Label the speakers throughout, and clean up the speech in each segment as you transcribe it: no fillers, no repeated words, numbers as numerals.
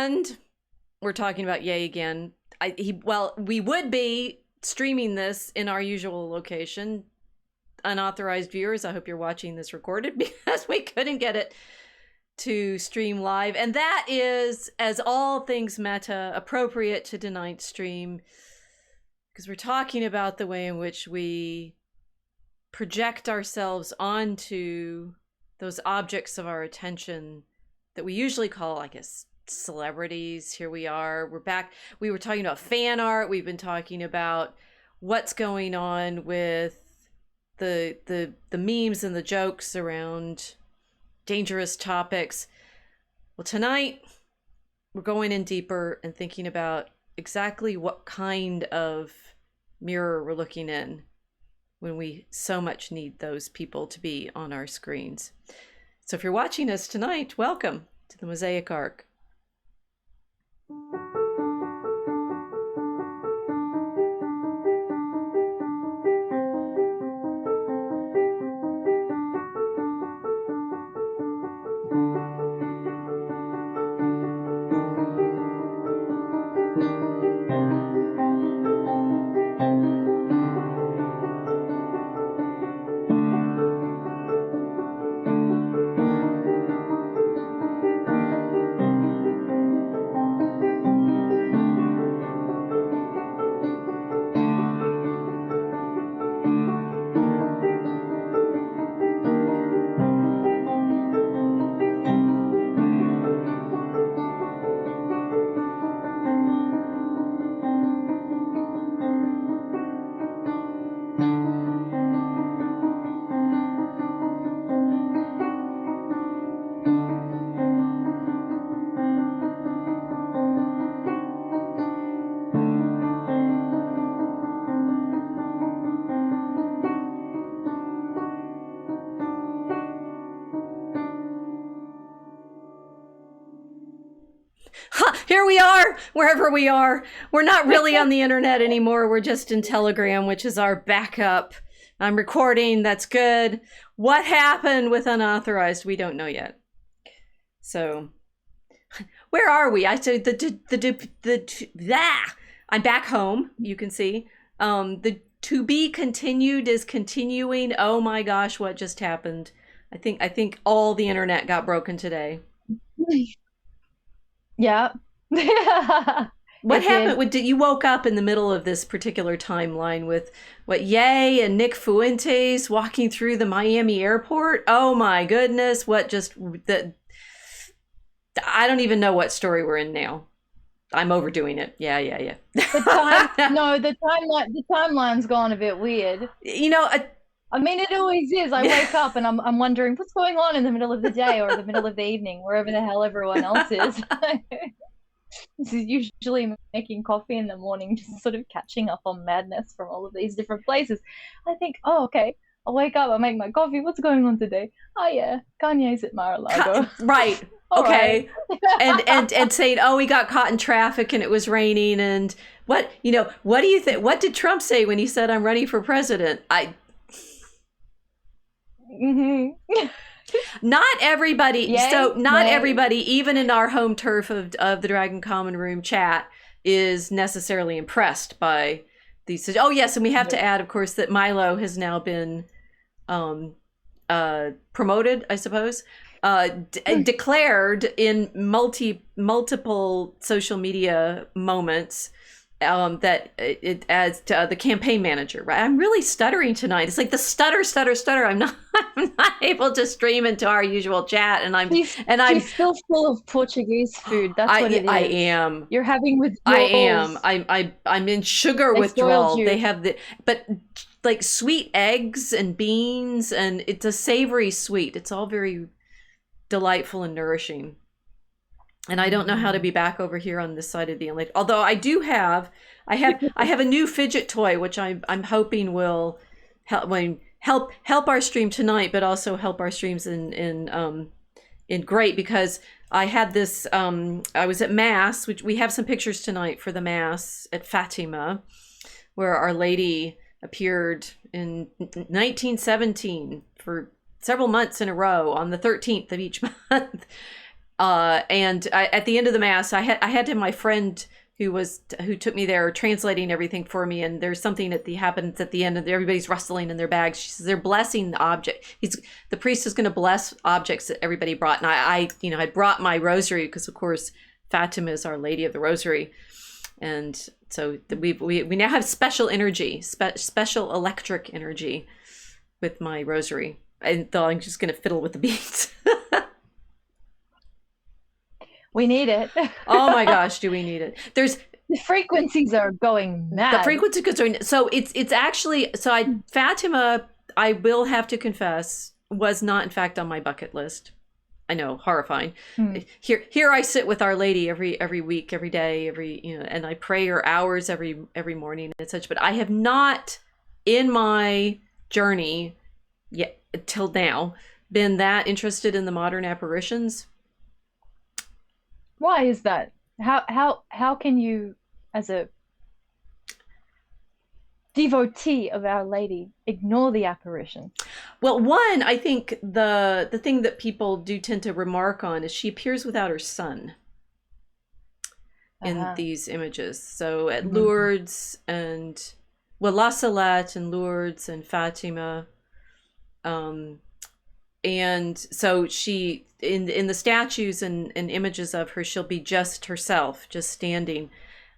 Speaker 1: And we're talking about Ye again. We would be streaming this in our usual location. Unauthorized viewers, I hope you're watching this recorded because we couldn't get it to stream live. And that is, as all things meta, appropriate to tonight's stream, because we're talking about the way in which we project ourselves onto those objects of our attention that we usually call, I guess, celebrities. Here we are. We're back. We were talking about fan art. We've been talking about what's going on with the memes and the jokes around dangerous topics. Well, tonight we're going in deeper and thinking about exactly what kind of mirror we're looking in when we so much need those people to be on our screens. So if you're watching us tonight, welcome to the Mosaic Arc. Here we are, wherever we are. We're not really on the internet anymore. We're just in Telegram, which is our backup. I'm recording. That's good. What happened with unauthorized? We don't know yet. So, where are we? I said I'm back home. You can see. The to be continued is continuing. Oh my gosh, what just happened? I think all the internet got broken today.
Speaker 2: Yeah.
Speaker 1: What happened? Did you woke up in the middle of this particular timeline with what Ye and Nick Fuentes walking through the Miami airport? Oh my goodness! What just the? I don't even know what story we're in now. I'm overdoing it. Yeah.
Speaker 2: The timeline's gone a bit weird.
Speaker 1: You know.
Speaker 2: I mean, it always is. I wake up and I'm wondering what's going on in the middle of the day or the middle of the evening, wherever the hell everyone else is. This is usually making coffee in the morning, just sort of catching up on madness from all of these different places. I think, oh, okay. I wake up, I make my coffee. What's going on today? Oh yeah, Kanye's at Mar-a-Lago.
Speaker 1: Right. Okay. Right. and saying, oh, we got caught in traffic and it was raining. And what do you think? What did Trump say when he said, I'm running for president? Not everybody. Everybody, even in our home turf of the Dragon Common Room chat, is necessarily impressed by these. Oh yes, and we have to add, of course, that Milo has now been promoted, I suppose, declared in multiple social media moments. That it as the campaign manager, right? I'm really stuttering tonight. It's like the stutter. I'm not able to stream into our usual chat, and I'm
Speaker 2: still full of Portuguese food. That's what it is.
Speaker 1: I am.
Speaker 2: You're having withdrawals.
Speaker 1: I am. I'm in sugar withdrawal. They have but like sweet eggs and beans, and it's a savory sweet. It's all very delightful and nourishing. And I don't know how to be back over here on this side of the Atlantic. Although I have a new fidget toy, which I'm hoping will help our stream tonight, but also help our streams in great, because I had this. I was at Mass, which we have some pictures tonight for the Mass at Fatima, where Our Lady appeared in 1917 for several months in a row on the 13th of each month. And at the end of the mass, I had my friend who took me there translating everything for me, and there's something that happens at the end, and everybody's rustling in their bags. She says they're blessing the object. The priest is going to bless objects that everybody brought, and I brought my rosary because of course Fatima is Our Lady of the Rosary, and so we now have special energy, special electric energy with my rosary, and though I'm just going to fiddle with the beads.
Speaker 2: We need it.
Speaker 1: Oh my gosh, do we need it? The
Speaker 2: frequencies are going mad.
Speaker 1: The frequencies are going. So it's actually Fatima, I will have to confess, was not in fact on my bucket list. I know, horrifying. Here I sit with Our Lady every week, every day, and I pray her hours every morning and such. But I have not, in my journey yet till now, been that interested in the modern apparitions.
Speaker 2: Why is that? How can you, as a devotee of Our Lady, ignore the apparition?
Speaker 1: Well, one, I think the thing that people do tend to remark on is she appears without her son in these images. So at Lourdes and La Salette and Lourdes and Fatima, and so she in the statues and images of her, she'll be just herself, just standing,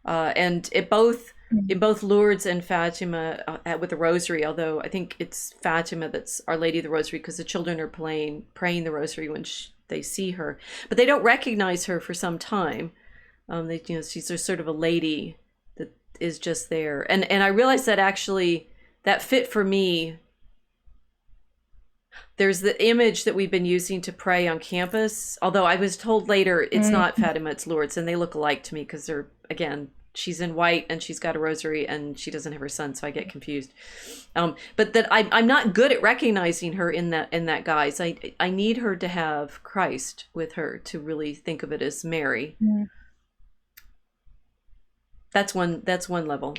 Speaker 1: and in both Lourdes and Fatima with the Rosary. Although I think it's Fatima that's Our Lady of the Rosary, because the children are praying the Rosary when they see her, but they don't recognize her for some time. She's sort of a lady that is just there, and I realized that actually that fit for me. There's the image that we've been using to pray on campus, although I was told later it's not Fatima, it's Lourdes, and they look alike to me because they're, again, she's in white and she's got a rosary and she doesn't have her son, so I get confused. But that I'm not good at recognizing her in that guise. I need her to have Christ with her to really think of it as Mary. That's one level.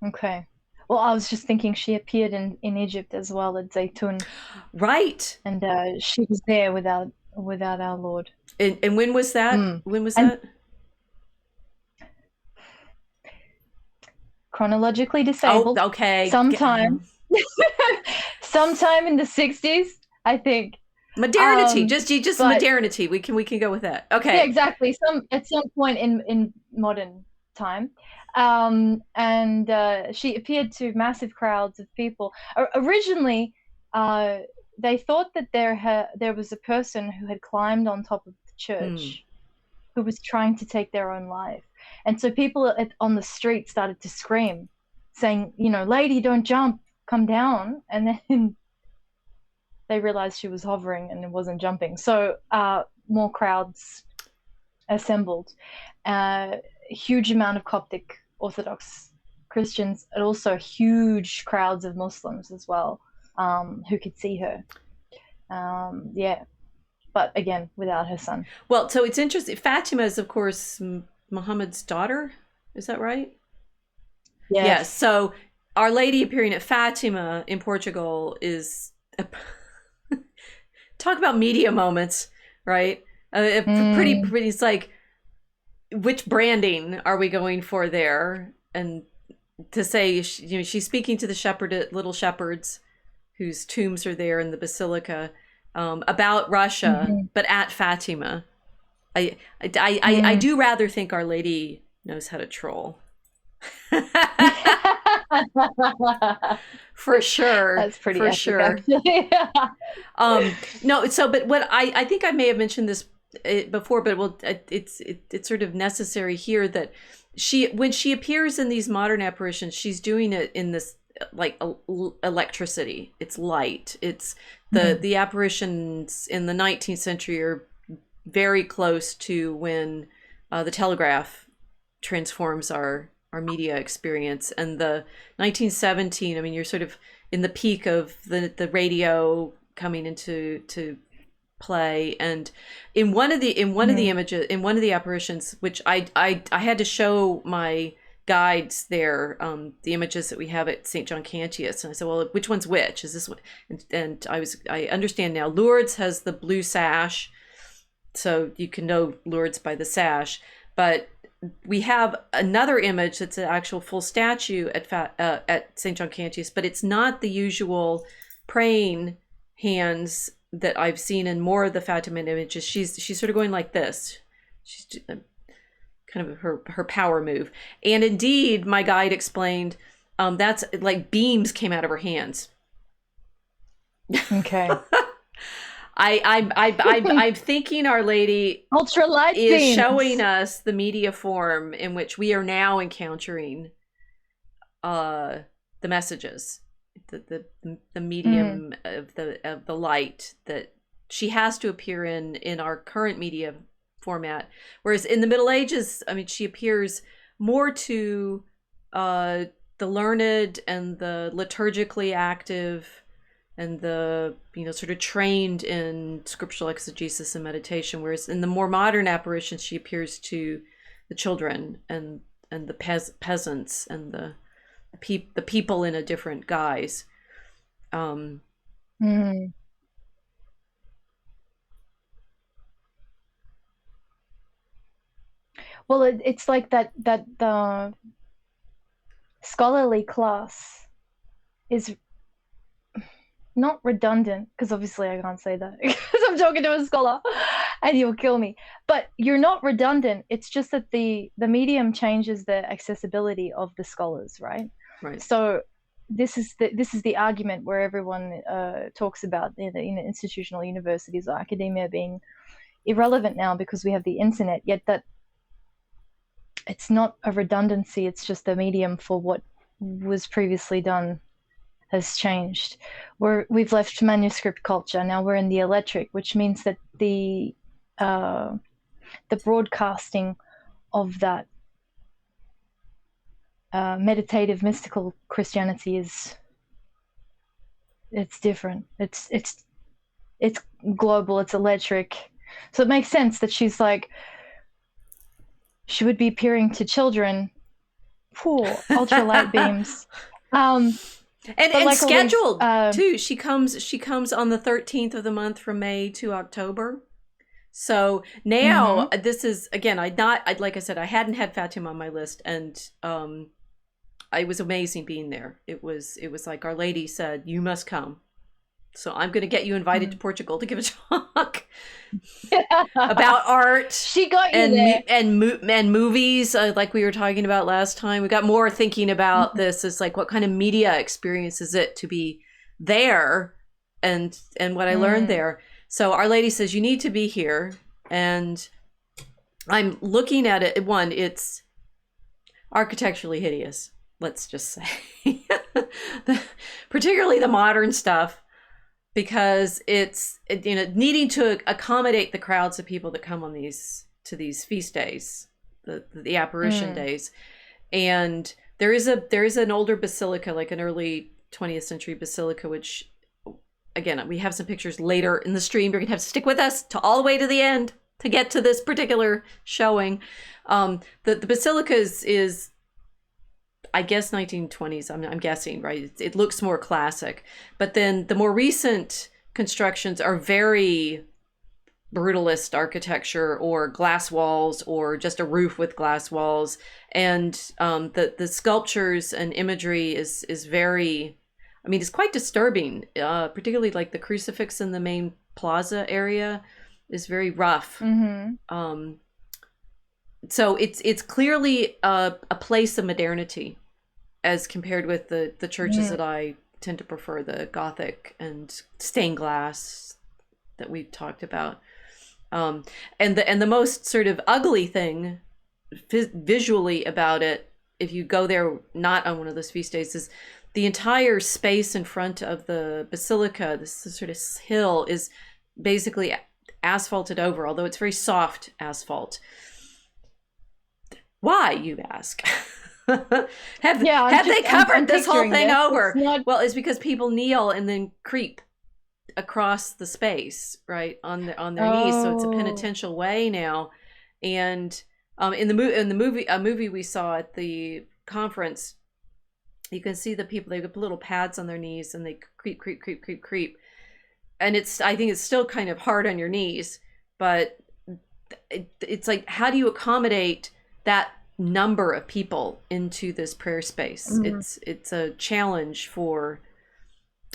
Speaker 2: Okay. Well, I was just thinking she appeared in Egypt as well at Zaytun.
Speaker 1: Right.
Speaker 2: And she was there without our Lord.
Speaker 1: And when was that? When was that?
Speaker 2: Chronologically disabled.
Speaker 1: Oh, okay.
Speaker 2: Sometime in the 60s, I think.
Speaker 1: Modernity, just modernity. We can go with that. Okay.
Speaker 2: Yeah, exactly. At some point in modern time. And she appeared to massive crowds of people. Originally, they thought that there was a person who had climbed on top of the church who was trying to take their own life. And so people on the street started to scream, saying, "Lady, don't jump, come down." And then they realized she was hovering and it wasn't jumping. So more crowds assembled. Huge amount of Coptic Orthodox Christians, and also huge crowds of Muslims as well, who could see her. But again, without her son.
Speaker 1: Well, so it's interesting. Fatima is, of course, Muhammad's daughter. Is that right? Yes. So Our Lady appearing at Fatima in Portugal is talk about media moments, right? Pretty. It's like, which branding are we going for there? And to say, she's speaking to the little shepherds whose tombs are there in the basilica, about Russia, but at Fatima. I do rather think Our Lady knows how to troll. For sure.
Speaker 2: That's pretty
Speaker 1: for
Speaker 2: epic,
Speaker 1: sure. No, so but what I think I may have mentioned this before, but it's sort of necessary here that when she appears in these modern apparitions, she's doing it in this like electricity. It's light. It's the apparitions in the 19th century are very close to when the telegraph transforms our media experience, and the 1917. I mean, you're sort of in the peak of the radio coming into play, and in one of the images, in one of the apparitions, which I had to show my guides there, the images that we have at St. John Cantius, and I said, well, which one's which? Is this one? And I understand now. Lourdes has the blue sash, so you can know Lourdes by the sash. But we have another image that's an actual full statue at St. John Cantius, but it's not the usual praying hands that I've seen in more of the Fatima images. She's sort of going like this. She's kind of her power move. And indeed, my guide explained that's like beams came out of her hands.
Speaker 2: Okay.
Speaker 1: I'm thinking Our Lady
Speaker 2: ultralight
Speaker 1: is
Speaker 2: beams.
Speaker 1: showing us the media form in which we are now encountering the messages, the medium of the light that she has to appear in our current media format. Whereas in the Middle Ages, I mean, she appears more to the learned and the liturgically active and the, sort of trained in scriptural exegesis and meditation. Whereas in the more modern apparitions, she appears to the children and the peasants and the people in a different guise.
Speaker 2: Well, it's like that the scholarly class is not redundant, because obviously I can't say that because I'm talking to a scholar and you'll kill me, but you're not redundant. It's just that the medium changes the accessibility of the scholars, right? So this is the argument where everyone talks about in institutional universities or academia being irrelevant now because we have the internet, yet that it's not a redundancy. It's just the medium for what was previously done has changed. We've left manuscript culture. Now we're in the electric, which means that the broadcasting of that meditative, mystical Christianity it's different. It's global. It's electric. So it makes sense that she's like, she would be appearing to children. Poor ultralight beams.
Speaker 1: And
Speaker 2: like
Speaker 1: scheduled too. She comes on the 13th of the month from May to October. So now this is, again, like I said, I hadn't had Fatima on my list, and it was amazing being there. It was like Our Lady said, you must come. So I'm going to get you invited to Portugal to give a talk about art.
Speaker 2: She got you there.
Speaker 1: And movies, like we were talking about last time. We got more thinking about this. It's like, what kind of media experience is it to be there, and what I learned there. So Our Lady says you need to be here, and I'm looking at it. One, it's architecturally hideous. Let's just say, particularly the modern stuff. Because it's needing to accommodate the crowds of people that come on to these feast days, the apparition days, and there is an older basilica, like an early 20th century basilica, which, again, we have some pictures later in the stream. You're gonna have to stick with us all the way to the end to get to this particular showing. The basilica is I guess 1920s, I'm guessing, right? It looks more classic. But then the more recent constructions are very brutalist architecture, or glass walls, or just a roof with glass walls. And the sculptures and imagery is very, I mean, it's quite disturbing, particularly like the crucifix in the main plaza area is very rough. So it's clearly a place of modernity as compared with the churches that I tend to prefer, the Gothic and stained glass that we've talked about. And the most sort of ugly thing visually about it, if you go there not on one of those feast days, is the entire space in front of the basilica. This sort of hill is basically asphalted over, although it's very soft asphalt. Why, you ask? have they covered this whole thing over? Well, it's because people kneel and then creep across the space, right, on their knees. So it's a penitential way now. And in the movie we saw at the conference, you can see the people, they put little pads on their knees and they creep. And I think it's still kind of hard on your knees, but it's like, how do you accommodate that number of people into this prayer space? It's a challenge for,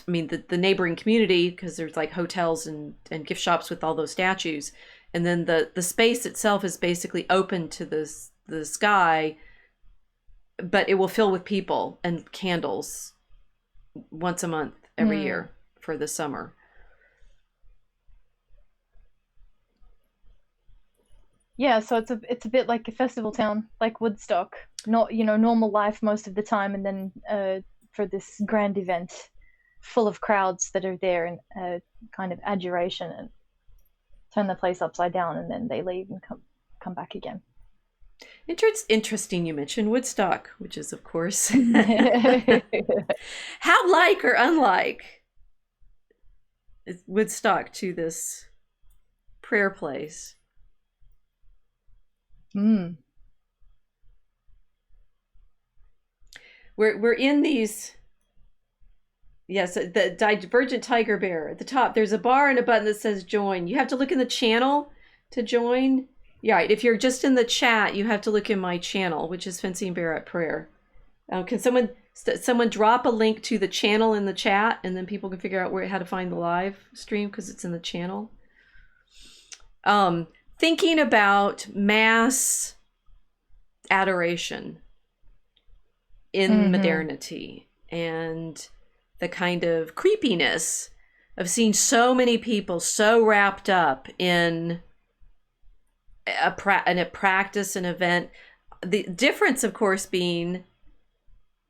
Speaker 1: I mean, the neighboring community, because there's like hotels and gift shops with all those statues, and then the space itself is basically open to the sky, but it will fill with people and candles once a month every year for the summer.
Speaker 2: Yeah, so it's a bit like a festival town, like Woodstock. Not, normal life most of the time, and then for this grand event, full of crowds that are there and kind of adoration, and turn the place upside down, and then they leave and come back again.
Speaker 1: It's interesting you mentioned Woodstock, which is, of course, how like or unlike is Woodstock to this prayer place? We're in these. Yes, the divergent tiger bear at the top. There's a bar and a button that says join. You have to look in the channel to join. Yeah, right. If you're just in the chat, you have to look in my channel, which is Fencing Bear at Prayer. Can someone drop a link to the channel in the chat, and then people can figure out how to find the live stream, because it's in the channel. Thinking about mass adoration in modernity, and the kind of creepiness of seeing so many people so wrapped up in a practice, an event. The difference, of course, being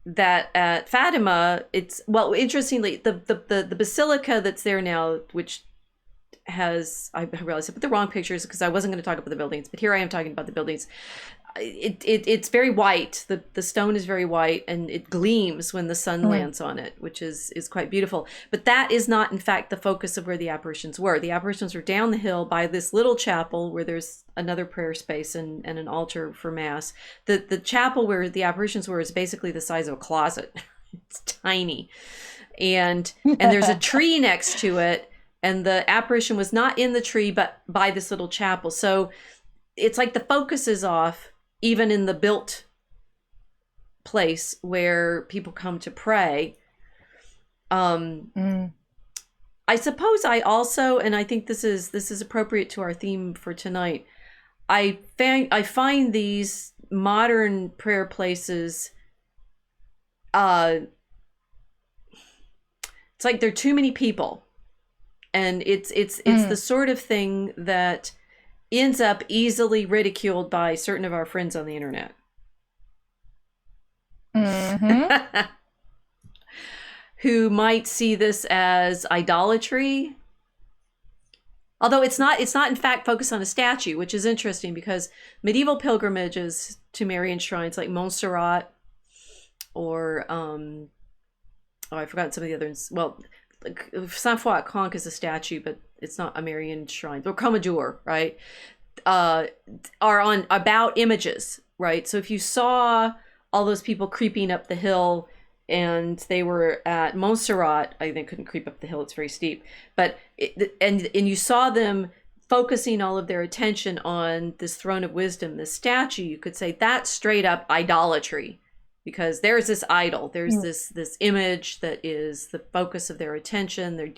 Speaker 1: that at Fatima, it's, well, interestingly, the basilica that's there now, which has, I realized I put the wrong pictures because I wasn't going to talk about the buildings, but here I am talking about the buildings. It's very white. The stone is very white, and it gleams when the sun lands on it, which is quite beautiful. But that is not, in fact, the focus of where the apparitions were. The apparitions were down the hill by this little chapel where there's another prayer space and an altar for mass. The chapel where the apparitions were is basically the size of a closet. It's tiny, and there's a tree next to it, and the apparition was not in the tree but by this little chapel. So it's like the focus is off, even in the built place where people come to pray. I suppose I also, and I think this is appropriate to our theme for tonight, I find these modern prayer places, it's like there are too many people, and it's the sort of thing that ends up easily ridiculed by certain of our friends on the internet. Who might see this as idolatry. Although it's not in fact focused on a statue, which is interesting, because medieval pilgrimages to Marian shrines like Montserrat, or I forgot some of the others. Well, like Saint-Foy-à-Conques is a statue, but it's not a Marian shrine. Or Commodore, right? Are on about images, right? So if you saw all those people creeping up the hill, and they were at Montserrat, they couldn't creep up the hill; it's very steep. But and you saw them focusing all of their attention on this throne of wisdom, this statue. You could say that's straight up idolatry, because there's this idol, there's this image that is the focus of their attention. They're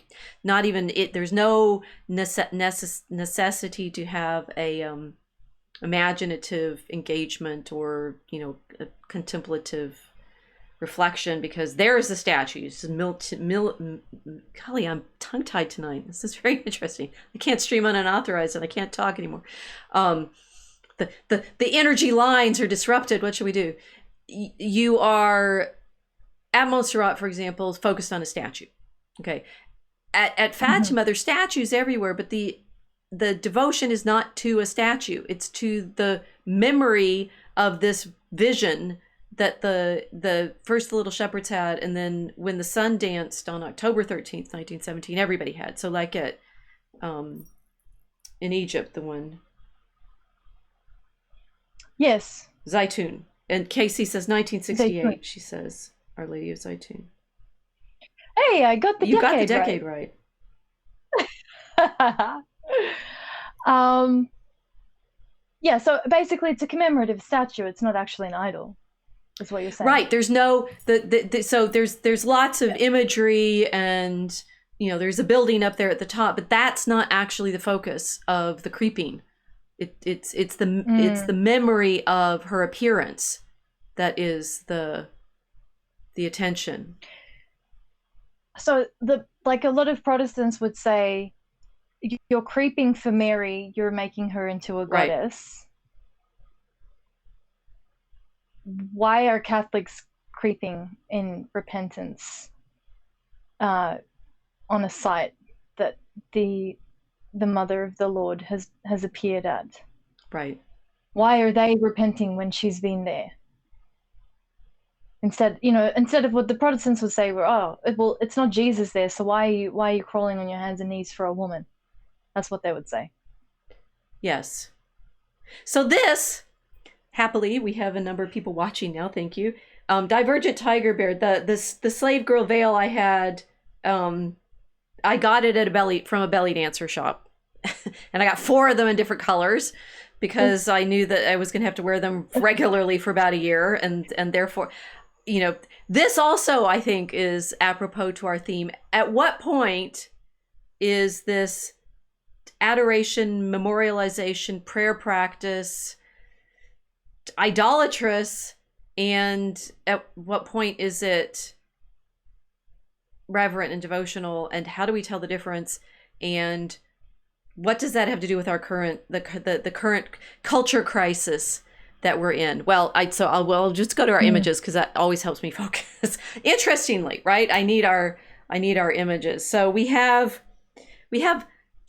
Speaker 1: not even it. There's no necessity to have a imaginative engagement, or a contemplative reflection, because there's the statue. Golly, I'm tongue-tied tonight. This is very interesting. I can't stream unauthorized, and I can't talk anymore. The energy lines are disrupted. What should we do? You are at Montserrat, for example, focused on a statue. Okay. At Fatima, there's statues everywhere, but the devotion is not to a statue. It's to the memory of this vision that the first the little shepherds had, and then when the sun danced on October 13th, 1917, everybody had. So like at in Egypt, the one.
Speaker 2: Yes.
Speaker 1: Zaytun. And Casey says 1968. She says Our Lady of Zaytun.
Speaker 2: Hey, I got the
Speaker 1: you
Speaker 2: decade
Speaker 1: got the decade right.
Speaker 2: Yeah, so basically it's a commemorative statue. It's not actually an idol, is what you're saying.
Speaker 1: Right. There's no so there's lots of imagery, and there's a building up there at the top, but that's not actually the focus of the creeping. It's the memory of her appearance that is the attention.
Speaker 2: So like a lot of Protestants would say, you're creeping for Mary, you're making her into a goddess. Right. Why are Catholics creeping in repentance on a site that the mother of the Lord has appeared at?
Speaker 1: Right.
Speaker 2: Why are they repenting when she's been there? Instead of what the Protestants would say, well, it's not Jesus there, so why are you crawling on your hands and knees for a woman? That's what they would say.
Speaker 1: Yes. So this, happily, we have a number of people watching now. Thank you. Divergent Tiger Bear, the slave girl veil I had, I got it from a belly dancer shop, and I got 4 of them in different colors because I knew that I was going to have to wear them regularly for about a year, and therefore, this also I think is apropos to our theme. At what point is this adoration, memorialization, prayer practice idolatrous, and at what point is it reverent and devotional, and how do we tell the difference, and what does that have to do with our current the current culture crisis that we're in? Well, I'll just go to our images because that always helps me focus. Interestingly, right? I need our images. So we have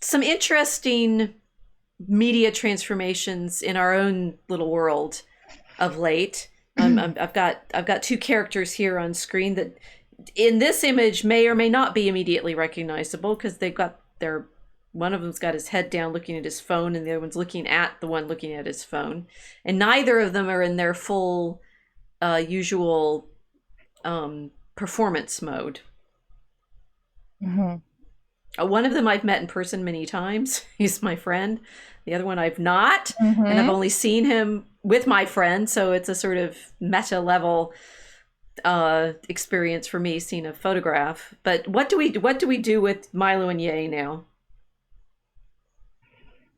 Speaker 1: some interesting media transformations in our own little world of late. I've got 2 characters here on screen that in this image may or may not be immediately recognizable because they've got one of them's got his head down looking at his phone, and the other one's looking at the one looking at his phone, and neither of them are in their full usual performance mode.
Speaker 2: Mm-hmm.
Speaker 1: One of them I've met in person many times. He's my friend. The other one I've not, and I've only seen him with my friend, so it's a sort of meta level experience for me seeing a photograph. But what do we do with Milo and Ye now?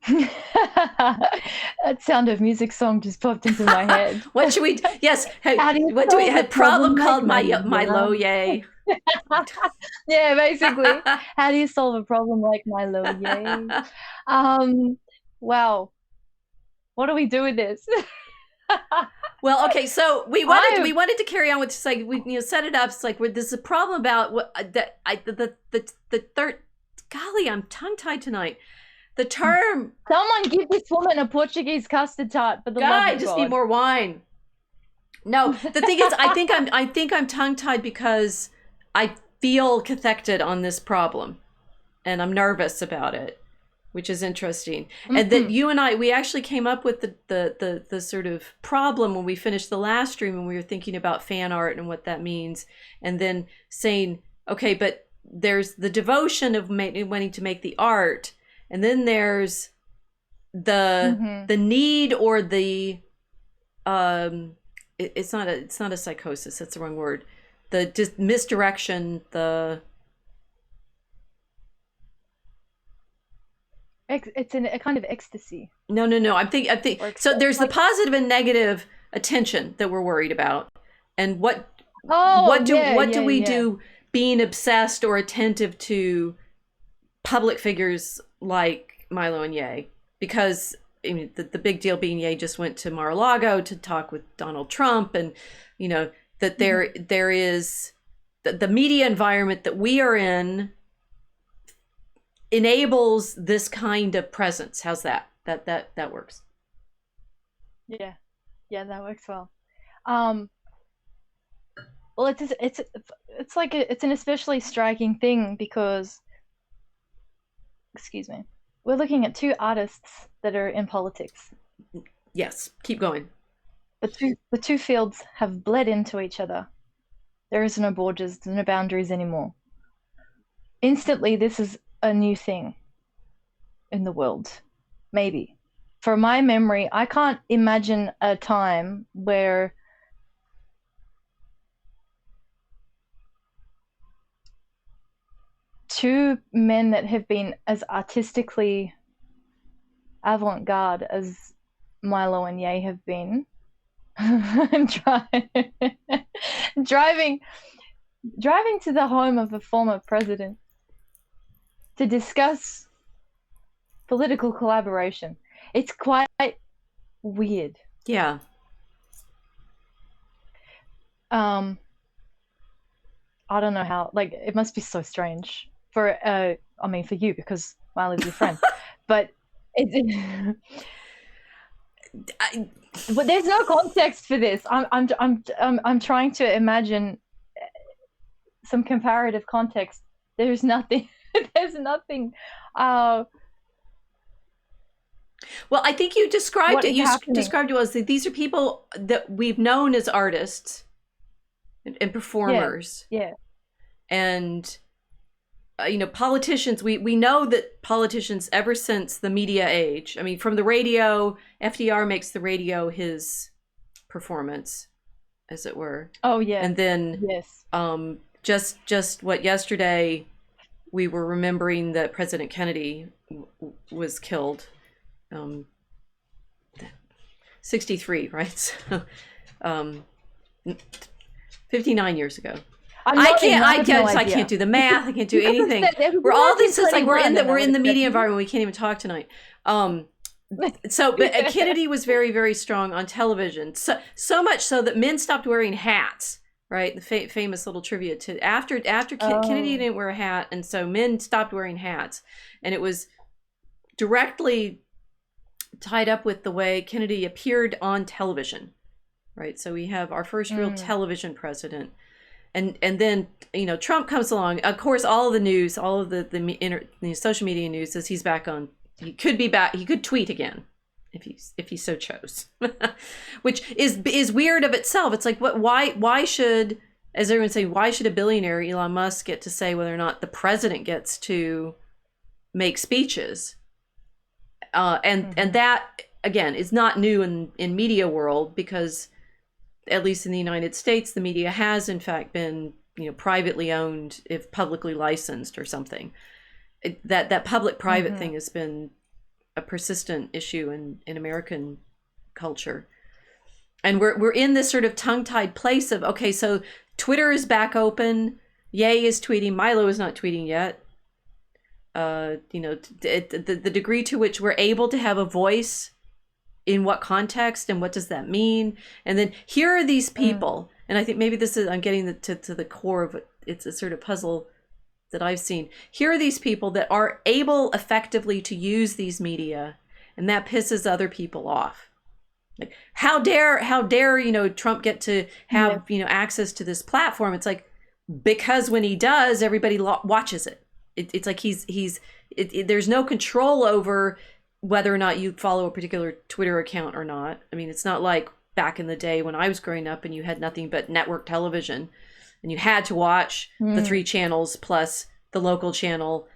Speaker 2: That Sound of Music song just popped into my head.
Speaker 1: What should we? Yes. What do we? A problem called Milo Ye.
Speaker 2: Yeah, basically. How do you solve a problem like Milo Ye? Wow. What do we do with this?
Speaker 1: Well, okay, so we wanted to carry on with just like we set it up. It's like there's a problem about what the third. Golly, I'm tongue tied tonight. The term.
Speaker 2: Someone give this woman a Portuguese custard tart for the love of God.
Speaker 1: I just need more wine. No, the thing is, I think I'm tongue tied because I feel cathected on this problem, and I'm nervous about it, which is interesting. And that you and we actually came up with the sort of problem when we finished the last stream, when we were thinking about fan art and what that means, and then saying, okay, but there's the devotion of wanting to make the art, and then there's the need or the it's not a psychosis, that's the wrong word, the misdirection,
Speaker 2: it's a kind of ecstasy.
Speaker 1: No. I think so. There's the positive and negative attention that we're worried about, and what do we do being obsessed or attentive to public figures like Milo and Ye? Because I mean, the big deal being Ye just went to Mar-a-Lago to talk with Donald Trump, and that there is the media environment that we are in enables this kind of presence. How's that? That works.
Speaker 2: Yeah, that works well. Well, it's like it's an especially striking thing because, excuse me, we're looking at 2 artists that are in politics.
Speaker 1: Yes, keep going.
Speaker 2: The two fields have bled into each other. There is no borders, no boundaries anymore. Instantly, this is a new thing in the world. Maybe. from my memory, I can't imagine a time where two men that have been as artistically avant-garde as Milo and Ye have been driving to the home of a former president to discuss political collaboration. It's quite weird.
Speaker 1: Yeah.
Speaker 2: I don't know how, like, it must be so strange for for you, because Milo's your friend. But but there's no context for this. I'm trying to imagine some comparative context. There's nothing. There's nothing.
Speaker 1: Well, I think you described it. You described it as these are people that we've known as artists and performers.
Speaker 2: Yeah.
Speaker 1: And politicians. We know that politicians, ever since the media age. I mean, from the radio, FDR makes the radio his performance, as it were.
Speaker 2: Oh yeah.
Speaker 1: And then
Speaker 2: yes.
Speaker 1: Just what yesterday we were remembering that President Kennedy was killed. 63, right? So, 59 years ago. I can't do the math. I can't do anything. We're all this is like we're in the media environment. We can't even talk tonight. So, but Kennedy was very, very strong on television. So much so that men stopped wearing hats. Right, the famous little trivia to after Kennedy didn't wear a hat, and so men stopped wearing hats, and it was directly tied up with the way Kennedy appeared on television, right? So we have our first real television president, and then Trump comes along. Of course, all of the news, all of the social media news says he's back on. He could be back. He could tweet again if he so chose, which is weird of itself. It's like why should, as everyone say, why should a billionaire Elon Musk get to say whether or not the president gets to make speeches? And that, again, is not new in media world, because at least in the United States, the media has in fact been, privately owned, if publicly licensed or something. That public-private thing has been a persistent issue in American culture. And we're in this sort of tongue-tied place of, okay, so Twitter is back open. Ye is tweeting. Milo is not tweeting yet. The degree to which we're able to have a voice, in what context and what does that mean? And then here are these people, and I think maybe this is, I'm getting to the core of it. It's a sort of puzzle that I've seen. Here are these people that are able effectively to use these media, and that pisses other people off. Like, how dare Trump get to have access to this platform? It's like, because when he does, everybody watches it. It's like there's no control over whether or not you follow a particular Twitter account or not. I mean, it's not like back in the day when I was growing up and you had nothing but network television and you had to watch the 3 channels plus the local channel,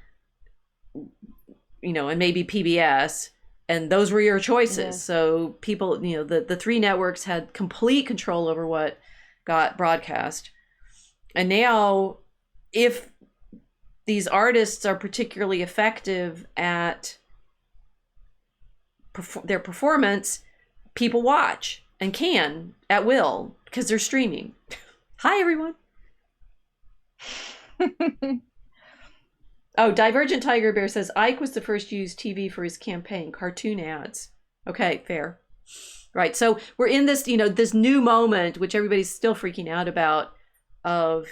Speaker 1: and maybe PBS, and those were your choices. Yeah. So people, the 3 networks had complete control over what got broadcast. And now, if these artists are particularly effective at their performance, people watch and can at will because they're streaming. Hi, everyone. Oh, Divergent Tiger Bear says Ike was the first to use TV for his campaign, cartoon ads. Okay, fair. Right. So we're in this, this new moment, which everybody's still freaking out about, of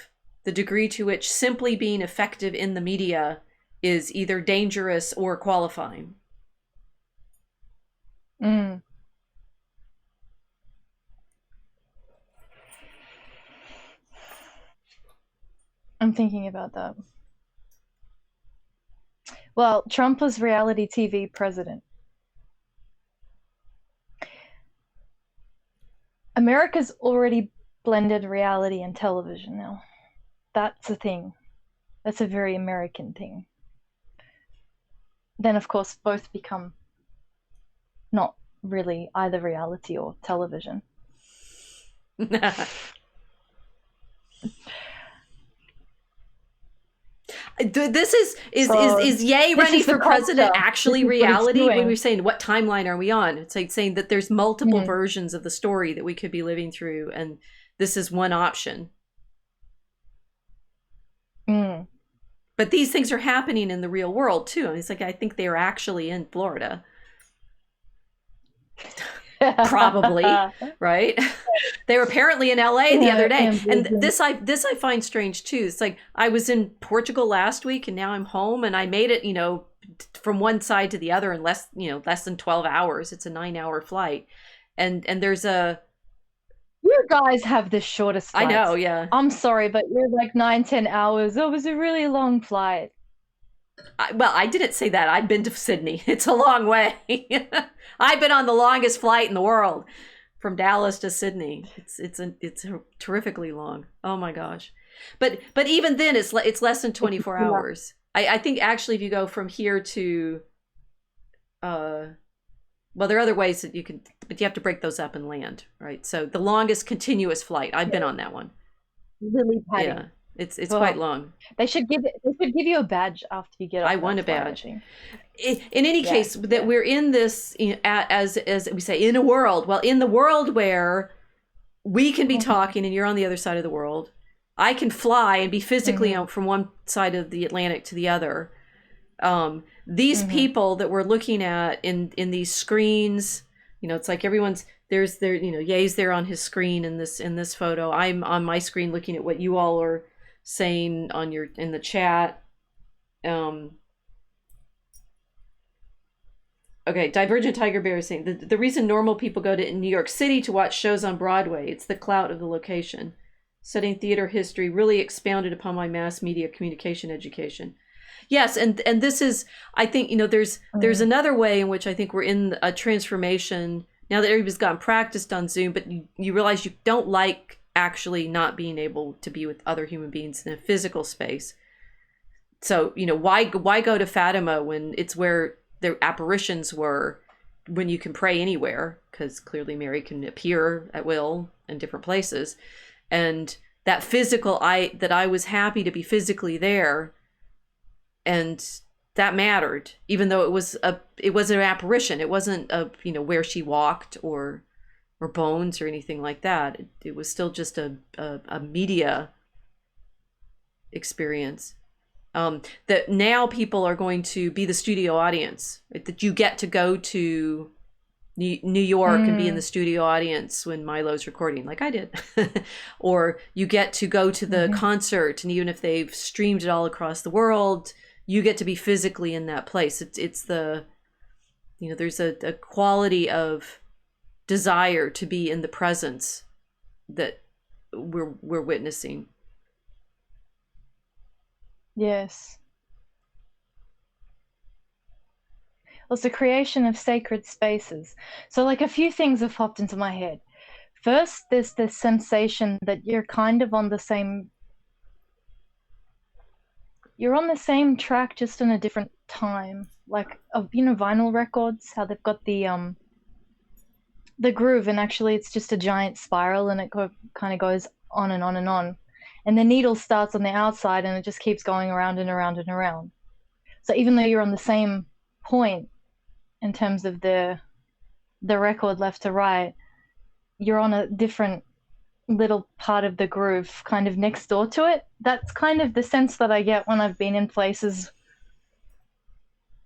Speaker 1: the degree to which simply being effective in the media is either dangerous or qualifying.
Speaker 2: I'm thinking about that. Well, Trump was reality TV president. America's already blended reality and television now. That's a thing. That's a very American thing. Then, of course, both become not really either reality or television.
Speaker 1: This is Ye running for president actually reality? When we're saying what timeline are we on? It's like saying that there's multiple versions of the story that we could be living through, and this is one option. But these things are happening in the real world too. And it's like, I think they're actually in Florida. Probably, right? They were apparently in LA the other day. And this I find strange too. It's like I was in Portugal last week and now I'm home, and I made it, from one side to the other in less than 12 hours. It's a 9-hour flight. And there's
Speaker 2: you guys have the shortest flights.
Speaker 1: I know, yeah.
Speaker 2: I'm sorry, but you're like 9-10 hours. It was a really long flight.
Speaker 1: Well, I didn't say that. I've been to Sydney. It's a long way. I've been on the longest flight in the world, from Dallas to Sydney. It's terrifically long. Oh my gosh. But even then, it's less than 24 hours. I think actually, if you go from here to, well, there are other ways that you can, but you have to break those up and land, right? So the longest continuous flight, I've been on that one.
Speaker 2: Lily Patty.
Speaker 1: Yeah. It's quite long.
Speaker 2: They should give you a badge after you get off.
Speaker 1: I won a badge. In any case, that we're in this, as we say, in a world. Well, in the world where we can be talking and you're on the other side of the world, I can fly and be physically from one side of the Atlantic to the other. These people that we're looking at in these screens, it's like everyone's there's there. Ye's there on his screen in this photo. I'm on my screen looking at what you all are saying in the chat. Okay, Divergent Tiger Bear is saying the reason normal people go to New York City to watch shows on Broadway, it's the clout of the location. Studying theater history really expounded upon my mass media communication education. Yes, and this is, I think, there's another way in which I think we're in a transformation now that everybody's gotten practiced on Zoom, but you realize you don't like actually not being able to be with other human beings in a physical space. So, why go to Fatima when it's where their apparitions were, when you can pray anywhere, because clearly Mary can appear at will in different places. And that physical, that I was happy to be physically there, and that mattered, even though it was an apparition. It wasn't where she walked or bones or anything like that. It was still just a media experience. That now people are going to be the studio audience, right? That you get to go to New York and be in the studio audience when Milo's recording, like I did. Or you get to go to the concert, and even if they've streamed it all across the world, you get to be physically in that place. It's the, there's a quality of desire to be in the presence that we're witnessing.
Speaker 2: Yes. Well, it's the creation of sacred spaces. So like a few things have popped into my head. First, there's this sensation that you're kind of on the same track, just in a different time. Like, vinyl records, how they've got the groove, and actually it's just a giant spiral, and it kind of goes on and on and on. And the needle starts on the outside, and it just keeps going around and around and around. So even though you're on the same point in terms of the record left to right, you're on a different little part of the groove kind of next door to it. That's kind of the sense that I get when I've been in places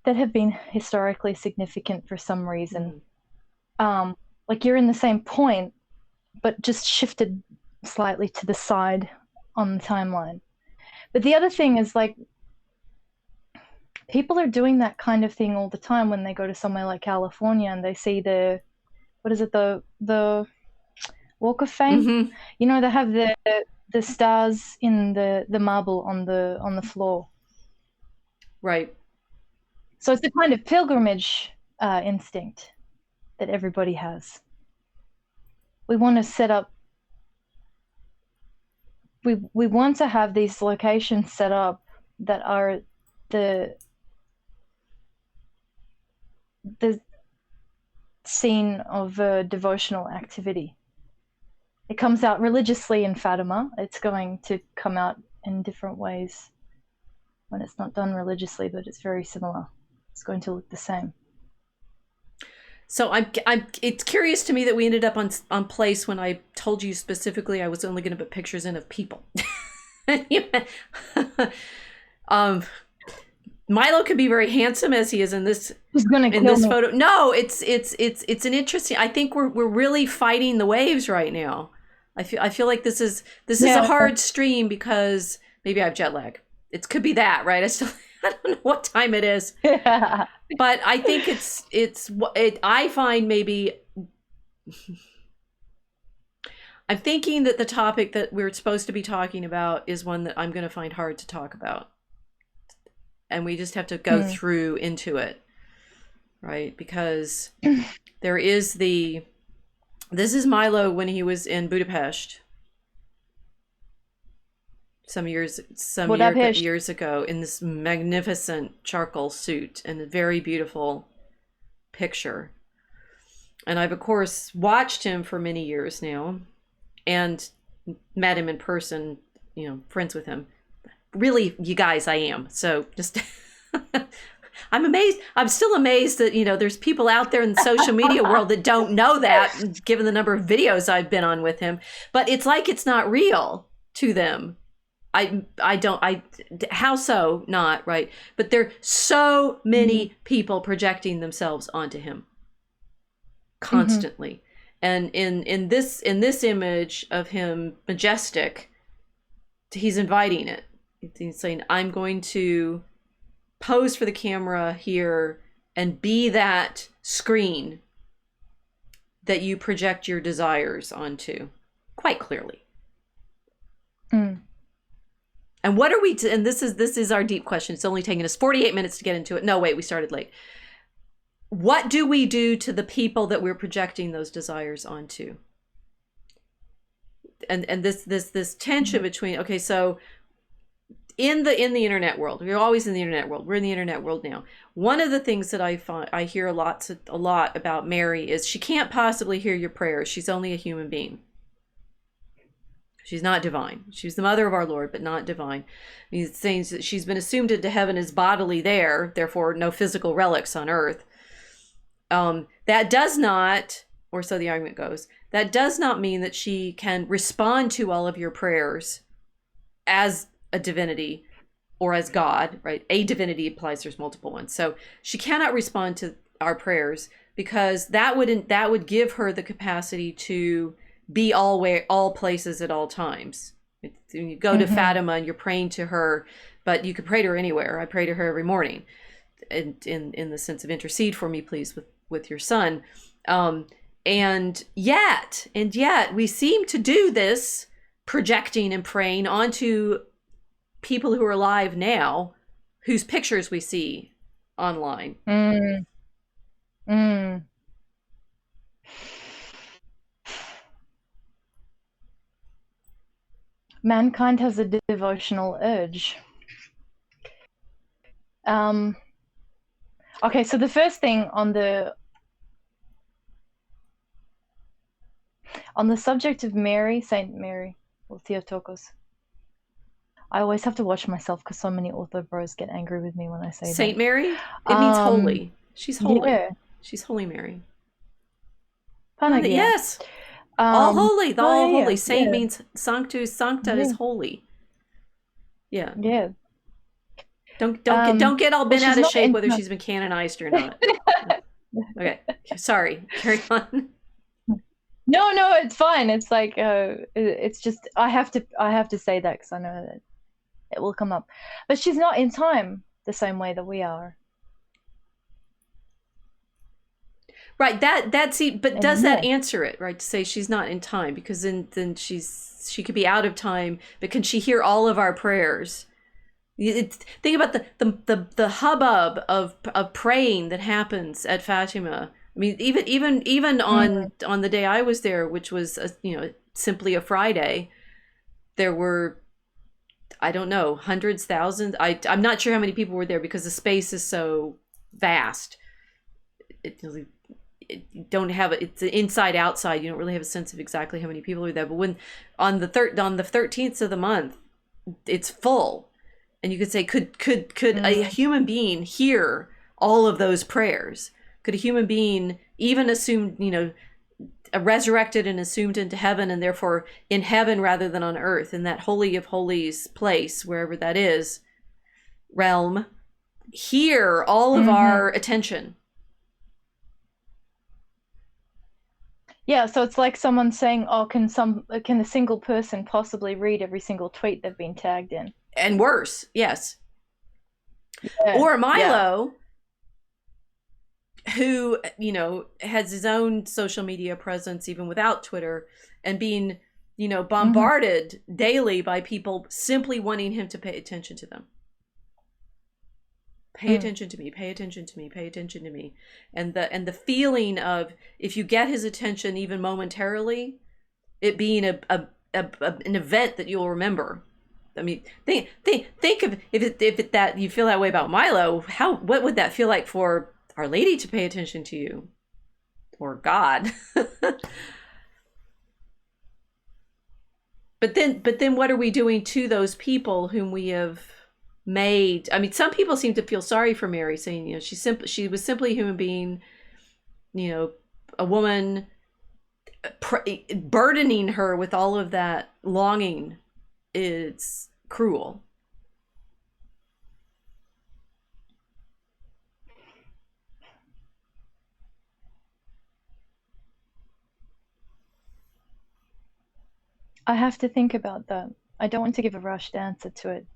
Speaker 2: that have been historically significant for some reason. Like you're in the same point, but just shifted slightly to the side on the timeline. But the other thing is, like, people are doing that kind of thing all the time when they go to somewhere like California and they see the Walk of Fame. They have the stars in the marble on the floor.
Speaker 1: Right.
Speaker 2: So it's a kind of pilgrimage instinct that everybody has. We want to set up. We want to have these locations set up that are the scene of devotional activity. It comes out religiously in Fatima. It's going to come out in different ways when it's not done religiously, but it's very similar. It's going to look the same.
Speaker 1: So it's curious to me that we ended up on place when I told you specifically I was only going to put pictures in of people. Milo could be very handsome as he is in this.
Speaker 2: Who's gonna
Speaker 1: in
Speaker 2: kill
Speaker 1: this
Speaker 2: me?
Speaker 1: photo? No, it's an interesting. I think we're really fighting the waves right now. I feel like this is a hard stream because maybe I have jet lag. It could be that, right? I don't know what time it is.
Speaker 2: Yeah.
Speaker 1: But I think I find maybe I'm thinking that the topic that we're supposed to be talking about is one that I'm going to find hard to talk about. And we just have to go through into it, right? Because there is this is Milo when he was in Budapest some years ago in this magnificent charcoal suit and a very beautiful picture. And I've of course watched him for many years now and met him in person, friends with him. Really, you guys, I am. So just I'm amazed. I'm still amazed that, there's people out there in the social media world that don't know that, given the number of videos I've been on with him. But it's like it's not real to them. How so not, right? But there are so many people projecting themselves onto him constantly. And in this image of him majestic, he's inviting it. He's saying, I'm going to pose for the camera here and be that screen that you project your desires onto quite clearly. And what are we and this is our deep question. It's only taken us 48 minutes to get into it. No, wait, we started late. What do we do to the people that we're projecting those desires onto? And this tension between, okay, so in the internet world, we're always in the internet world. We're in the internet world now. One of the things that I hear a lot about Mary is she can't possibly hear your prayers. She's only a human being. She's not divine. She's the mother of our Lord, but not divine. He's saying that she's been assumed into heaven as bodily there, therefore no physical relics on earth. That does not, or so the argument goes, that does not mean that she can respond to all of your prayers as a divinity or as God, right? A divinity implies there's multiple ones. So she cannot respond to our prayers because that would give her the capacity to be all places at all times. When you go to Fatima and you're praying to her, but you could pray to her anywhere. I pray to her every morning, in the sense of intercede for me, please, with your son. And yet we seem to do this projecting and praying onto people who are alive now, whose pictures we see online.
Speaker 2: Mankind has a devotional urge. Okay, so the first thing on the subject of Mary, Saint Mary, or Theotokos, I always have to watch myself because so many ortho bros get angry with me when I say
Speaker 1: Saint Mary? It means holy. She's holy.
Speaker 2: Yeah.
Speaker 1: She's Holy Mary.
Speaker 2: Panagia.
Speaker 1: Yes. All holy. The all holy.
Speaker 2: Yeah,
Speaker 1: Saint means sanctus. Sancta is holy. Yeah.
Speaker 2: Yeah.
Speaker 1: Don't get all bent out of shape whether she's been canonized or not. Okay. Sorry. Carry on.
Speaker 2: No, it's fine. It's like it's just I have to say that because I know that it will come up. But she's not in time the same way that we are.
Speaker 1: Right. But does that answer it, right? To say she's not in time, because then she could be out of time, but can she hear all of our prayers? Think about the hubbub of praying that happens at Fatima. I mean, even on the day I was there, which was simply a Friday, there were, I don't know, hundreds, thousands. I'm not sure how many people were there because the space is so vast. don't have it's inside outside. You don't really have a sense of exactly how many people are there. But when on the 13th of the month, it's full, and you could say, could a human being hear all of those prayers? Could a human being even assumed, resurrected and assumed into heaven, and therefore in heaven rather than on earth, in that holy of holies place, wherever that is, realm, hear all of our attention?
Speaker 2: Yeah, so it's like someone saying, "Oh, can a single person possibly read every single tweet they've been tagged in?"
Speaker 1: And worse, yes.
Speaker 2: Yeah,
Speaker 1: Or Milo, who, has his own social media presence even without Twitter, and being, bombarded daily by people simply wanting him to pay attention to them. Pay attention to me, pay attention to me, pay attention to me. And the feeling of, if you get his attention even momentarily, it being an event that you'll remember. I mean, think of if that you feel that way about Milo, what would that feel like for Our Lady to pay attention to you, or God? But then what are we doing to those people whom we have made? I mean, some people seem to feel sorry for Mary, saying, she was simply a human being, a woman, burdening her with all of that longing is cruel.
Speaker 2: I have to think about that. I don't want to give a rushed answer to it.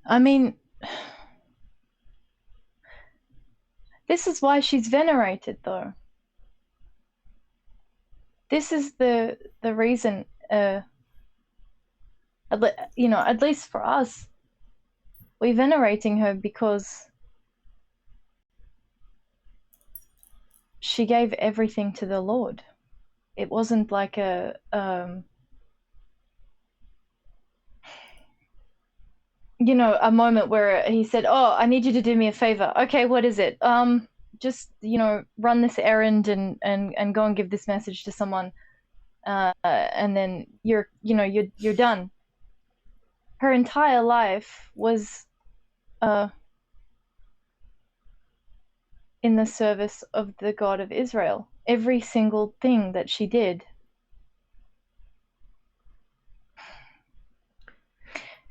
Speaker 2: I mean, this is why she's venerated, though. This is the reason, at least for us, we're venerating her because she gave everything to the Lord. It wasn't like a moment where he said, "Oh, I need you to do me a favor." Okay, what is it? Just run this errand and go and give this message to someone, and then you're done. Her entire life was in the service of the God of Israel. Every single thing that she did.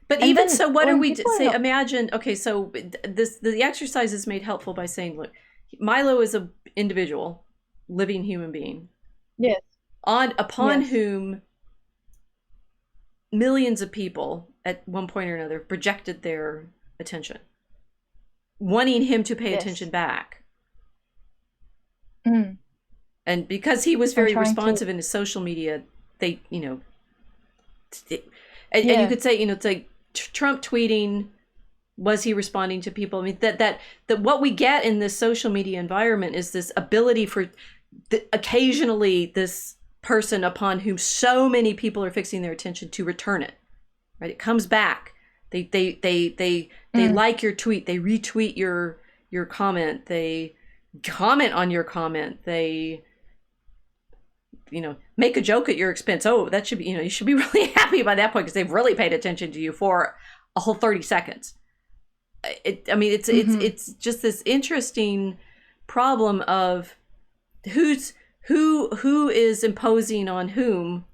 Speaker 1: But and even so, what are we say? Imagine, okay, so the exercise is made helpful by saying, look, Milo is an individual, living human being.
Speaker 2: Yes.
Speaker 1: Upon whom millions of people at one point or another projected their attention, wanting him to pay attention back. And because he was very responsive in his social media, they, and you could say, it's like Trump tweeting, was he responding to people? I mean, that what we get in this social media environment is this ability for occasionally this person upon whom so many people are fixing their attention to return it, right? It comes back. They like your tweet. They retweet your comment. They comment on your comment. They, make a joke at your expense. Oh, that should be, you should be really happy by that point because they've really paid attention to you for a whole 30 seconds. It's just this interesting problem of who is imposing on whom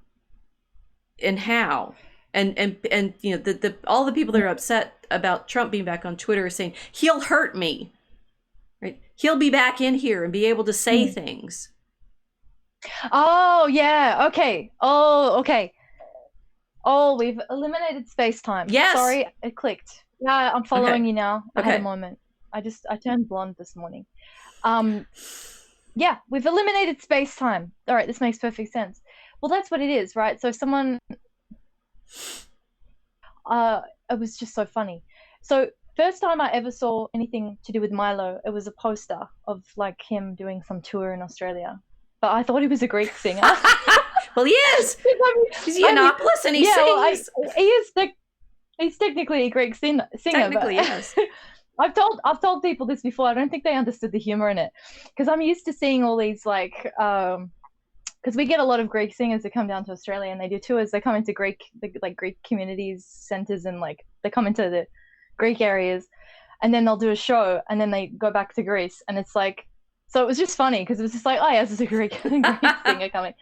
Speaker 1: and how. And all the people that are upset about Trump being back on Twitter are saying he'll hurt me, right? He'll be back in here and be able to say things.
Speaker 2: Oh yeah, okay. Oh, okay. Oh, we've eliminated space-time.
Speaker 1: Yes.
Speaker 2: Sorry, it clicked. Yeah, I'm following you now. I had a moment. I turned blonde this morning. Yeah, we've eliminated space-time. All right, this makes perfect sense. Well, that's what it is, right? So if someone it was just so funny. So first time I ever saw anything to do with Milo, it was a poster of like him doing some tour in Australia. But I thought he was a Greek singer.
Speaker 1: Well, he is. He's Yiannopoulos, and he sings.
Speaker 2: He is the. He's technically a Greek singer,
Speaker 1: Technically,
Speaker 2: but
Speaker 1: yes.
Speaker 2: I've told people this before. I don't think they understood the humor in it, because I'm used to seeing all these like because we get a lot of Greek singers that come down to Australia and they do tours. They come into Greek communities, centers, and like they come into the Greek areas, and then they'll do a show, and then they go back to Greece, and it's like, so it was just funny because it was just like, oh yeah, this is a Greek singer coming.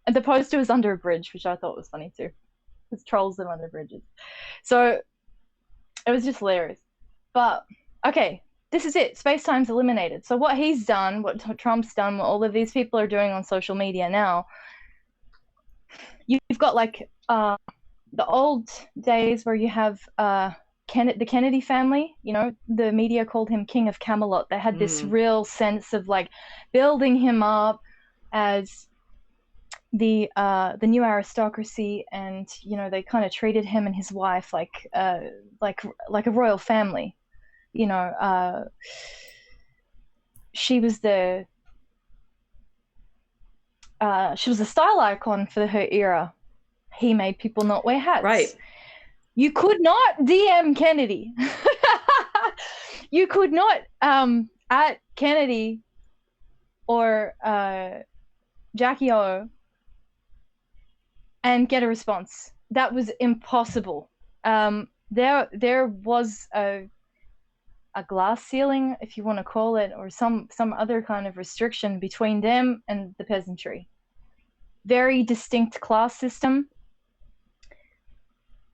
Speaker 2: And the poster was under a bridge, which I thought was funny too, because trolls them under bridges. So it was just hilarious. But okay, this is it. Space-time's eliminated. So what he's done, what Trump's done, what all of these people are doing on social media now, you've got like the old days where you have the Kennedy family, you know, the media called him King of Camelot. They had this real sense of like building him up as the new aristocracy, and you know, they kind of treated him and his wife like a royal family. You know, she was the style icon for her era. He made people not wear hats.
Speaker 1: Right.
Speaker 2: You could not DM Kennedy. You could not at Kennedy or Jackie O and get a response. That was impossible. There was a glass ceiling, if you want to call it, or some other kind of restriction between them and the peasantry. Very distinct class system.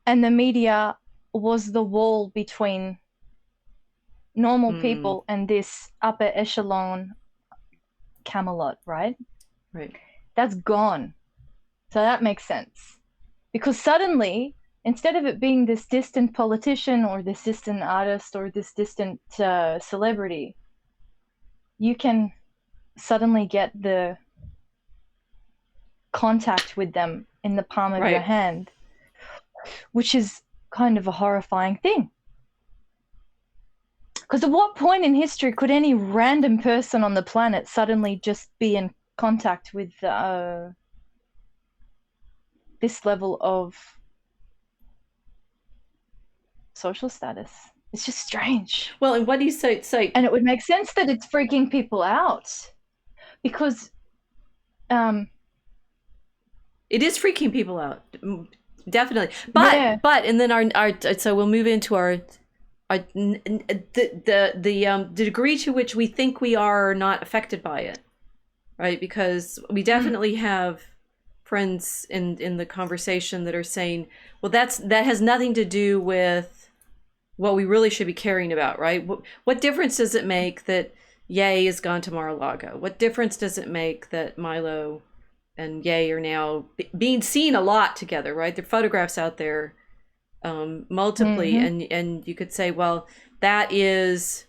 Speaker 2: And the media was the wall between normal people and this upper echelon Camelot, right?
Speaker 1: Right.
Speaker 2: That's gone. So that makes sense. Because suddenly, instead of it being this distant politician or this distant artist or this distant celebrity, you can suddenly get the contact with them in the palm of your hand, which is kind of a horrifying thing. Because at what point in history could any random person on the planet suddenly just be in contact with this level of social status? It's just strange.
Speaker 1: Well, and what do you say?
Speaker 2: And it would make sense that it's freaking people out, because
Speaker 1: it is freaking people out, definitely. But and then our so we'll move into the degree to which we think we are not affected by it, right? Because we definitely have friends in the conversation that are saying, well, that has nothing to do with what we really should be caring about, right? What difference does it make that Ye has gone to Mar-a-Lago? What difference does it make that Milo and Ye are now being seen a lot together, right? There are photographs out there multiply, and you could say, well, it's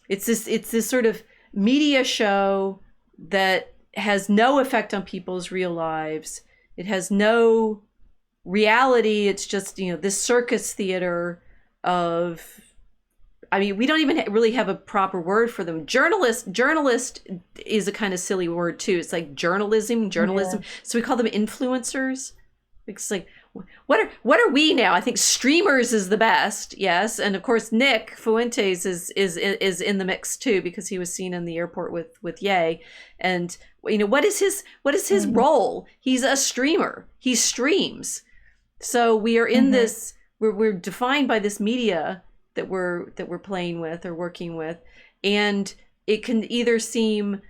Speaker 1: this sort of media show that has no effect on people's real lives. It has no reality. It's just, you know, this circus theater of, I mean, we don't even really have a proper word for them. Journalist is a kind of silly word too. It's like journalism. Yeah. So we call them influencers. It's like, what are we now? I think streamers is the best, yes, and of course Nick Fuentes is in the mix too, because he was seen in the airport with Ye, and you know, what is his role? He's a streamer. He streams. So we are in this. We're defined by this media that we're playing with or working with, and it can either seem,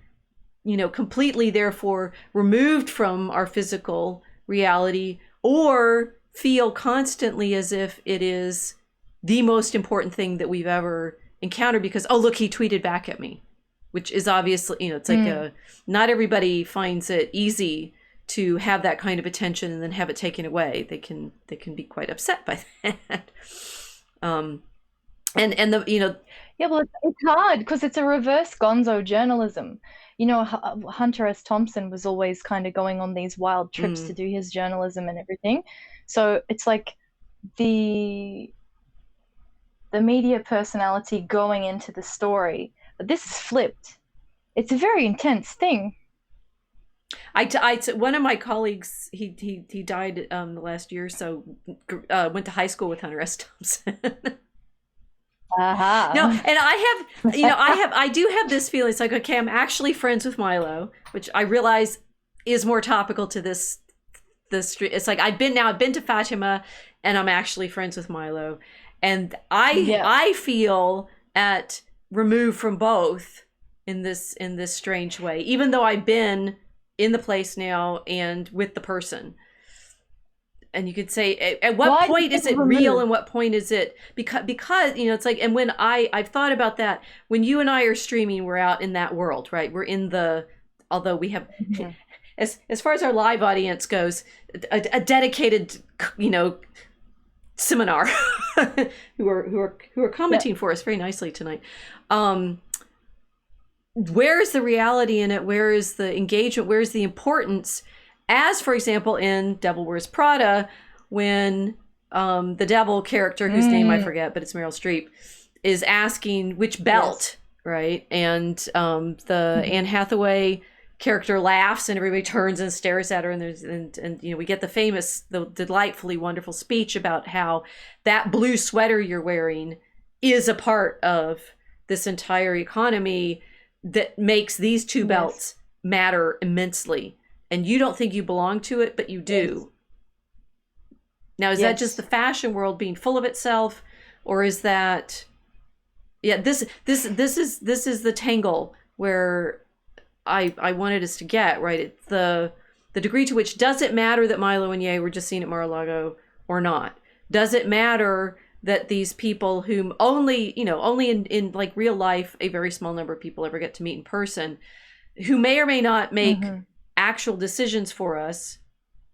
Speaker 1: you know, completely therefore removed from our physical reality, or feel constantly as if it is the most important thing that we've ever encountered, because, oh, look, he tweeted back at me, which is obviously, you know, it's like not everybody finds it easy to have that kind of attention and then have it taken away. They can be quite upset by that. And the, you know,
Speaker 2: yeah, well, it's hard because it's a reverse gonzo journalism. You know, Hunter S. Thompson was always kind of going on these wild trips to do his journalism and everything. So it's like the media personality going into the story. But this is flipped. It's a very intense thing.
Speaker 1: One of my colleagues, he died the last year, so went to high school with Hunter S. Thompson. No, and I do have this feeling. It's like, okay, I'm actually friends with Milo, which I realize is more topical to this. It's like I've been to Fatima, and I'm actually friends with Milo, and I feel removed from both in this strange way, even though I've been in the place now and with the person. And you could say, at what point is it real and what point is it because it's like, and when I've thought about that, when you and I are streaming, we're out in that world, right? We're in although we have, as far as our live audience goes, a dedicated, seminar who are commenting for us very nicely tonight. Where is the reality in it? Where is the engagement? Where is the importance? As, for example, in Devil Wears Prada, when the devil character, whose name I forget, but it's Meryl Streep, is asking which belt, right? And the Anne Hathaway character laughs, and everybody turns and stares at her, and we get the delightfully wonderful speech about how that blue sweater you're wearing is a part of this entire economy that makes these two belts matter immensely. And you don't think you belong to it, but you do. Now, is that just the fashion world being full of itself, or is that, this is the tangle where I wanted us to get, right? It's the degree to which, does it matter that Milo and Ye were just seen at Mar-a-Lago or not? Does it matter that these people whom only in like real life, a very small number of people ever get to meet in person, who may or may not make actual decisions for us,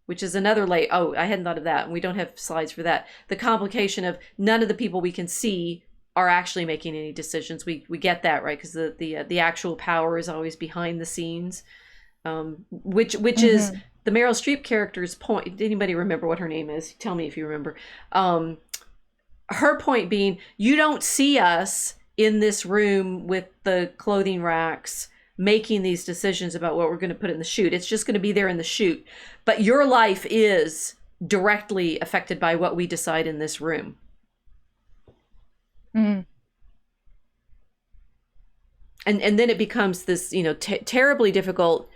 Speaker 1: which is another I hadn't thought of that, and we don't have slides for that. The complication of none of the people we can see are actually making any decisions. We get that, right? Because the actual power is always behind the scenes, which is the Meryl Streep character's point. Did anybody remember what her name is? Tell me if you remember. Her point being, you don't see us in this room with the clothing racks making these decisions about what we're going to put in the shoot. It's just going to be there in the shoot. But your life is directly affected by what we decide in this room. And then it becomes this, terribly difficult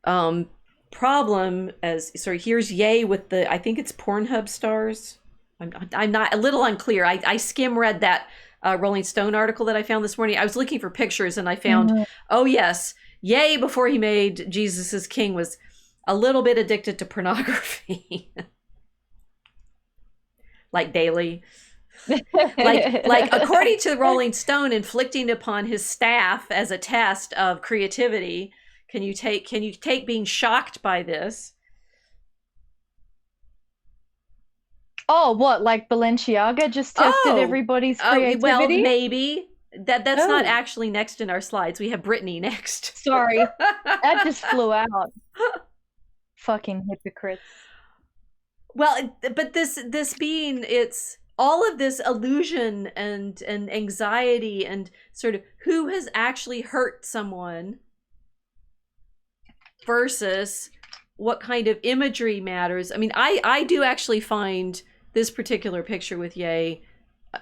Speaker 1: problem here's Ye with I think it's Pornhub stars. I'm not, a little unclear. I skim read that Rolling Stone article that I found this morning. I was looking for pictures and I found, oh yes, Ye before he made Jesus is King was a little bit addicted to pornography. Like daily. like according to Rolling Stone, inflicting upon his staff as a test of creativity. Can you take being shocked by this?
Speaker 2: Oh, what, like Balenciaga just tested everybody's creativity?
Speaker 1: Well, maybe. That's not actually next in our slides. We have Brittany next.
Speaker 2: Sorry. That just flew out. Fucking hypocrites.
Speaker 1: Well, but this being, it's all of this illusion and anxiety and sort of who has actually hurt someone versus what kind of imagery matters. I mean, I do actually find this particular picture with Ye,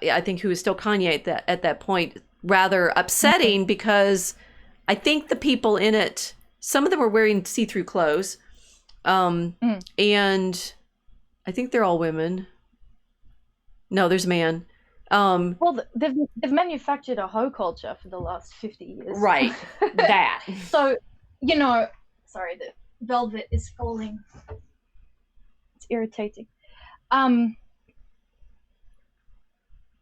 Speaker 1: I think, who is still Kanye at that point, rather upsetting because I think the people in it, some of them were wearing see-through clothes, and I think they're all women. No, there's a man.
Speaker 2: Well, they've manufactured a hoe culture for the last 50 years.
Speaker 1: Right, that.
Speaker 2: So, sorry, the velvet is falling. It's irritating.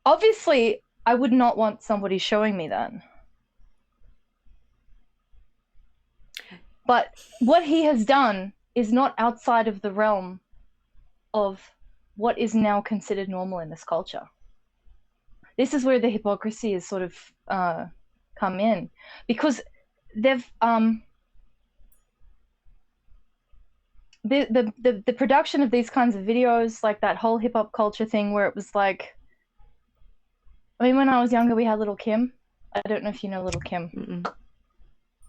Speaker 2: Obviously, I would not want somebody showing me that. But what he has done is not outside of the realm of what is now considered normal in this culture. This is where the hypocrisy is sort of come in, because they've the production of these kinds of videos, like that whole hip hop culture thing, where it was like, I mean, when I was younger, we had Little Kim. I don't know if you know Little Kim.
Speaker 1: Mm-mm.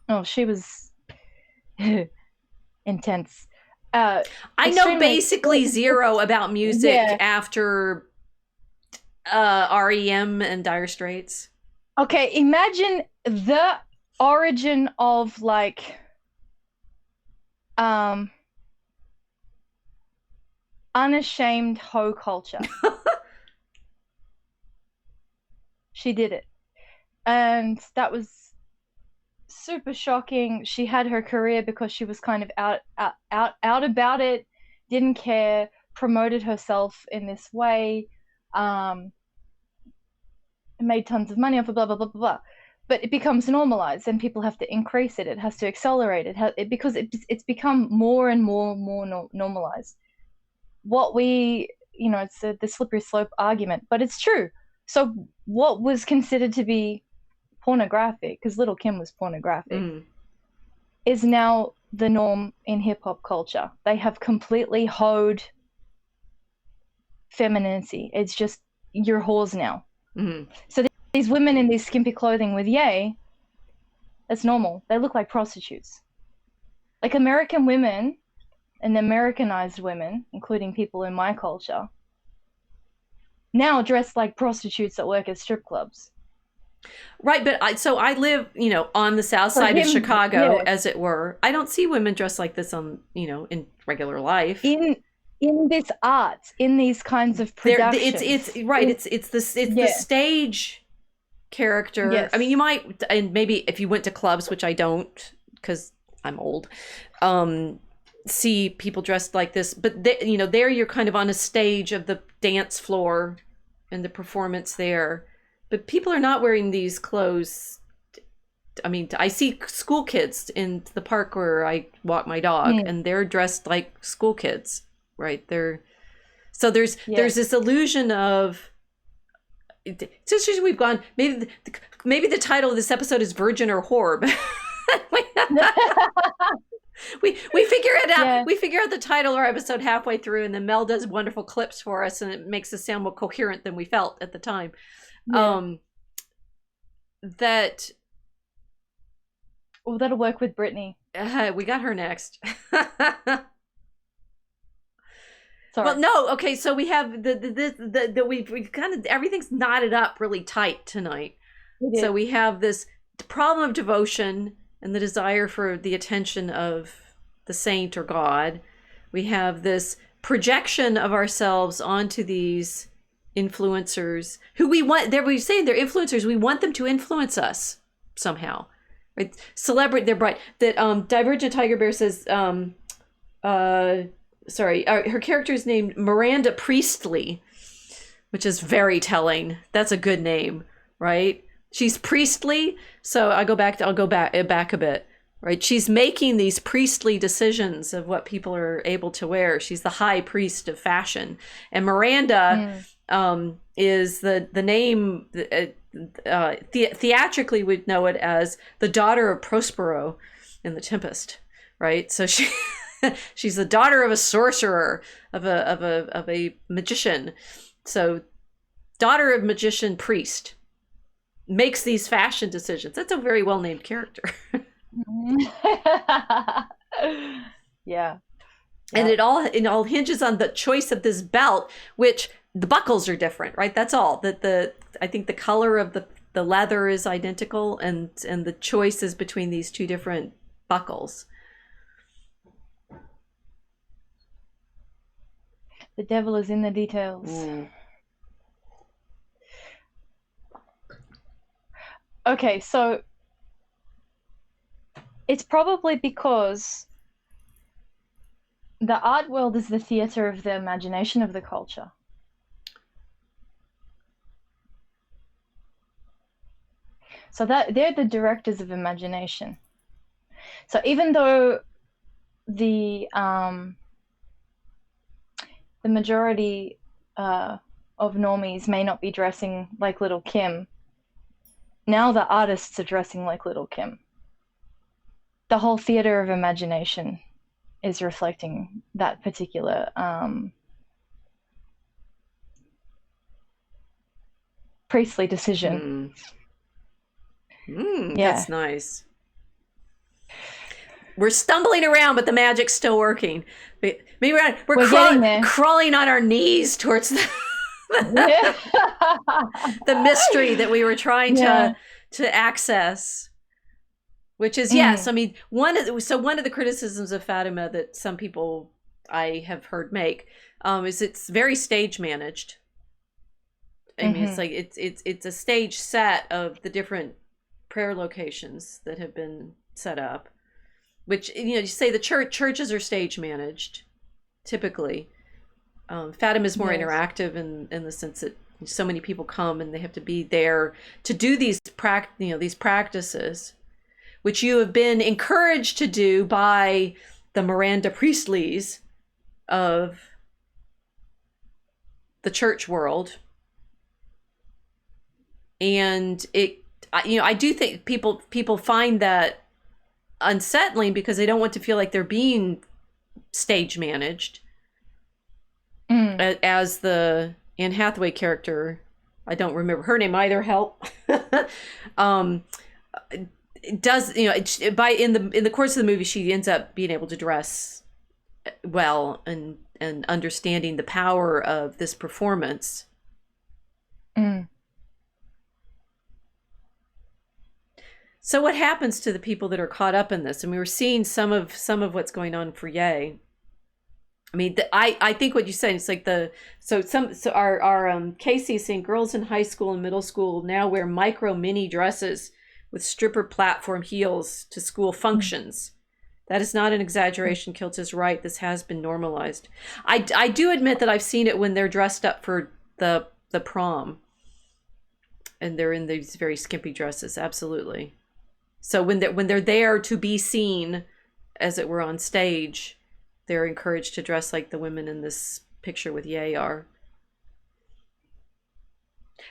Speaker 2: Oh, she was intense.
Speaker 1: I know
Speaker 2: Extremely-
Speaker 1: basically zero about music
Speaker 2: Yeah.
Speaker 1: after REM and Dire Straits.
Speaker 2: Okay, imagine the origin of like unashamed hoe culture. She did it. And that was super shocking. She had her career because she was kind of out about it, didn't care, promoted herself in this way, made tons of money off of blah blah blah blah blah. But it becomes normalized, and people have to increase it. It has to accelerate it, because it's become more and more normalized. What we, it's the slippery slope argument, but it's true. So what was considered to be pornographic, because Little Kim was pornographic, is now the norm in hip-hop culture. They have completely hoed femininity. It's just, you're whores now. So these women in these skimpy clothing with yay, that's normal. They look like prostitutes. Like American women and Americanized women, including people in my culture, now dress like prostitutes that work at strip clubs.
Speaker 1: Right, but I live, on the south side of Chicago, as it were. I don't see women dressed like this on, in regular life.
Speaker 2: In this art, in these kinds of productions.
Speaker 1: It's right. It's the stage character.
Speaker 2: Yes.
Speaker 1: I mean, you might, and maybe if you went to clubs, which I don't, because I'm old, see people dressed like this. But there you're kind of on a stage of the dance floor and the performance there. But people are not wearing these clothes. I mean, I see school kids in the park where I walk my dog, and they're dressed like school kids, right? There's this illusion of. Since we've gone, maybe the title of this episode is Virgin or Whore. we figure it out. Yeah. We figure out the title of our episode halfway through, and then Mel does wonderful clips for us, and it makes us sound more coherent than we felt at the time. Yeah.
Speaker 2: That'll work with Brittany.
Speaker 1: We got her next.
Speaker 2: Sorry.
Speaker 1: Well, no, okay. So we have we've kind of, everything's knotted up really tight tonight. So we have this problem of devotion and the desire for the attention of the saint or God. We have this projection of ourselves onto these influencers who we want. We're saying they're influencers. We want them to influence us somehow, right? Celebrate. They're bright. That Divergent Tiger Bear says. Sorry, her character is named Miranda Priestley, which is very telling. That's a good name, right? She's priestly. So I'll go back a bit, right? She's making these priestly decisions of what people are able to wear. She's the high priest of fashion, and Miranda. Is the name, theatrically we'd know it as the daughter of Prospero in The Tempest, right? So she's the daughter of a sorcerer, of a magician. So daughter of magician priest makes these fashion decisions. That's a very well named character.
Speaker 2: Yeah.
Speaker 1: And it all hinges on the choice of this belt, which the buckles are different, right? That's all. I think the color of the leather is identical, and the choice is between these two different buckles.
Speaker 2: The devil is in the details. Okay, so it's probably because the art world is the theater of the imagination of the culture. So that they're the directors of imagination. So even though the majority of normies may not be dressing like Little Kim, now the artists are dressing like Little Kim. The whole theater of imagination is reflecting that particular priestly decision.
Speaker 1: Yeah. That's nice. we're stumbling around, but the magic's still working. Maybe
Speaker 2: We're
Speaker 1: crawling on our knees towards the, the mystery that we were trying to access. Which is, yes, I mean, one of the criticisms of Fatima that some people I have heard make is it's very stage managed. I mean, it's like it's a stage set of the different prayer locations that have been set up, which, you know, you say the churches are stage managed typically. Fatima is more interactive in the sense that so many people come and they have to be there to do these practices, which you have been encouraged to do by the Miranda Priestleys of the church world. And I do think people find that unsettling because they don't want to feel like they're being stage managed. As the Anne Hathaway character, I don't remember her name either, help. Does, you know, in the course of the movie, she ends up being able to dress well and understanding the power of this performance. So what happens to the people that are caught up in this? And we were seeing some of what's going on for Ye. I mean, I think what you said, it's like our Casey is saying girls in high school and middle school now wear micro mini dresses with stripper platform heels to school functions. That is not an exaggeration. Kilts is right. This has been normalized. I do admit that I've seen it when they're dressed up for the prom and they're in these very skimpy dresses. Absolutely. So when they're there to be seen, as it were, on stage, they're encouraged to dress like the women in this picture with Ye are.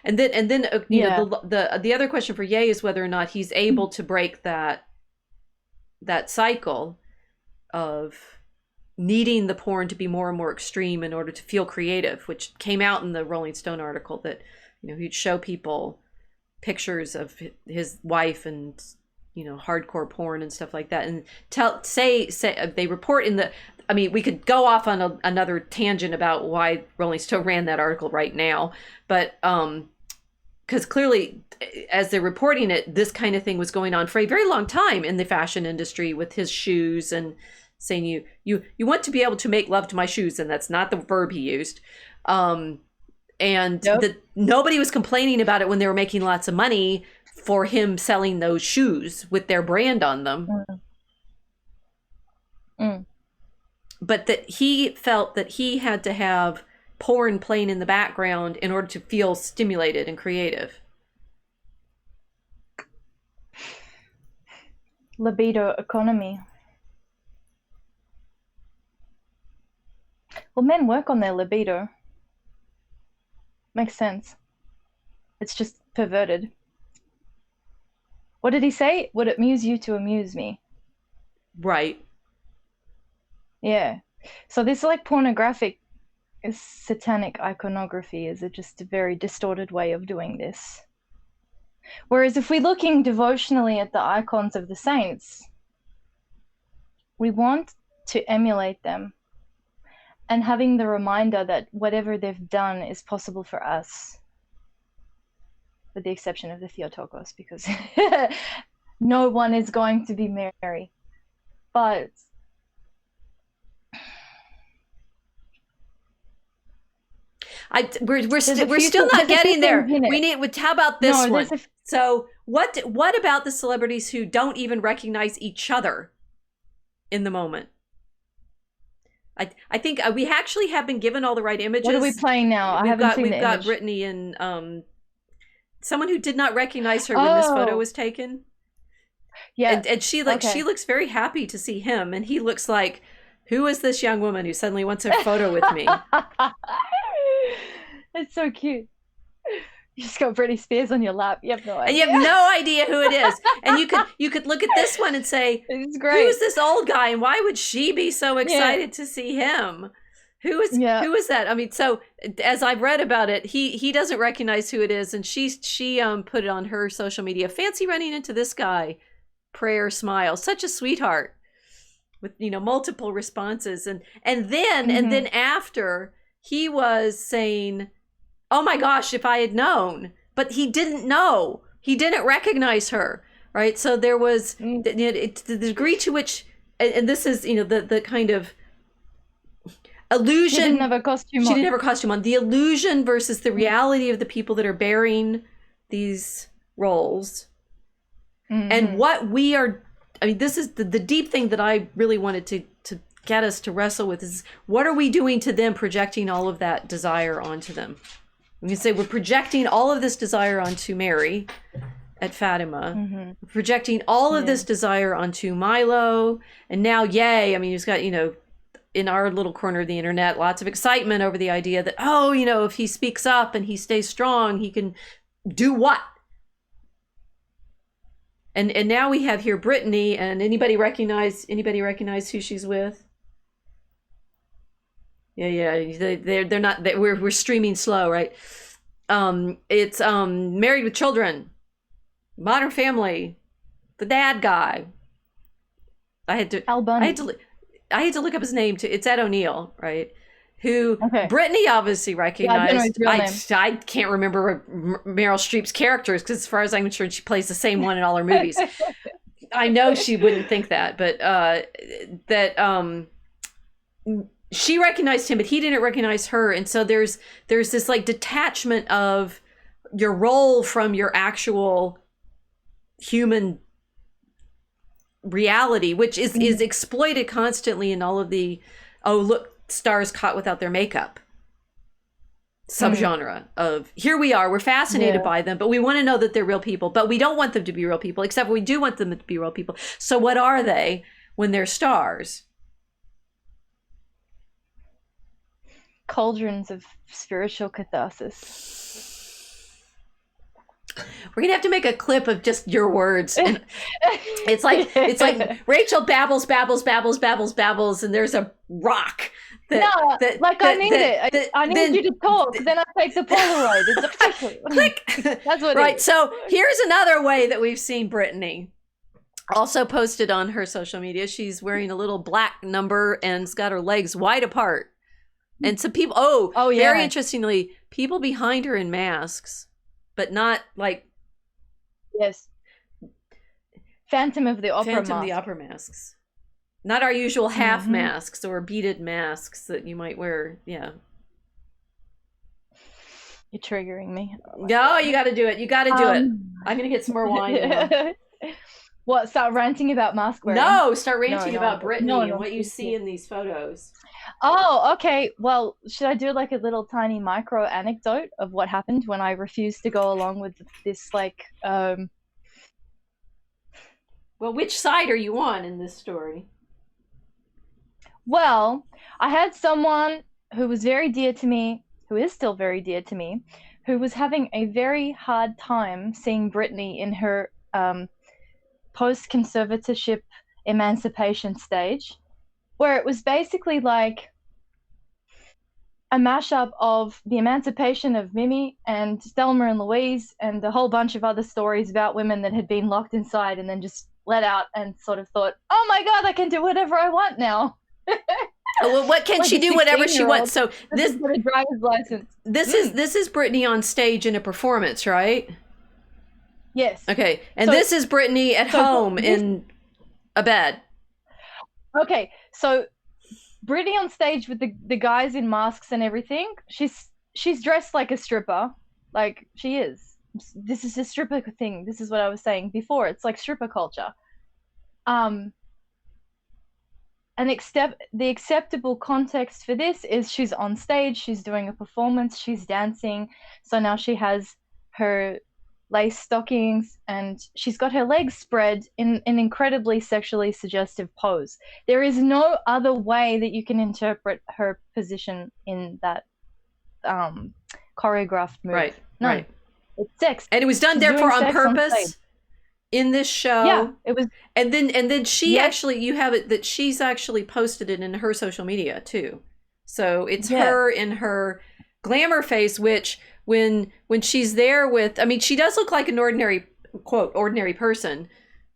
Speaker 1: And then you know, the other question for Ye is whether or not he's able to break that cycle of needing the porn to be more and more extreme in order to feel creative, which came out in the Rolling Stone article that, you know, he'd show people pictures of his wife and, you know, hardcore porn and stuff like that, and say they report in the. I mean, we could go off on another tangent about why Rolling Stone ran that article right now, but because clearly, as they're reporting it, this kind of thing was going on for a very long time in the fashion industry with his shoes and saying you want to be able to make love to my shoes, and that's not the verb he used. And nobody was complaining about it when they were making lots of money for him selling those shoes with their brand on them. But that he felt that he had to have porn playing in the background in order to feel stimulated and creative.
Speaker 2: Libido economy. Well, men work on their libido. Makes sense. It's just perverted. What did he say? Would it amuse you to amuse me?
Speaker 1: Right.
Speaker 2: Yeah. So this, like, pornographic satanic iconography is just a very distorted way of doing this. Whereas if we're looking devotionally at the icons of the saints, we want to emulate them, and having the reminder that whatever they've done is possible for us, with the exception of the Theotokos, because no one is going to be Mary. But
Speaker 1: we're still not getting there. We need. How about this one? So what about the celebrities who don't even recognize each other in the moment? I think we actually have been given all the right images.
Speaker 2: What are we playing now? I haven't seen the image.
Speaker 1: We've got Brittany and someone who did not recognize her when this photo was taken. Yeah, and she she looks very happy to see him, and he looks like, who is this young woman who suddenly wants a photo with me?
Speaker 2: It's so cute. You just got Britney Spears on your lap. You have no idea.
Speaker 1: And you have no idea who it is. And you could look at this one and say,
Speaker 2: it's great.
Speaker 1: Who's this old guy, and why would she be so excited to see him? Who is that? I mean, so as I've read about it, he doesn't recognize who it is, and she put it on her social media. Fancy running into this guy. Prayer smile. Such a sweetheart. with, multiple responses. And then after, he was saying, oh my gosh, if I had known, but he didn't know. He didn't recognize her, right? So there was the degree to which, and this is, the kind of illusion.
Speaker 2: She didn't have a costume on.
Speaker 1: She didn't have her costume on. The illusion versus the reality of the people that are bearing these roles. And what we are, this is the deep thing that I really wanted to get us to wrestle with is, what are we doing to them, projecting all of that desire onto them? We can say we're projecting all of this desire onto Mary at Fatima, projecting all of this desire onto Milo, and now, he's got, in our little corner of the internet, lots of excitement over the idea that, if he speaks up and he stays strong, he can do what? And now we have here Brittany, and anybody recognize who she's with? They're not. We're streaming slow, right? It's Married with Children, Modern Family, the dad guy. I had to look up his name too. It's Ed O'Neill, right? Who Brittany obviously recognized. I can't remember Meryl Streep's characters, because as far as I'm concerned, she plays the same one in all her movies. I know she wouldn't think that, but she recognized him, but he didn't recognize her. And so there's this like detachment of your role from your actual human reality, which is exploited constantly in all of the, stars caught without their makeup subgenre of, here we are, we're fascinated by them, but we want to know that they're real people, but we don't want them to be real people, except we do want them to be real people. So what are they when they're stars?
Speaker 2: Cauldrons of spiritual catharsis.
Speaker 1: We're gonna have to make a clip of just your words, and it's like Rachel babbles, and there's a rock. I need you to talk. Then I take the Polaroid. It's official. Click. That's what. Right. So here's another way that we've seen Brittany. Also posted on her social media, she's wearing a little black number and it's got her legs wide apart. And some people, very interestingly, people behind her in masks, but not like.
Speaker 2: Yes. Phantom of the
Speaker 1: Opera masks. Not our usual half masks or beaded masks that you might wear. Yeah.
Speaker 2: You're triggering me.
Speaker 1: No, you got to do it. You got to do it. I'm going to get some more wine.
Speaker 2: What, start ranting about mask wearing?
Speaker 1: No, start ranting about Brittany and what you see in these photos.
Speaker 2: Oh, okay. Well, should I do like a little tiny micro anecdote of what happened when I refused to go along with this,
Speaker 1: Well, which side are you on in this story?
Speaker 2: Well, I had someone who was very dear to me, who is still very dear to me, who was having a very hard time seeing Brittany in her post-conservatorship emancipation stage, where it was basically like a mashup of the emancipation of Mimi and Thelma and Louise and a whole bunch of other stories about women that had been locked inside and then just let out and sort of thought, oh my God, I can do whatever I want now.
Speaker 1: Well, what can she do? Whatever she wants. So this
Speaker 2: for the driver's license.
Speaker 1: This is Brittany on stage in a performance, right?
Speaker 2: Yes.
Speaker 1: Okay, and this is Brittany at home in a bed. Okay,
Speaker 2: so Brittany on stage with the guys in masks and everything. She's dressed like a stripper, like she is. This is a stripper thing. This is what I was saying before. It's like stripper culture. And the acceptable context for this is she's on stage, she's doing a performance, she's dancing. So now she has her lace stockings and she's got her legs spread in an incredibly sexually suggestive pose. There is no other way that you can interpret her position in that choreographed move.
Speaker 1: Right.
Speaker 2: No.
Speaker 1: Right.
Speaker 2: It's sex.
Speaker 1: And it was done therefore on purpose. In this show,
Speaker 2: yeah, it was,
Speaker 1: and then she actually, you have it that she's actually posted it in her social media too. So it's her in her glamour face, which when she's there with, I mean, she does look like an ordinary, quote, ordinary person,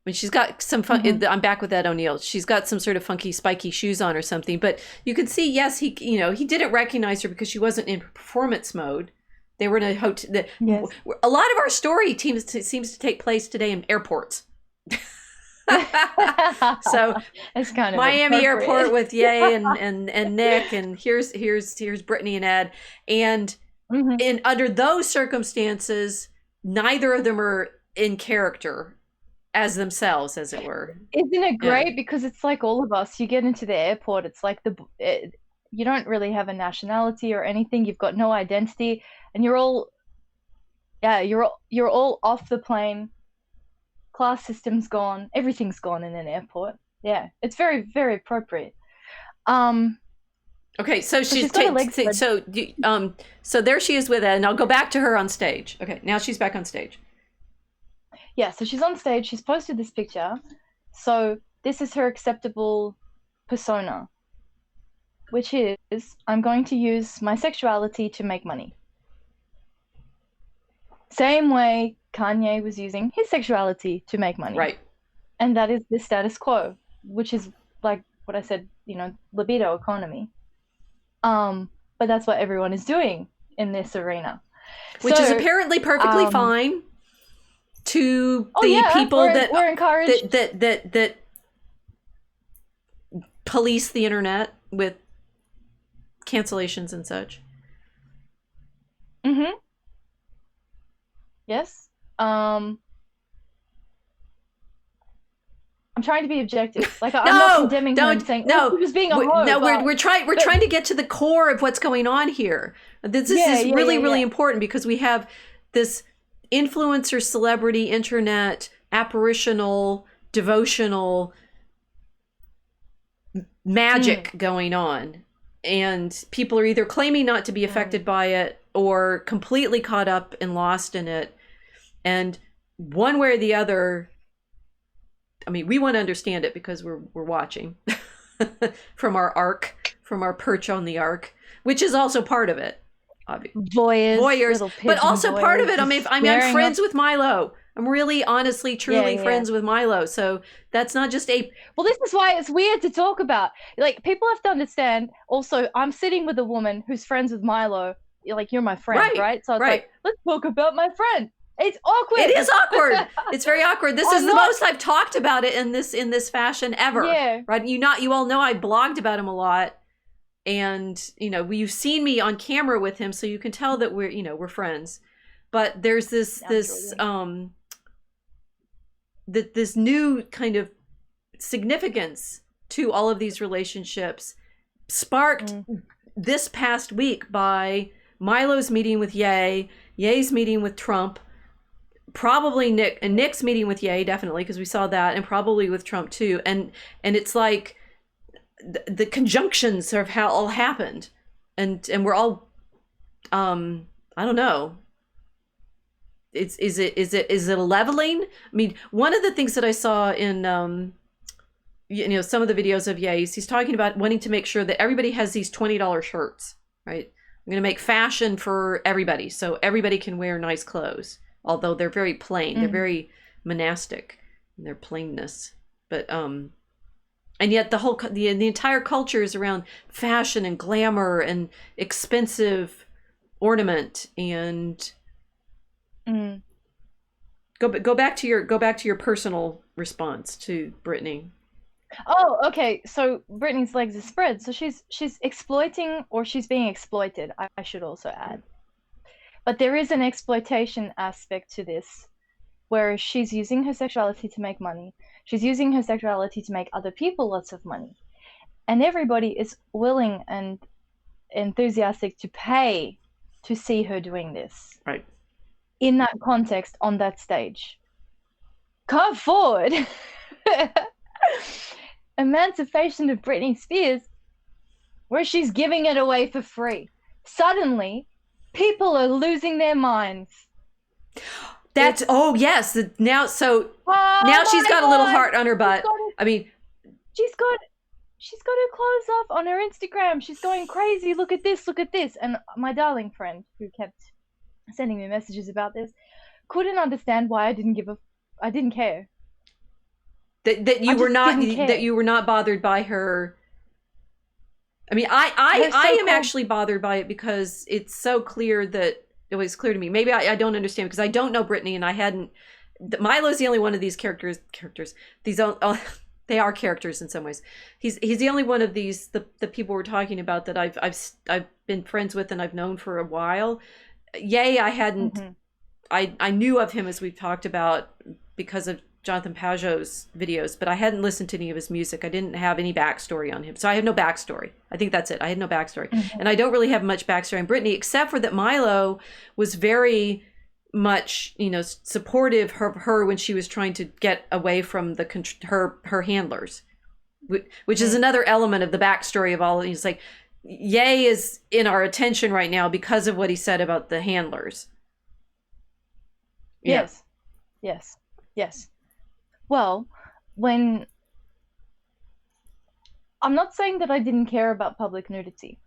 Speaker 1: mean, she's got some fun. I'm back with Ed O'Neill. She's got some sort of funky, spiky shoes on or something. But you can see, yes, he didn't recognize her because she wasn't in performance mode. They were in a hotel.
Speaker 2: Yes.
Speaker 1: A lot of our story seems to take place today in airports. So
Speaker 2: it's kind of
Speaker 1: Miami Airport with Ye and Nick, and here's Brittany and Ed, and in under those circumstances, neither of them are in character as themselves, as it were.
Speaker 2: Isn't it great? Yeah. Because it's like all of us. You get into the airport, it's like you don't really have a nationality or anything. You've got no identity, and you're all off the plane. Class system's gone. Everything's gone in an airport. Yeah, it's very, very appropriate.
Speaker 1: Okay, so so there she is with Ed, and I'll go back to her on stage. Okay, now she's back on stage.
Speaker 2: Yeah, so she's on stage. She's posted this picture. So this is her acceptable persona, which is, I'm going to use my sexuality to make money. Same way Kanye was using his sexuality to make money.
Speaker 1: Right.
Speaker 2: And that is the status quo, which is like what I said, libido economy. But that's what everyone is doing in this arena.
Speaker 1: Which is apparently perfectly fine to the people
Speaker 2: we're encouraged
Speaker 1: that police the internet with cancellations and such.
Speaker 2: Yes. I'm trying to be objective. Like I'm not condemning her and saying she was being a hoe.
Speaker 1: No, we're trying to get to the core of what's going on here. This is really important, because we have this influencer, celebrity, internet, apparitional, devotional magic going on, and people are either claiming not to be affected by it or completely caught up and lost in it. And one way or the other, I mean, we want to understand it because we're watching from our perch on the ark, which is also part of it. Voyeurs, but also part of it. I'm friends with Milo. I'm really, honestly, truly friends with Milo. So that's not just
Speaker 2: well, this is why it's weird to talk about. Like, people have to understand. Also, I'm sitting with a woman who's friends with Milo. Like, you're my friend, right? So it's like, let's talk about my friend. It's awkward.
Speaker 1: It is awkward. It's very awkward. This is the most I've talked about it in this fashion ever. Yeah. Right. You all know I blogged about him a lot. And, you've seen me on camera with him, so you can tell that we're friends. But there's this new kind of significance to all of these relationships, sparked this past week by Milo's meeting with Ye's meeting with Trump, probably Nick's meeting with Ye, definitely, because we saw that, and probably with Trump too. And it's like, the conjunctions of how all happened, and we're all I don't know, is it a leveling? I mean, one of the things that I saw in some of the videos of Ye's, he's talking about wanting to make sure that everybody has these $20 shirts, right? I'm going to make fashion for everybody, so everybody can wear nice clothes, although they're very plain. They're very monastic in their plainness, but and yet the entire culture is around fashion and glamour and expensive ornament. And go back to your personal response to Brittany.
Speaker 2: Oh, okay. So Brittany's legs are spread. So she's exploiting, or she's being exploited, I should also add. But there is an exploitation aspect to this, where she's using her sexuality to make money. She's using her sexuality to make other people lots of money. And everybody is willing and enthusiastic to pay to see her doing this.
Speaker 1: Right.
Speaker 2: In that context, on that stage. Come forward. Emancipation of Britney Spears, where she's giving it away for free. Suddenly, people are losing their minds.
Speaker 1: That's yes. Now she's got a little heart on her butt.
Speaker 2: She's got her clothes off on her Instagram. She's going crazy. Look at this. And my darling friend, who kept sending me messages about this, couldn't understand why I didn't care.
Speaker 1: that you were not that you were not bothered by her. I mean, I am actually bothered by it because it's so clear that it was clear to me. Maybe I don't understand because I don't know Brittany, and I hadn't. Milo's the only one of these characters. These they are characters in some ways. He's the only one of these the people we're talking about that I've been friends with and I've known for a while. Yay, I hadn't. I knew of him, as we've talked about, because of Jonathan Pageau's videos, but I hadn't listened to any of his music. I didn't have any backstory on him. So I have no backstory. I think that's it. I had no backstory. And I don't really have much backstory on Brittany, except for that Milo was very much, you know, supportive of her when she was trying to get away from her handlers, which is another element of the backstory of all of these. Like, Ye is in our attention right now because of what he said about the handlers. Yeah.
Speaker 2: Yes. Well, I'm not saying that I didn't care about public nudity,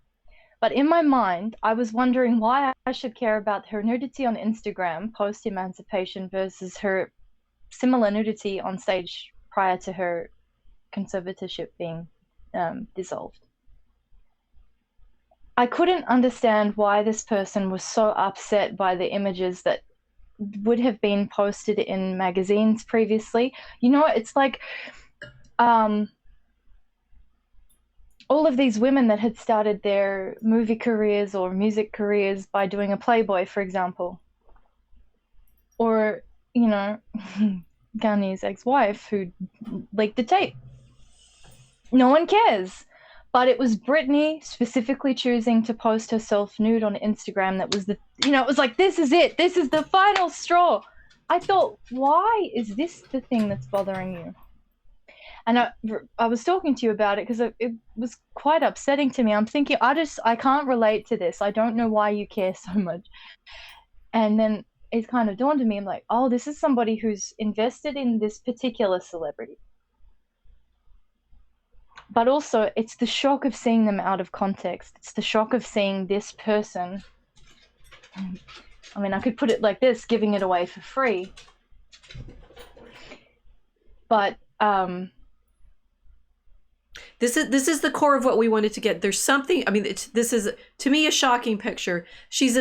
Speaker 2: but in my mind, I was wondering why I should care about her nudity on Instagram post-Emancipation versus her similar nudity on stage prior to her conservatorship being dissolved. I couldn't understand why this person was so upset by the images that would have been posted in magazines previously. You know, it's like all of these women that had started their movie careers or music careers by doing a Playboy, for example, or, you know, Ghani's ex-wife who leaked the tape. No one cares. But it was Brittany specifically choosing to post herself nude on Instagram that was it was like, this is it. This is the final straw. I thought, why is this the thing that's bothering you? And I was talking to you about it because it was quite upsetting to me. I'm thinking, I can't relate to this. I don't know why you care so much. And then it kind of dawned on me. I'm like, oh, this is somebody who's invested in this particular celebrity. But also, it's the shock of seeing them out of context. It's the shock of seeing this person. I mean, I could put it like this, giving it away for free. But
Speaker 1: this is the core of what we wanted to get. There's something. I mean, this is to me a shocking picture. She's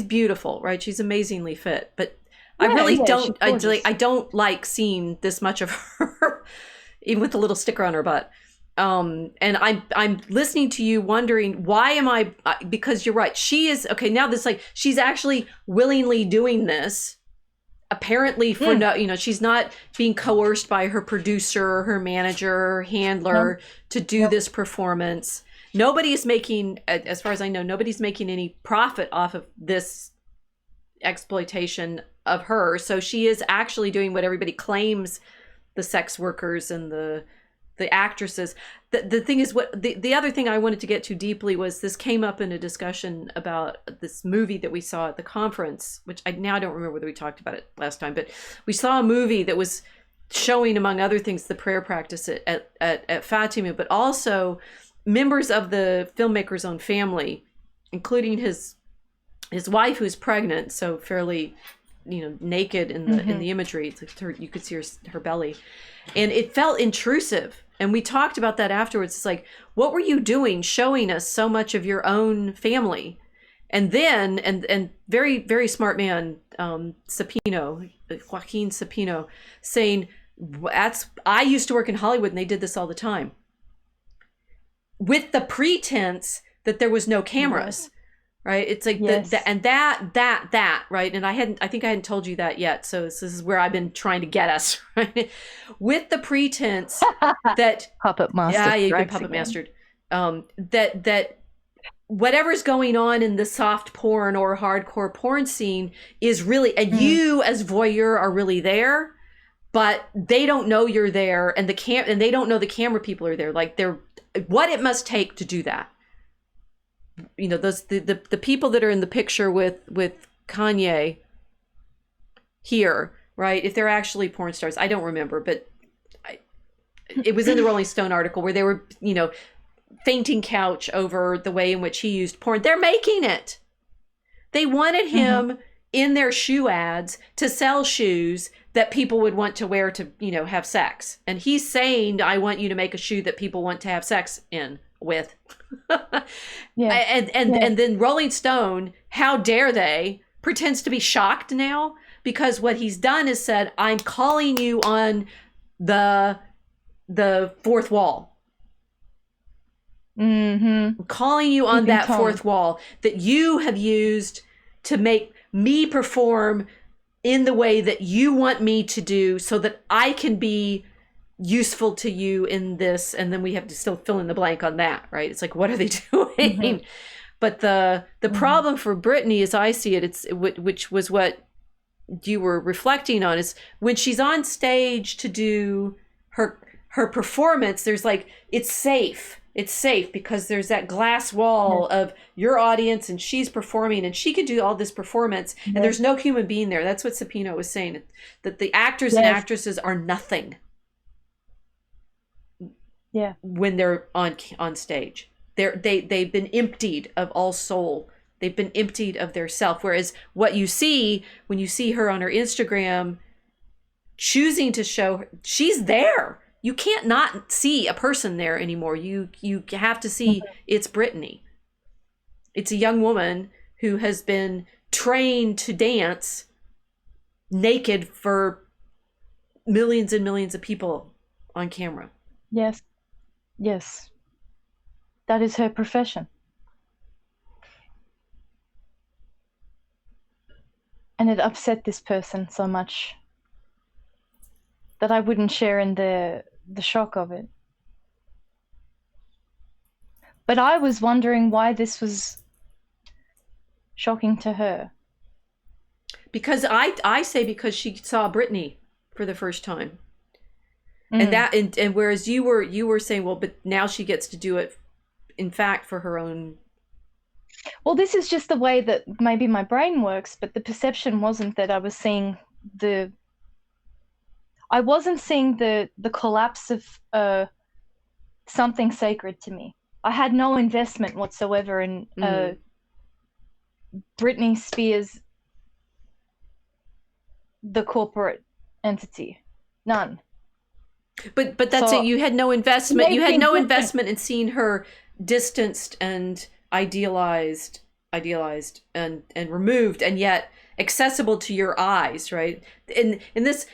Speaker 1: beautiful, right? She's amazingly fit, but I really don't. I don't like seeing this much of her, even with the little sticker on her butt. And I'm listening to you wondering, why am I, because you're right. She is, okay, now this, like, she's actually willingly doing this, apparently for no, you know, she's not being coerced by her producer, her manager, her handler to do this performance. Nobody is making, as far as I know, nobody's making any profit off of this exploitation of her. So she is actually doing what everybody claims the sex workers and the actresses. The thing is, what the other thing I wanted to get to deeply was, this came up in a discussion about this movie that we saw at the conference, which I now don't remember whether we talked about it last time, but we saw a movie that was showing, among other things, the prayer practice at Fatima, but also members of the filmmaker's own family, including his wife, who's pregnant, so fairly, you know, naked in the imagery. It's like you could see her belly, and it felt intrusive. And we talked about that afterwards. It's like, what were you doing, showing us so much of your own family? And then, and very, very smart man, Joaquin Sapino, saying, I used to work in Hollywood and they did this all the time, with the pretense that there was no cameras. Right. It's like that, right. And I think I hadn't told you that yet. So this is where I've been trying to get us, right? With the pretense that
Speaker 2: puppet master.
Speaker 1: Yeah, you've been puppet mastered. That whatever's going on in the soft porn or hardcore porn scene is really, and you as voyeur are really there, but they don't know you're there, and and they don't know the camera people are there. Like, they're, what it must take to do that. You know, those the people that are in the picture with Kanye here, right? If they're actually porn stars, I don't remember, but it was in the Rolling Stone article where they were, you know, fainting couch over the way in which he used porn. They're making it. They wanted him in their shoe ads to sell shoes that people would want to wear to, you know, have sex. And he's saying, I want you to make a shoe that people want to have sex in with.
Speaker 2: Yeah.
Speaker 1: And then Rolling Stone, how dare they, pretends to be shocked now because what he's done is said, I'm calling you on the fourth wall.
Speaker 2: Mm-hmm.
Speaker 1: I'm calling you on that fourth wall that you have used to make me perform in the way that you want me to do so that I can be useful to you in this. And then we have to still fill in the blank on that, right? It's like, what are they doing? Mm-hmm. But the problem for Britney, as I see it, which was what you were reflecting on, is when she's on stage to do her performance, there's like, it's safe because there's that glass wall of your audience and she's performing and she could do all this performance and there's no human being there. That's what Sapino was saying, that the actors and actresses are nothing when they're on stage. They've been emptied of all soul. They've been emptied of their self. Whereas what you see when you see her on her Instagram choosing to show, she's there. You can't not see a person there anymore. You have to see it's Britney. It's a young woman who has been trained to dance naked for millions and millions of people on camera.
Speaker 2: Yes. That is her profession. And it upset this person so much that I wouldn't share in the shock of it. But I was wondering why this was shocking to her.
Speaker 1: Because I say because she saw Britney for the first time. And whereas you were saying, well, but now she gets to do it, in fact, for her own.
Speaker 2: Well, this is just the way that maybe my brain works, but the perception wasn't that I was seeing the collapse of something sacred to me. I had no investment whatsoever in Britney Spears, the corporate entity. None.
Speaker 1: But that's it. You had no investment. You had no investment in seeing her distanced and idealized and removed, and yet accessible to your eyes, right? In this,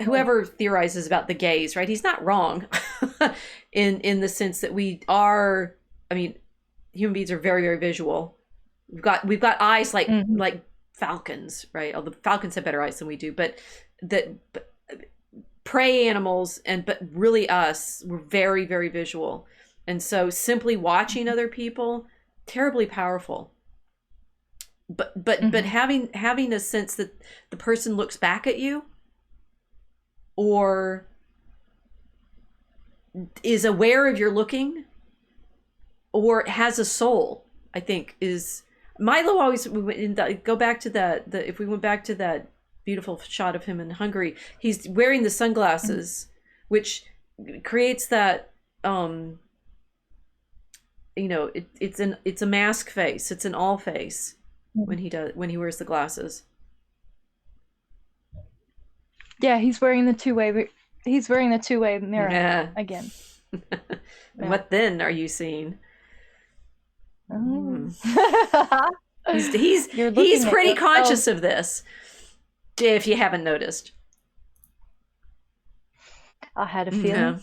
Speaker 1: whoever theorizes about the gaze, right? He's not wrong in the sense that we are. I mean, human beings are very, very visual. We've got eyes like falcons, right? Although falcons have better eyes than we do, but prey animals but really us, we're very, very visual. And so simply watching other people, terribly powerful. But having a sense that the person looks back at you or is aware of your looking or has a soul, I think is Milo always go back to if we went back to that beautiful shot of him in Hungary, he's wearing the sunglasses, which creates that it's a mask face, it's an all face when he wears the glasses.
Speaker 2: Yeah, he's wearing the two-way mirror again.
Speaker 1: What then are you seeing? He's pretty conscious of this, if you haven't noticed.
Speaker 2: I had a feeling.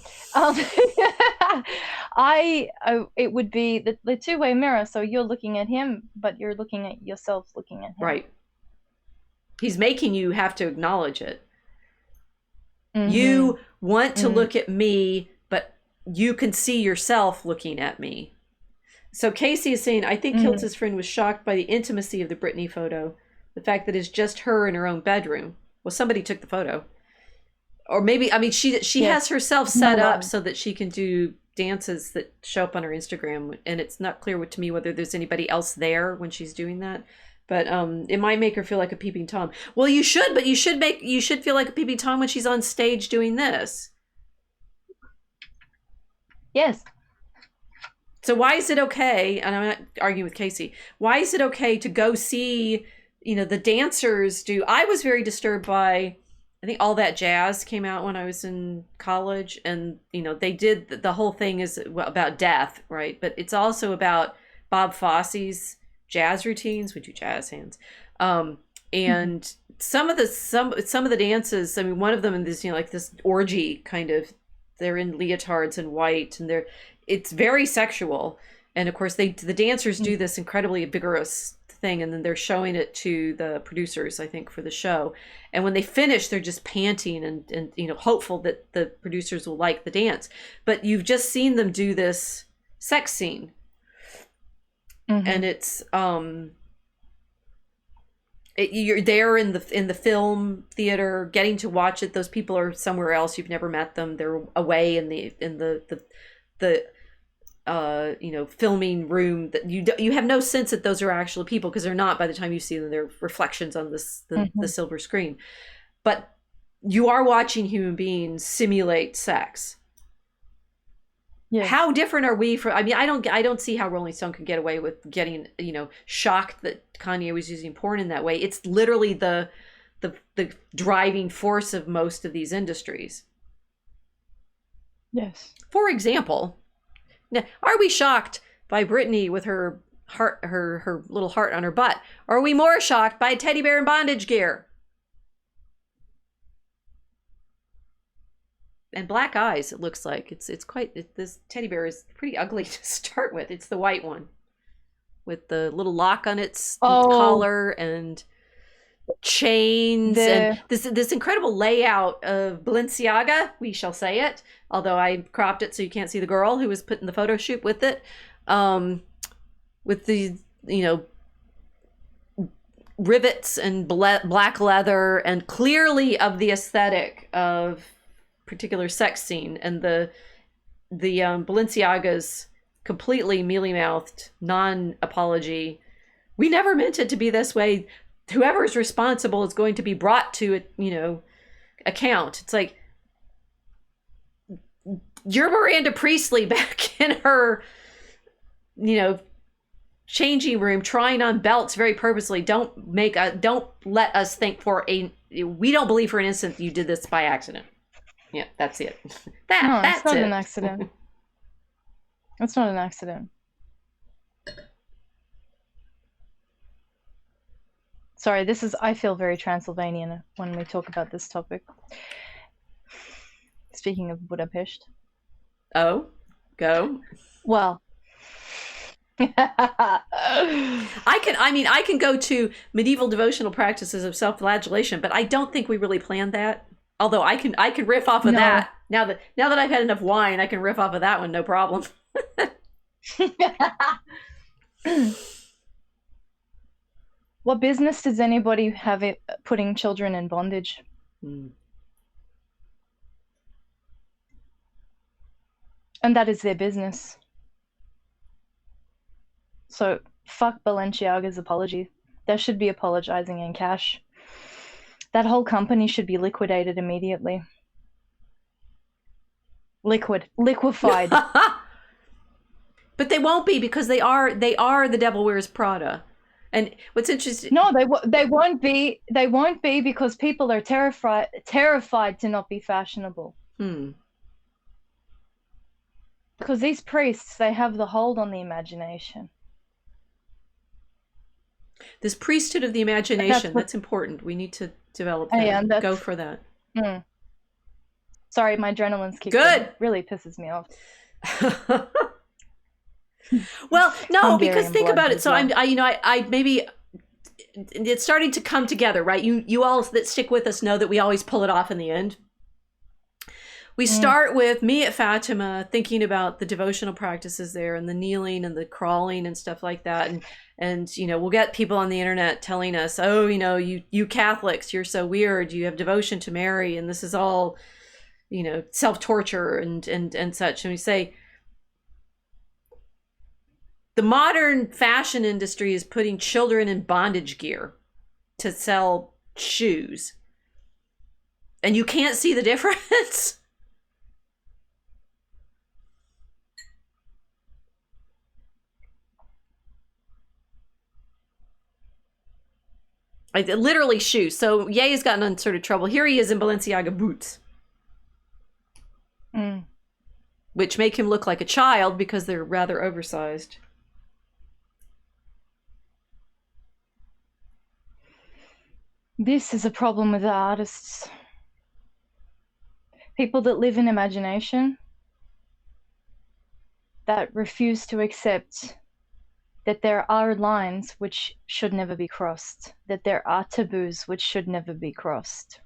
Speaker 2: It would be the two-way mirror, so you're looking at him, but you're looking at yourself looking at him.
Speaker 1: Right. He's making you have to acknowledge it. You want to look at me, but you can see yourself looking at me. So Casey is saying, I think Kilts' friend was shocked by the intimacy of the Britney photo. The fact that it's just her in her own bedroom. Well, somebody took the photo. Or maybe, I mean, she has herself set up so that she can do dances that show up on her Instagram. And it's not clear to me whether there's anybody else there when she's doing that. But it might make her feel like a peeping Tom. Well, you should feel like a peeping Tom when she's on stage doing this.
Speaker 2: Yes.
Speaker 1: So why is it okay, and I'm not arguing with Casey, why is it okay to go see, the dancers do? I was very disturbed by I think All That Jazz came out when I was in college, and they did the whole thing is about death, right? But it's also about Bob Fosse's jazz routines. We do jazz hands, and some of the dances. I mean, one of them in this like this orgy kind of. They're in leotards and white, and it's very sexual. And of course, the dancers do this incredibly vigorous thing, and then they're showing it to the producers, I think, for the show. And when they finish, they're just panting and hopeful that the producers will like the dance. But you've just seen them do this sex scene, and it's you're there in the film theater, getting to watch it. Those people are somewhere else. You've never met them. They're away in the filming room. That you have no sense that those are actual people, because they're not. By the time you see them, they're reflections on the silver screen. But you are watching human beings simulate sex. Yes. How different are we from? I mean, I don't see how Rolling Stone could get away with getting shocked that Kanye was using porn in that way. It's literally the driving force of most of these industries.
Speaker 2: Yes.
Speaker 1: For example, are we shocked by Britney with her heart, her little heart on her butt? Or are we more shocked by a teddy bear in bondage gear? And black eyes, it looks like. This teddy bear is pretty ugly to start with. It's the white one with the little lock on its collar and chains and this incredible layout of Balenciaga, we shall say it, although I cropped it so you can't see the girl who was put in the photo shoot with it, with the rivets and black leather, and clearly of the aesthetic of particular sex scene. And the Balenciaga's completely mealy-mouthed non-apology. We never meant it to be this way. Whoever is responsible is going to be brought to account. It's like, you're Miranda Priestley back in her changing room trying on belts very purposely. Don't let us think we don't believe for an instant you did this by accident. Yeah, that's it. That's
Speaker 2: not
Speaker 1: it.
Speaker 2: An accident. It's not an accident. Sorry, I feel very Transylvanian when we talk about this topic. Speaking of Budapest.
Speaker 1: Oh, go.
Speaker 2: Well.
Speaker 1: I can go to medieval devotional practices of self-flagellation, but I don't think we really planned that. Although I can riff off of that. Now that I've had enough wine, I can riff off of that one, no problem.
Speaker 2: What business does anybody have it putting children in bondage? And that is their business. So fuck Balenciaga's apology. They should be apologizing in cash. That whole company should be liquidated immediately. Liquefied.
Speaker 1: But they won't be, because they are the Devil Wears Prada. And what's interesting?
Speaker 2: No, they won't be. They won't be, because people are terrified to not be fashionable. Because these priests, they have the hold on the imagination.
Speaker 1: This priesthood of the imagination, that's important. We need to develop that. Yeah, go for that.
Speaker 2: Sorry, my adrenaline's kicking.
Speaker 1: Good.
Speaker 2: It really pisses me off.
Speaker 1: Well, no, because think about it. So I maybe it's starting to come together, right? You all that stick with us know that we always pull it off in the end. We start with me at Fatima thinking about the devotional practices there and the kneeling and the crawling and stuff like that. And we'll get people on the internet telling us, oh, you Catholics, you're so weird. You have devotion to Mary, and this is all, self-torture and such. And we say, the modern fashion industry is putting children in bondage gear to sell shoes. And you can't see the difference. Literally shoes. So Ye has gotten in sort of trouble. Here he is in Balenciaga boots. Which make him look like a child because they're rather oversized.
Speaker 2: This is a problem with the artists. People that live in imagination, that refuse to accept that there are lines which should never be crossed, that there are taboos which should never be crossed.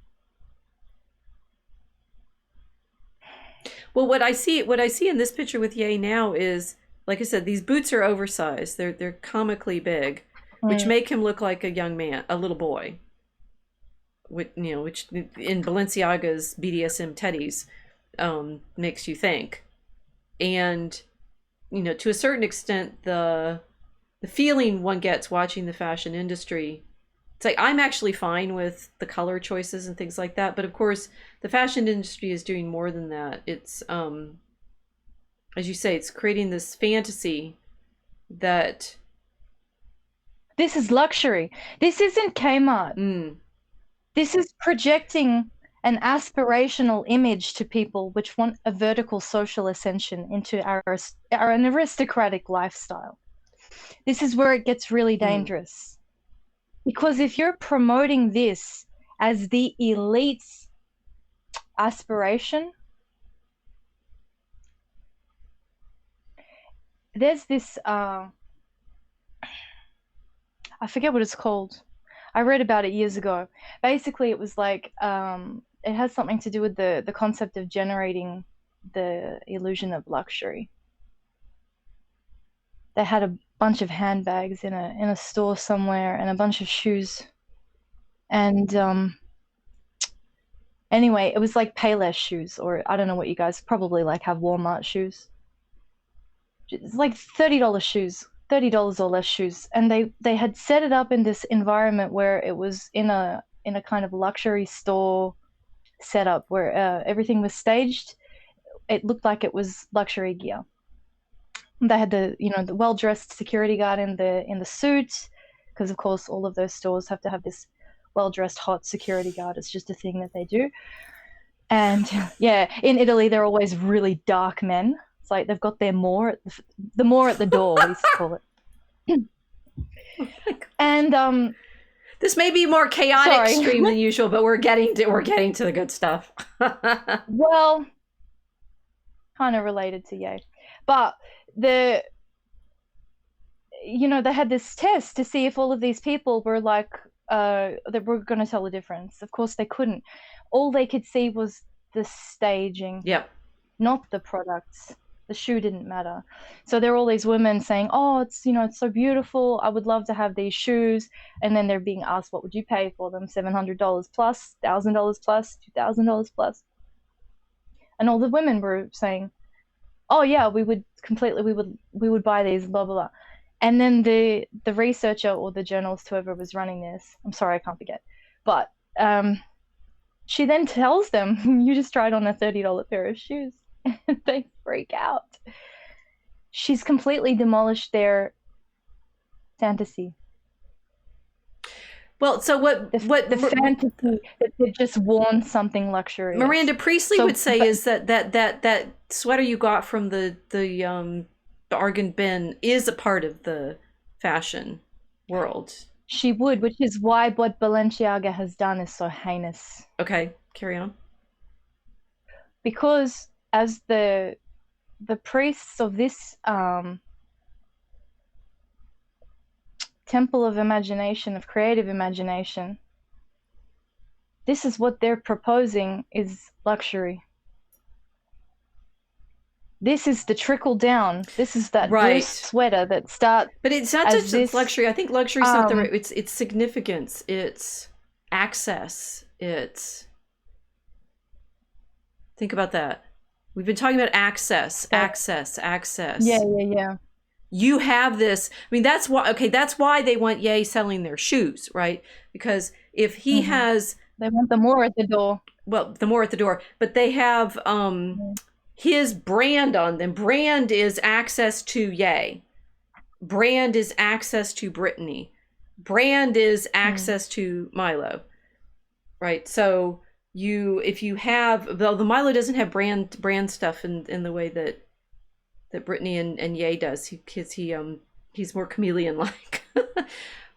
Speaker 1: Well, what I see in this picture with Ye now is, like I said, these boots are oversized. They're comically big, which make him look like a young man, a little boy. Which in Balenciaga's BDSM teddies makes you think. And to a certain extent, the feeling one gets watching the fashion industry, it's like, I'm actually fine with the color choices and things like that, but of course the fashion industry is doing more than that. It's as you say, it's creating this fantasy that
Speaker 2: this is luxury. This isn't Kmart. This is projecting an aspirational image to people which want a vertical social ascension into an aristocratic lifestyle. This is where it gets really dangerous. Because if you're promoting this as the elite's aspiration, there's this, I forget what it's called. I read about it years ago. Basically, it was like, it has something to do with the concept of generating the illusion of luxury. They had a bunch of handbags in a store somewhere and a bunch of shoes. And anyway, it was like Payless shoes, or I don't know what you guys probably like have Walmart shoes. It's like $30 shoes, $30 or less shoes. And they had set it up in this environment where it was in a kind of luxury store setup where everything was staged. It looked like it was luxury gear. They had the well-dressed security guard in the suit, because of course all of those stores have to have this well-dressed hot security guard. It's just a thing that they do. And yeah, in Italy they're always really dark men. It's like they've got their Moor at the door, we used to call it. And
Speaker 1: this may be more chaotic stream than usual, but we're getting to the good stuff.
Speaker 2: Well, kind of related to Ye, but they had this test to see if all of these people were like that were going to tell the difference. Of course they couldn't. All they could see was the staging, not the products. The shoe didn't matter. So there were all these women saying, oh, it's it's so beautiful, I would love to have these shoes. And then they're being asked, what would you pay for them? $700 plus, $1,000 plus, $2,000 plus. And all the women were saying, oh yeah, we would buy these, blah, blah, blah. And then the researcher or the journalist, whoever was running this, I'm sorry, I can't forget, but she then tells them, you just tried on a $30 pair of shoes. And they freak out. She's completely demolished their fantasy.
Speaker 1: Well, so what
Speaker 2: the fantasy that they've just worn something luxurious.
Speaker 1: Miranda Priestley would say is that sweater you got from the Argand bin is a part of the fashion world.
Speaker 2: She would, which is why what Balenciaga has done is so heinous.
Speaker 1: Okay, carry on.
Speaker 2: Because as the priests of this temple of imagination, of creative imagination, this is what they're proposing is luxury. This is the trickle down. This is that Bruce sweater that starts.
Speaker 1: But it's not just luxury. I think luxury is not the right. It's significance. It's access. It's. Think about that. We've been talking about access.
Speaker 2: Yeah.
Speaker 1: You have this. I mean, that's why. Okay, that's why they want Ye selling their shoes, right? Because if he has,
Speaker 2: they want the more at the door.
Speaker 1: Well, the more at the door, but they have his brand on them. Brand is access to Ye. Brand is access to Brittany. brand is access to Milo, right? So if you have, though the Milo doesn't have brand stuff in the way that Brittany and Ye does, because he's more chameleon like.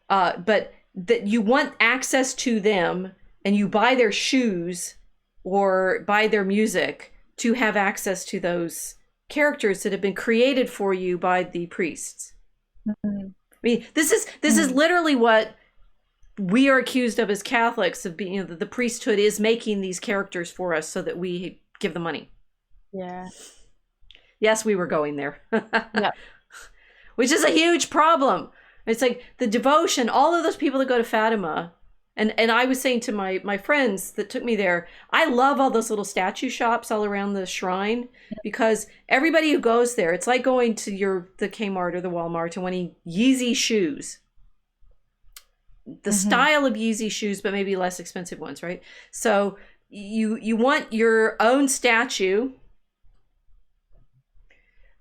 Speaker 1: But that you want access to them, and you buy their shoes or buy their music to have access to those characters that have been created for you by the priests. I mean, this is literally what we are accused of as Catholics of being. The priesthood is making these characters for us so that we give them money.
Speaker 2: Yeah.
Speaker 1: Yes, we were going there.
Speaker 2: Yeah.
Speaker 1: Which is a huge problem. It's like the devotion, all of those people that go to Fatima, and I was saying to my friends that took me there, I love all those little statue shops all around the shrine, because everybody who goes there, it's like going to the Kmart or the Walmart and wanting Yeezy shoes. The style of Yeezy shoes, but maybe less expensive ones, right? So you want your own statue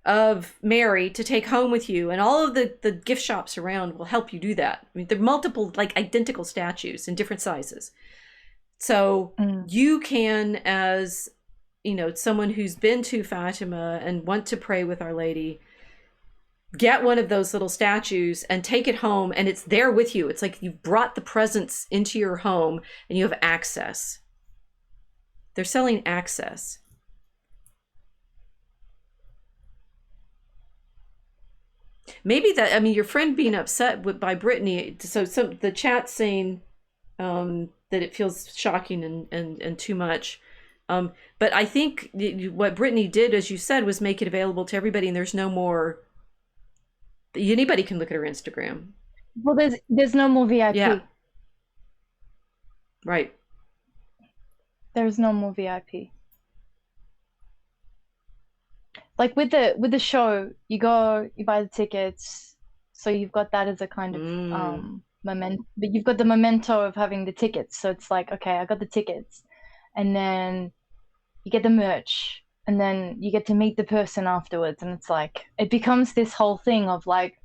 Speaker 1: of Mary to take home with you, and all of the gift shops around will help you do that. I mean, there are multiple like identical statues in different sizes. So you can, as someone who's been to Fatima and want to pray with Our Lady, get one of those little statues and take it home, and it's there with you. It's like you've brought the presence into your home and you have access. They're selling access. Maybe that, I mean, your friend being upset by Brittany, so the chat saying that it feels shocking and too much. But I think what Brittany did, as you said, was make it available to everybody, and there's no more. Anybody can look at her Instagram.
Speaker 2: Well, there's no more VIP.
Speaker 1: Yeah. Right.
Speaker 2: There's no more VIP. Like with the show, you go, you buy the tickets, so you've got that as a kind of memento. But you've got the memento of having the tickets, so it's like, okay, I got the tickets, and then you get the merch, and then you get to meet the person afterwards, and it's like it becomes this whole thing of like,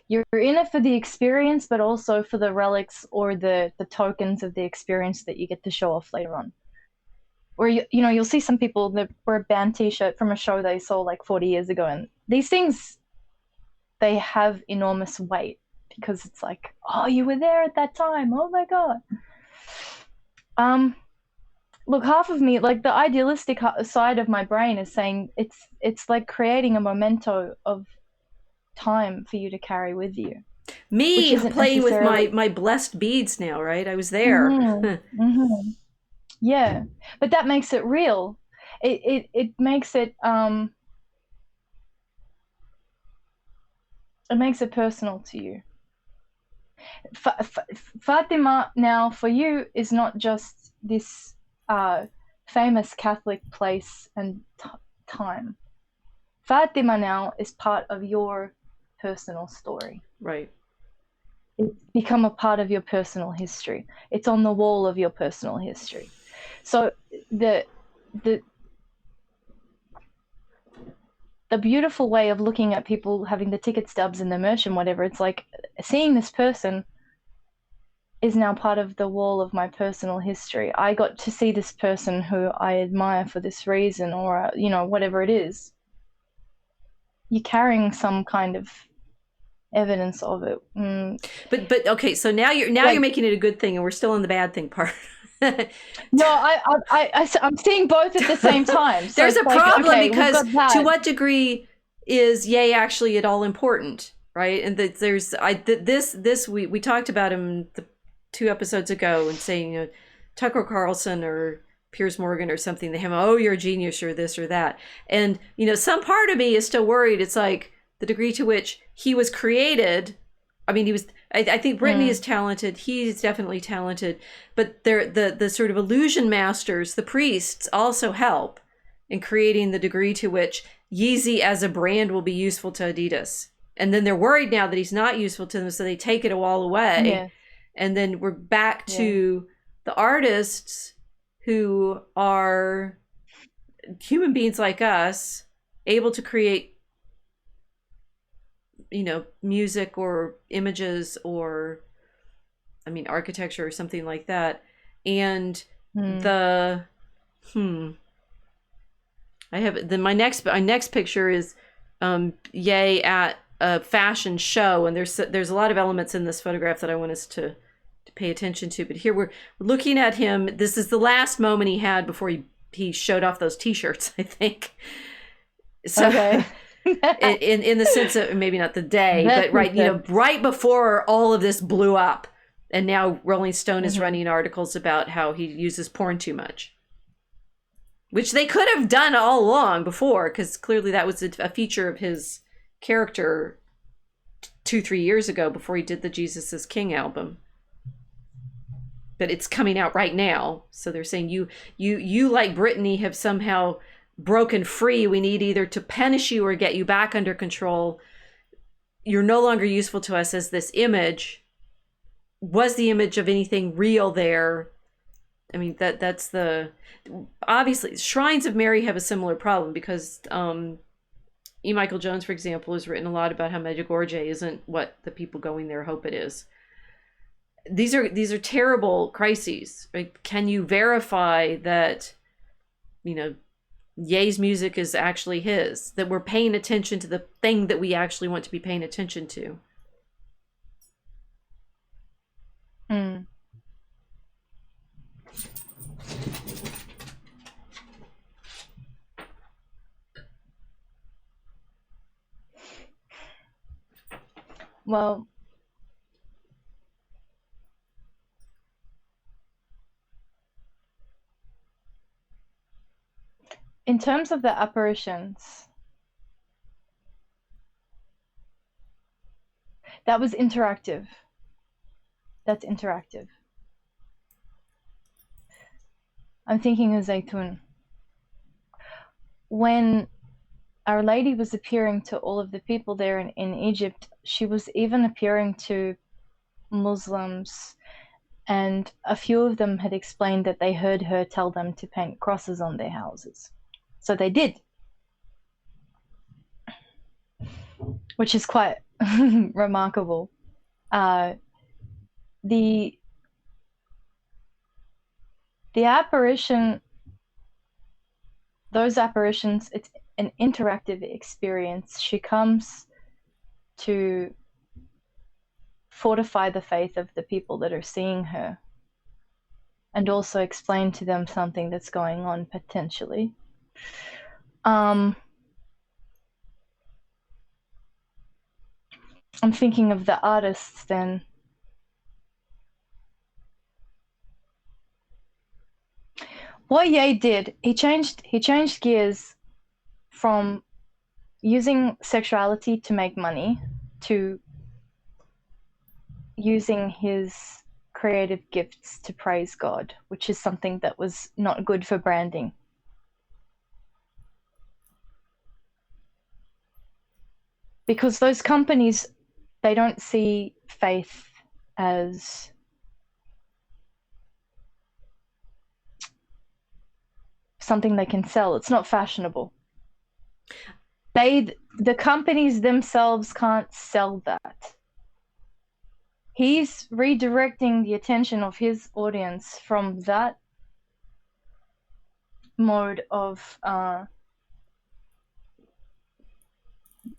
Speaker 2: you're in it for the experience, but also for the relics or the tokens of the experience that you get to show off later on. Or you'll see some people that wear a band T-shirt from a show they saw like 40 years ago, and these things, they have enormous weight because it's like, oh, you were there at that time. Oh my god. Look, half of me, like the idealistic side of my brain, is saying it's like creating a memento of time for you to carry with you.
Speaker 1: Me playing with my blessed beads now, right? I was there.
Speaker 2: Yeah, but that makes it real. It makes it personal to you. Fatima now for you is not just this famous Catholic place and time. Fatima now is part of your personal story.
Speaker 1: Right.
Speaker 2: It's become a part of your personal history. It's on the wall of your personal history. So the beautiful way of looking at people having the ticket stubs and the merch and whatever, it's like seeing this person is now part of the wall of my personal history. I got to see this person who I admire for this reason, or whatever it is. You're carrying some kind of evidence of it.
Speaker 1: But okay, so now you're making it a good thing, and we're still in the bad thing part.
Speaker 2: No, I'm seeing both at the same time. So
Speaker 1: there's a problem, because to what degree is Ye actually at all important, right? And that there's we talked about him 2 episodes ago, and saying Tucker Carlson or Piers Morgan or something to him, oh, you're a genius or this or that, and some part of me is still worried. It's like the degree to which he was created. I mean, I think Brittany is talented. He's definitely talented, but the sort of illusion masters, the priests, also help in creating the degree to which Yeezy as a brand will be useful to Adidas. And then they're worried now that he's not useful to them, so they take it all away. Yeah. And then we're back to the artists who are human beings like us, able to create music or images or, I mean, architecture or something like that. And the, I have my next picture is Ye at a fashion show, and there's a lot of elements in this photograph that I want us to pay attention to. But here we're looking at him. This is the last moment he had before he showed off those t-shirts, I think. So
Speaker 2: Okay.
Speaker 1: in the sense of maybe not the day, but right before all of this blew up, and now Rolling Stone is running articles about how he uses porn too much, which they could have done all along before, because clearly that was a feature of his character 2-3 years ago before he did the Jesus is King album. But it's coming out right now, so they're saying you like Britney have somehow broken free. We need either to punish you or get you back under control. You're no longer useful to us as this image. Was the image of anything real there? I mean, that's the, obviously Shrines of Mary have a similar problem, because E. Michael Jones, for example, has written a lot about how Medjugorje isn't what the people going there hope it is. These are terrible crises. Right? Can you verify that, Ye's music is actually his, that we're paying attention to the thing that we actually want to be paying attention to?
Speaker 2: Well, in terms of the apparitions, that was interactive. That's interactive. I'm thinking of Zaytun. When Our Lady was appearing to all of the people there in Egypt, she was even appearing to Muslims, and a few of them had explained that they heard her tell them to paint crosses on their houses. So they did, which is quite remarkable. The apparition, those apparitions, it's an interactive experience. She comes to fortify the faith of the people that are seeing her, and also explain to them something that's going on potentially. I'm thinking of the artists then. What Ye did, he changed gears from using sexuality to make money to using his creative gifts to praise God, which is something that was not good for branding. Because those companies, they don't see faith as something they can sell. It's not fashionable. The companies themselves can't sell that. He's redirecting the attention of his audience from that mode of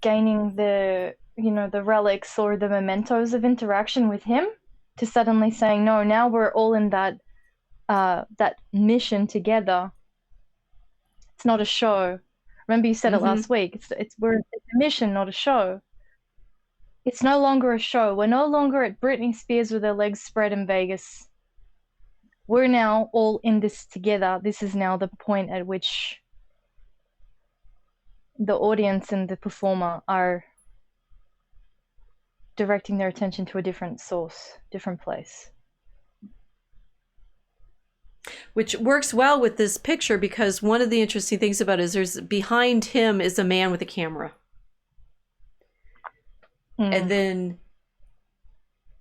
Speaker 2: gaining the relics or the mementos of interaction with him, to suddenly saying, no, now we're all in that mission together. It's not a show. Remember you said it last week. It's a mission, not a show. It's no longer a show. We're no longer at Britney Spears with her legs spread in Vegas. We're now all in this together. This is now the point at which the audience and the performer are directing their attention to a different source, different place.
Speaker 1: Which works well with this picture, because one of the interesting things about it is behind him is a man with a camera. And then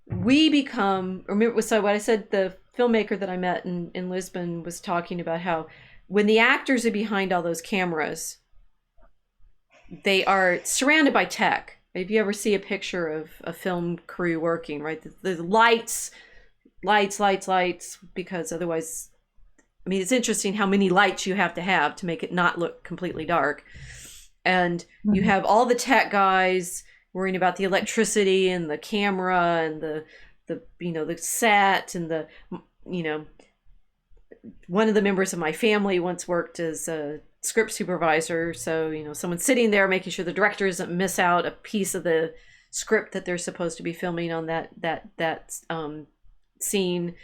Speaker 1: we become, remember, so what I said, the filmmaker that I met in Lisbon was talking about how when the actors are behind all those cameras, they are surrounded by tech. If you ever see a picture of a film crew working, right, the lights, because otherwise, I mean, it's interesting how many lights you have to make it not look completely dark. And you have all the tech guys worrying about the electricity and the camera and the the set and the, one of the members of my family once worked as a script supervisor. So, someone's sitting there making sure the director doesn't miss out a piece of the script that they're supposed to be filming on that scene.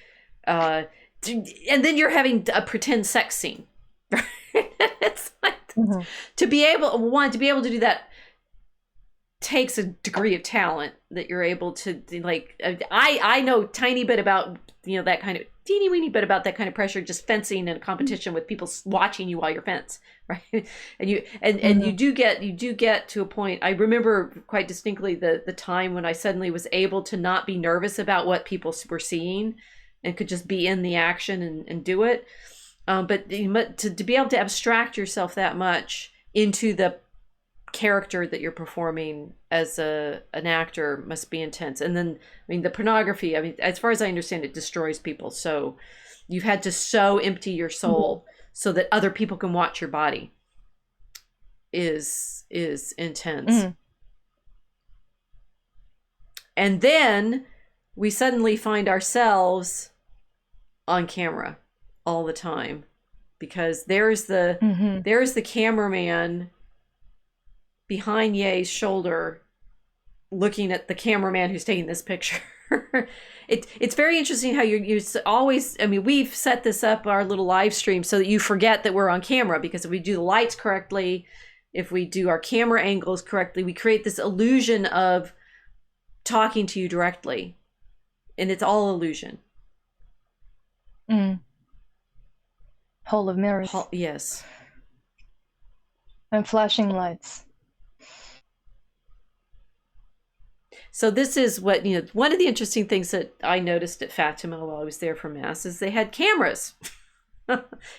Speaker 1: And then you're having a pretend sex scene. It's like, to be able to do that takes a degree of talent that you're able to, like, I know tiny bit about, that kind of teeny weeny bit about that kind of pressure, just fencing in a competition with people watching you while you're fence, right? And you do get to a point. I remember quite distinctly the time when I suddenly was able to not be nervous about what people were seeing and could just be in the action and do it. But to be able to abstract yourself that much into the character that you're performing as an actor must be intense. And then, the pornography, as far as I understand, it destroys people. So you've had to empty your soul so that other people can watch your body is intense. And then we suddenly find ourselves on camera all the time, because there's the cameraman behind Ye's shoulder looking at the cameraman who's taking this picture. It's very interesting how you always, we've set this up, our little live stream, so that you forget that we're on camera, because if we do the lights correctly, if we do our camera angles correctly, we create this illusion of talking to you directly, and it's all illusion.
Speaker 2: Hall of mirrors.
Speaker 1: Yes.
Speaker 2: And flashing lights.
Speaker 1: So this is what, one of the interesting things that I noticed at Fatima while I was there for Mass is they had cameras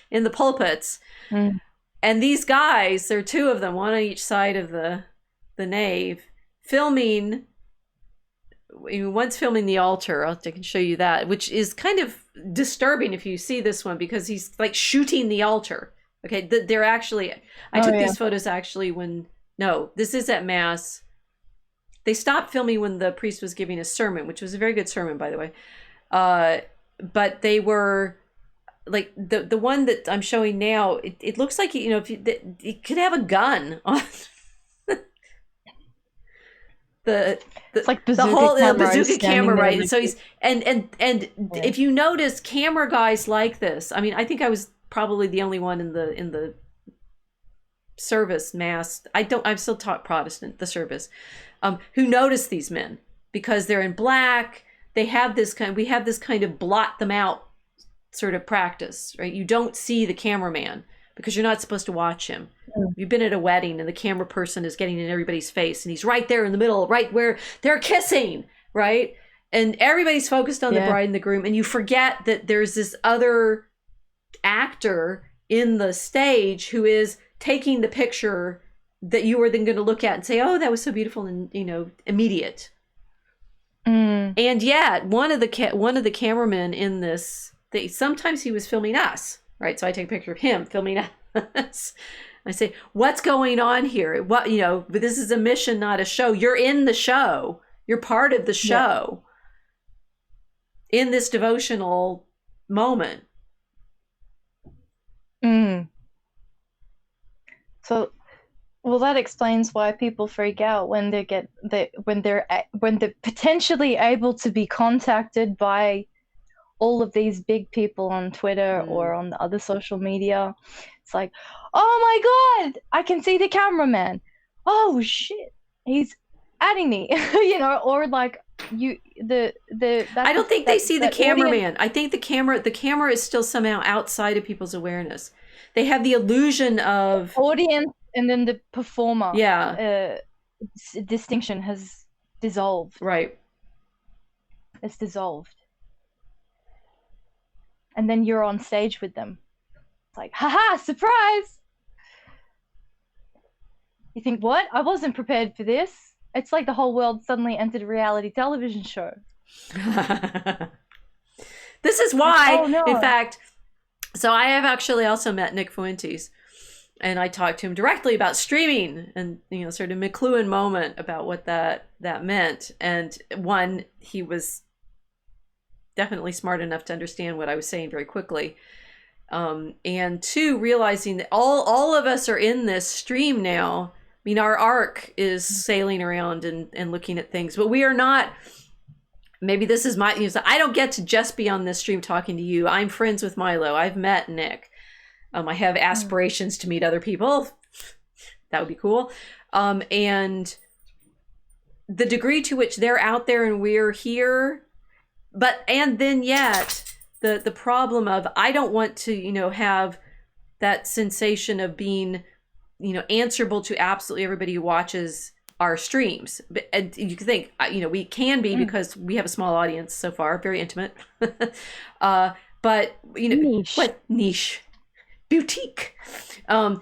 Speaker 1: in the pulpits. And these guys, there are two of them, one on each side of the nave, filming. One's filming the altar. I can show you that, which is kind of disturbing if you see this one, because he's like shooting the altar. Okay, they're actually, I took these photos actually this is at Mass. They stopped filming when the priest was giving a sermon, which was a very good sermon, by the way. But they were like the one that I'm showing now. It looks like it could have a gun on. It's like the whole bazooka camera, right? And so he's and if you notice, camera guys like this. I think I was probably the only one in the service Mass. I'm still taught Protestant, the service, who noticed these men, because they're in black. We have this kind of blot them out sort of practice, right? You don't see the cameraman because you're not supposed to watch him. You've been at a wedding and the camera person is getting in everybody's face and he's right there in the middle, right where they're kissing, right? And everybody's focused on the bride and the groom, and you forget that there's this other actor in the stage who is taking the picture that you were then going to look at and say, oh, that was so beautiful and, immediate. And yet one of the cameramen in this, sometimes he was filming us, right? So I take a picture of him filming us. I say, what's going on here? But this is a mission, not a show. You're in the show. You're part of the show in this devotional moment.
Speaker 2: So, well, that explains why people freak out when they're potentially able to be contacted by all of these big people on Twitter or on the other social media. It's like, oh my God, I can see the cameraman. Oh shit, he's adding me, or like
Speaker 1: I don't think they see the cameraman. I think the camera is still somehow outside of people's awareness. They have the illusion of
Speaker 2: audience, and then the performer. Distinction has dissolved.
Speaker 1: Right.
Speaker 2: It's dissolved. And then you're on stage with them. It's like, haha, surprise! You think, what? I wasn't prepared for this. It's like the whole world suddenly entered a reality television show.
Speaker 1: This is why,
Speaker 2: oh, no.
Speaker 1: in fact, so I have actually also met Nick Fuentes, and I talked to him directly about streaming and, sort of McLuhan moment about what that meant. And one, he was definitely smart enough to understand what I was saying very quickly. And two, realizing that all of us are in this stream now. I mean, our ark is sailing around and looking at things, but we are not. Maybe this is my. I don't get to just be on this stream talking to you. I'm friends with Milo. I've met Nick. I have aspirations to meet other people. That would be cool. And the degree to which they're out there and we're here. And then yet the problem of, I don't want to, have that sensation of being, answerable to absolutely everybody who watches our streams. And you can think, we can be because we have a small audience so far, very intimate. But,
Speaker 2: niche.
Speaker 1: What niche? Boutique. A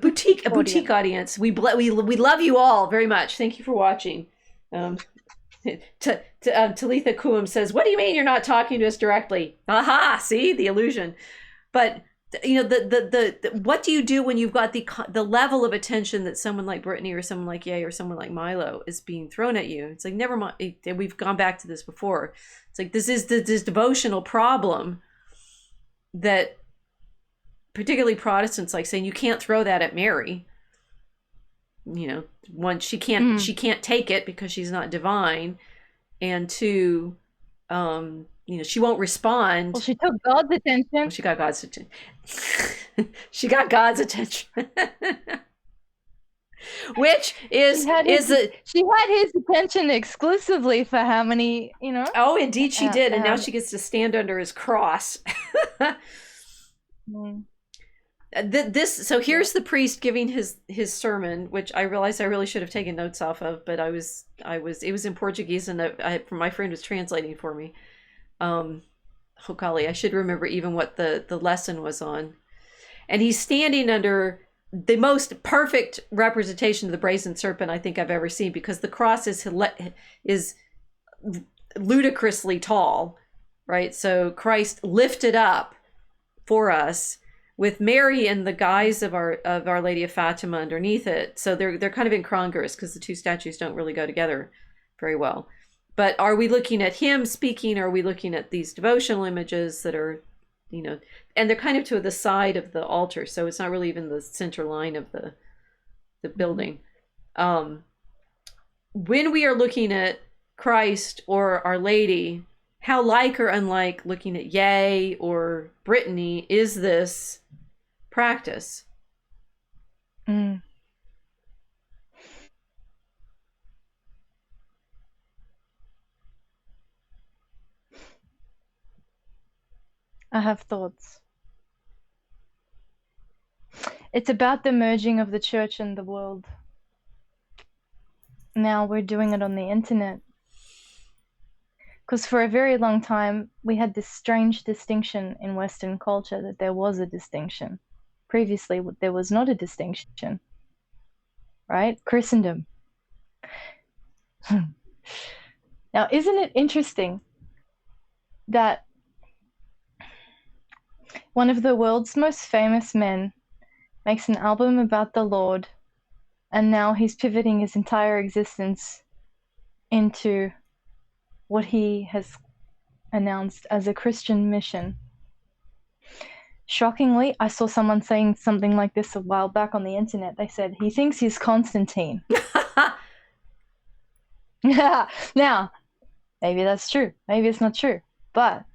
Speaker 1: boutique audience. We love you all very much. Thank you for watching. Talitha Kuum says, "What do you mean you're not talking to us directly?" Aha, see the illusion. But the what do you do when you've got the level of attention that someone like Brittany or someone like Ye or someone like Milo is being thrown at you? It's like, never mind. We've gone back to this before. It's like, this is this devotional problem that particularly Protestants like saying, you can't throw that at Mary. One, she can't take it because she's not divine, and two, she won't respond.
Speaker 2: Well, she took God's attention.
Speaker 1: Well, she got God's attention. She got God's attention. Which is
Speaker 2: she had his attention exclusively for how many,
Speaker 1: Oh, indeed she did, and now she gets to stand under his cross. So here's the priest giving his sermon, which I realized I really should have taken notes off of, but it was in Portuguese, and my friend was translating for me. Oh golly, I should remember even what the lesson was on. And he's standing under the most perfect representation of the brazen serpent I think I've ever seen, because the cross is ludicrously tall, right? So Christ lifted up for us, with Mary in the guise of Our Lady of Fatima underneath it. So they're kind of incongruous because the two statues don't really go together very well. But are we looking at him speaking, or are we looking at these devotional images that are, and they're kind of to the side of the altar, so it's not really even the center line of the building. When we are looking at Christ or Our Lady, how like or unlike looking at Ye or Brittany is this practice?
Speaker 2: I have thoughts. It's about the merging of the church and the world. Now we're doing it on the internet. Because for a very long time, we had this strange distinction in Western culture that there was a distinction. Previously, there was not a distinction, right? Christendom. Now, isn't it interesting that one of the world's most famous men makes an album about the Lord, and now he's pivoting his entire existence into what he has announced as a Christian mission? Shockingly, I saw someone saying something like this a while back on the internet. They said he thinks he's Constantine. Now, maybe that's true. Maybe it's not true. But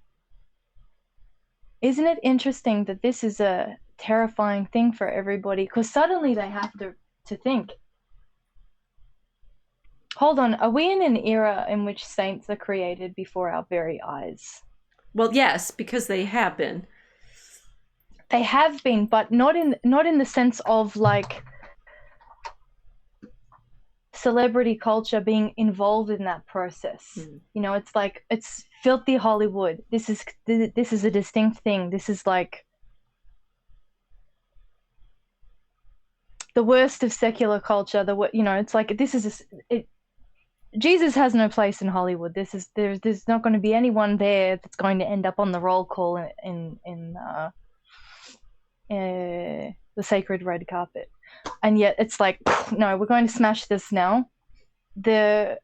Speaker 2: isn't it interesting that this is a terrifying thing for everybody? Because suddenly they have to think, hold on, are we in an era in which saints are created before our very eyes?
Speaker 1: Well, yes, because they have been.
Speaker 2: They have been, but not in the sense of like celebrity culture being involved in that process. It's like, it's filthy Hollywood. This is a distinct thing. This is like the worst of secular culture. It's like, this is Jesus has no place in Hollywood. There's not going to be anyone there that's going to end up on the roll call in the sacred red carpet. And yet it's like, no, we're going to smash this now. The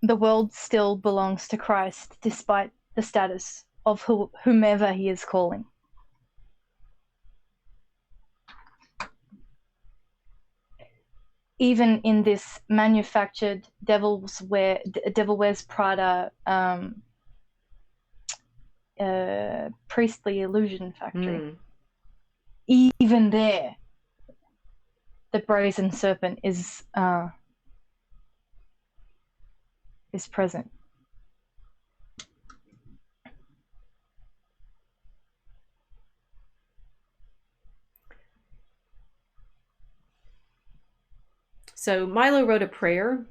Speaker 2: world still belongs to Christ, despite the status of whomever he is calling. Even in this manufactured Devil Wears Prada priestly illusion factory, even there, the brazen serpent is present.
Speaker 1: So Milo wrote a prayer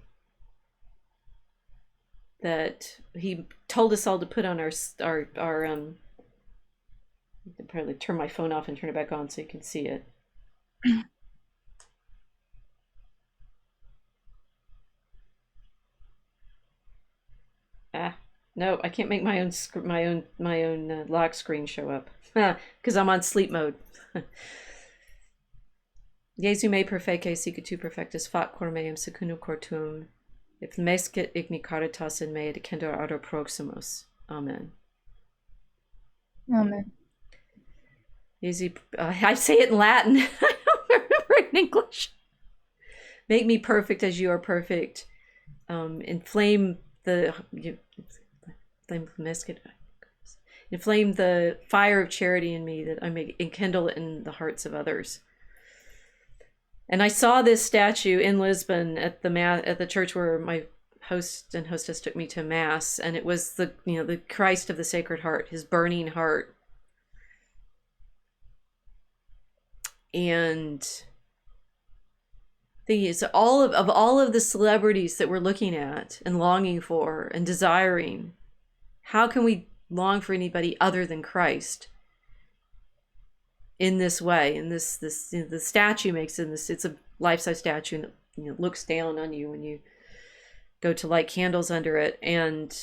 Speaker 1: that he told us all to put on our probably turn my phone off and turn it back on so you can see it. No, I can't make my own lock screen show up because I'm on sleep mode. Jesu me perfece sic tu perfectus fac cor meum secundum cor tuum, if mescit igni caritas in me decendor ardor proximus. Amen.
Speaker 2: Amen.
Speaker 1: Jesu, I say it in Latin. I don't remember in English. Make me perfect as you are perfect. Inflame the fire of charity in me, that I may enkindle it in the hearts of others. And I saw this statue in Lisbon at the church where my host and hostess took me to mass, and it was the Christ of the Sacred Heart, his burning heart. And thing is, all of the celebrities that we're looking at and longing for and desiring, how can we long for anybody other than Christ in this way? And this the statue makes it this. It's a life-size statue, and it looks down on you when you go to light candles under it. And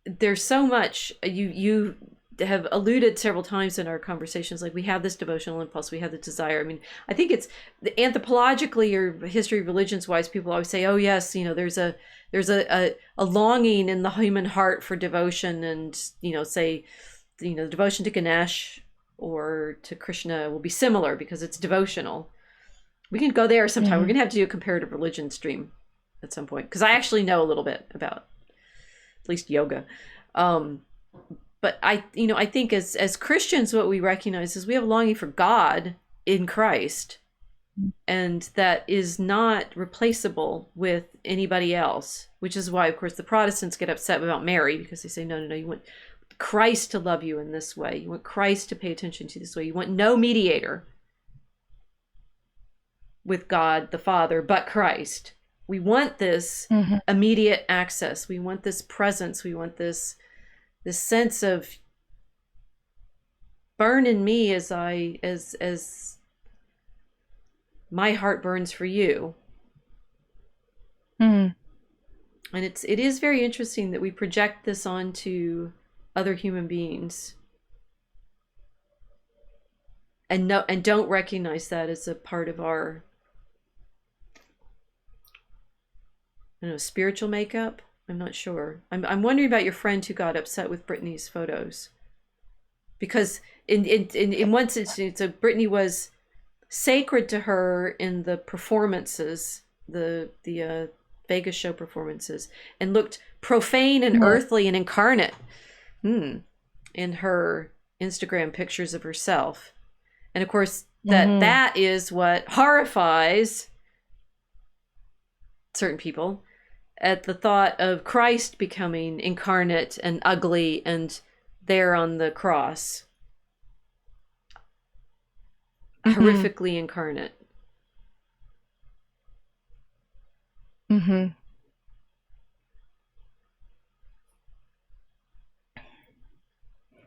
Speaker 1: there's so much you have alluded several times in our conversations, like we have this devotional impulse, we have the desire. I mean, I think it's anthropologically or history of religions wise, people always say, oh yes, there's a longing in the human heart for devotion, and say devotion to Ganesh or to Krishna will be similar because it's devotional. We can go there sometime. We're gonna have to do a comparative religion stream at some point, because I actually know a little bit about at least yoga. But I think as Christians, what we recognize is we have a longing for God in Christ, and that is not replaceable with anybody else, which is why, of course, the Protestants get upset about Mary, because they say, no, you want Christ to love you in this way. You want Christ to pay attention to this way. You want no mediator with God the Father but Christ. We want this immediate access. We want this presence. We want this sense of burn in me as my heart burns for you. And it is very interesting that we project this onto other human beings and don't recognize that as a part of our spiritual makeup. I'm not sure. I'm wondering about your friend who got upset with Britney's photos, because in one sense, Britney was sacred to her in the performances, the Vegas show performances, and looked profane and earthly and incarnate in her Instagram pictures of herself. And of course, that is what horrifies certain people at the thought of Christ becoming incarnate and ugly and there on the cross, horrifically incarnate.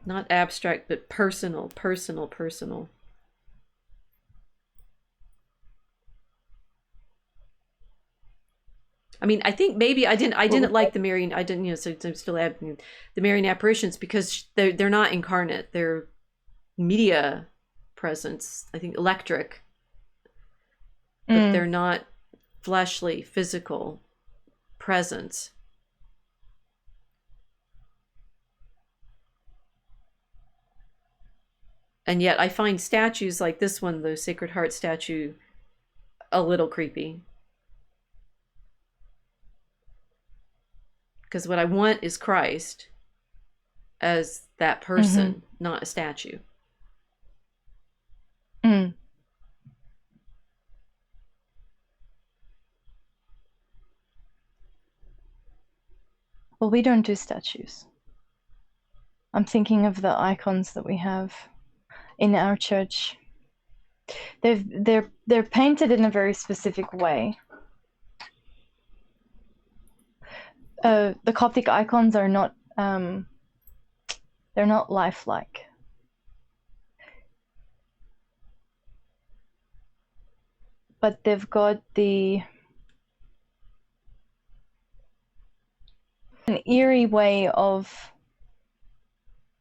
Speaker 1: Not abstract, but personal. I mean, I think maybe I didn't like the Marian. I didn't, so I'm still adding the Marian apparitions because they're not incarnate. They're media presence. I think electric, but they're not fleshly, physical presence. And yet I find statues like this one, the Sacred Heart statue, a little creepy. Because what I want is Christ as that person, not a statue.
Speaker 2: Well, we don't do statues. I'm thinking of the icons that we have in our church. They're painted in a very specific way. The Coptic icons are not they're not lifelike. But they've got an eerie way of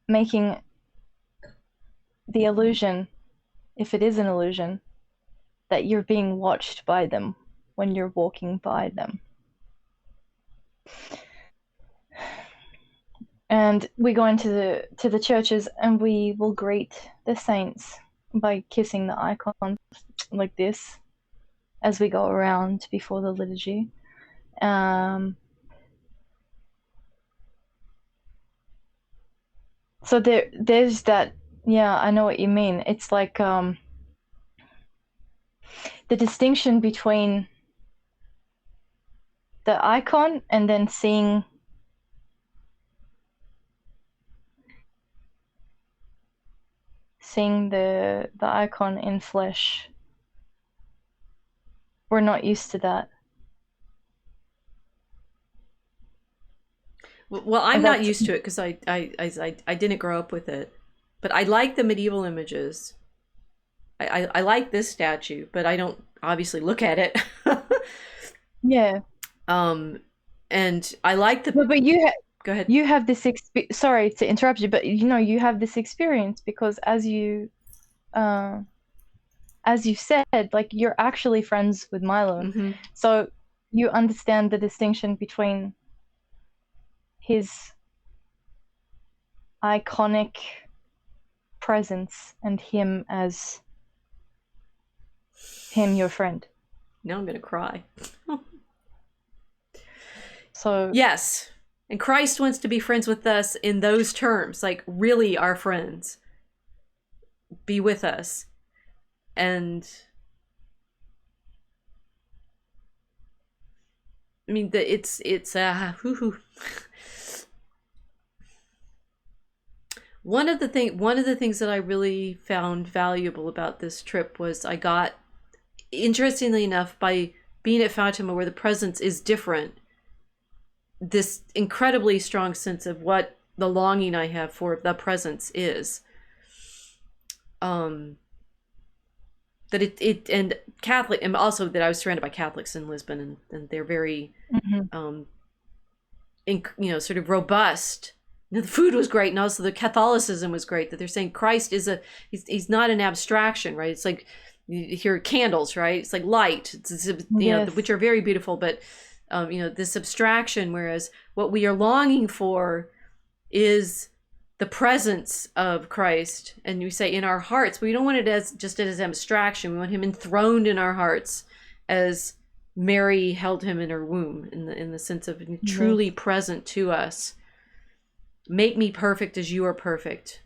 Speaker 2: making the illusion, if it is an illusion, that you're being watched by them when you're walking by them. And we go into the churches and we will greet the saints by kissing the icons like this as we go around before the liturgy. So there's that. Yeah, I know what you mean. It's like the distinction between the icon and then seeing the icon in flesh. We're not used to that.
Speaker 1: Well, I'm not used to it because I didn't grow up with it, but I like the medieval images. I like this statue, but I don't obviously look at it.
Speaker 2: Yeah.
Speaker 1: And I like the.
Speaker 2: But you
Speaker 1: go ahead.
Speaker 2: You have this sorry to interrupt you, but you have this experience because as you said, like you're actually friends with Milo, so you understand the distinction between his iconic presence and him as your friend.
Speaker 1: Now I'm gonna cry.
Speaker 2: So
Speaker 1: yes, and Christ wants to be friends with us in those terms, like really our friends. Be with us. And I mean, it's one of the things that I really found valuable about this trip was I got, interestingly enough, by being at Fatima where the presence is different, this incredibly strong sense of what the longing I have for the presence is. That it and Catholic, and also that I was surrounded by Catholics in Lisbon, and they're very, sort of robust. The food was great, and also the Catholicism was great. That they're saying Christ is he's not an abstraction, right? It's like you hear candles, right? It's like light, which are very beautiful, but this abstraction. Whereas what we are longing for is the presence of Christ, and we say in our hearts. We don't want it as just as abstraction. We want him enthroned in our hearts, as Mary held him in her womb, in the sense of truly present to us. Make me perfect as you are perfect,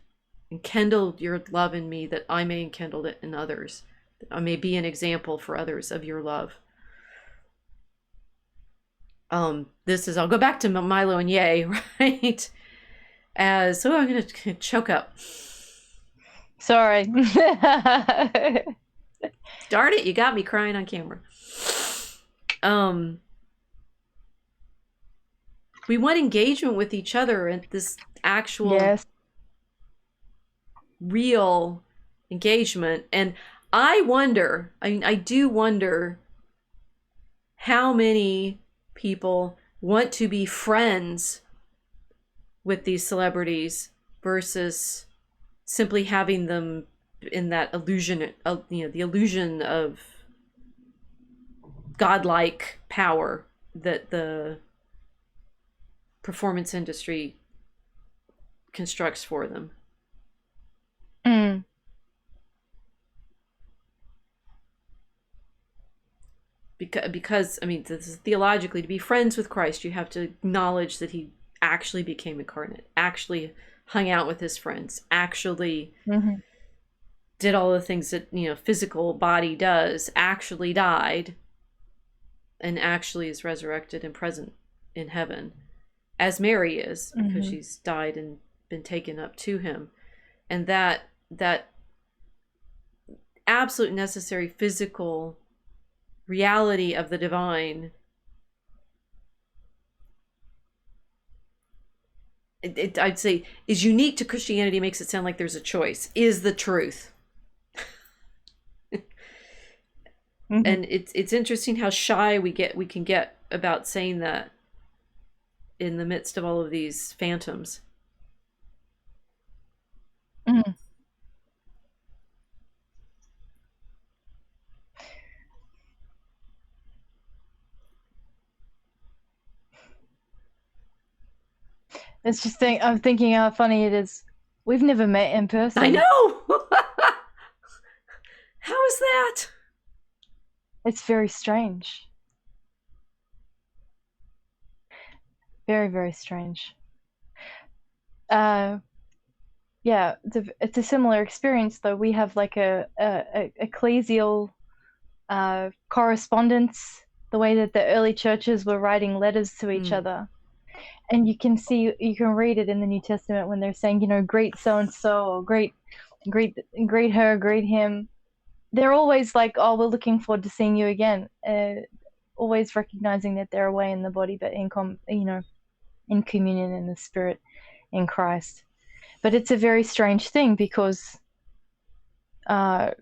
Speaker 1: and kindle your love in me, that I may enkindle it in others, that I may be an example for others of your love. I'll go back to Milo and Yay, right? So I'm going to choke up.
Speaker 2: Sorry.
Speaker 1: Darn it, you got me crying on camera. We want engagement with each other and this actual real engagement. And I do wonder how many people want to be friends with these celebrities versus simply having them in that illusion, the illusion of godlike power that the performance industry constructs for them. Because I mean, this is theologically, to be friends with Christ, you have to acknowledge that he actually became incarnate, actually hung out with his friends, actually did all the things that, physical body does, actually died, and actually is resurrected and present in heaven, as Mary is, because she's died and been taken up to him. And that absolute necessary physical reality of the divine, I'd say, is unique to Christianity, makes it sound like there's a choice, is the truth. And it's interesting how shy we can get about saying that in the midst of all of these phantoms.
Speaker 2: It's just I'm thinking how funny it is. We've never met in person.
Speaker 1: I know. How is that?
Speaker 2: It's very strange. Very, very strange. Yeah, it's a similar experience, though. We have like a ecclesial correspondence, the way that the early churches were writing letters to each other. And you can read it in the New Testament when they're saying, great so-and-so, or great her, great him. They're always like, oh, we're looking forward to seeing you again. Always recognizing that they're away in the body, but in communion in the spirit in Christ. But it's a very strange thing, because the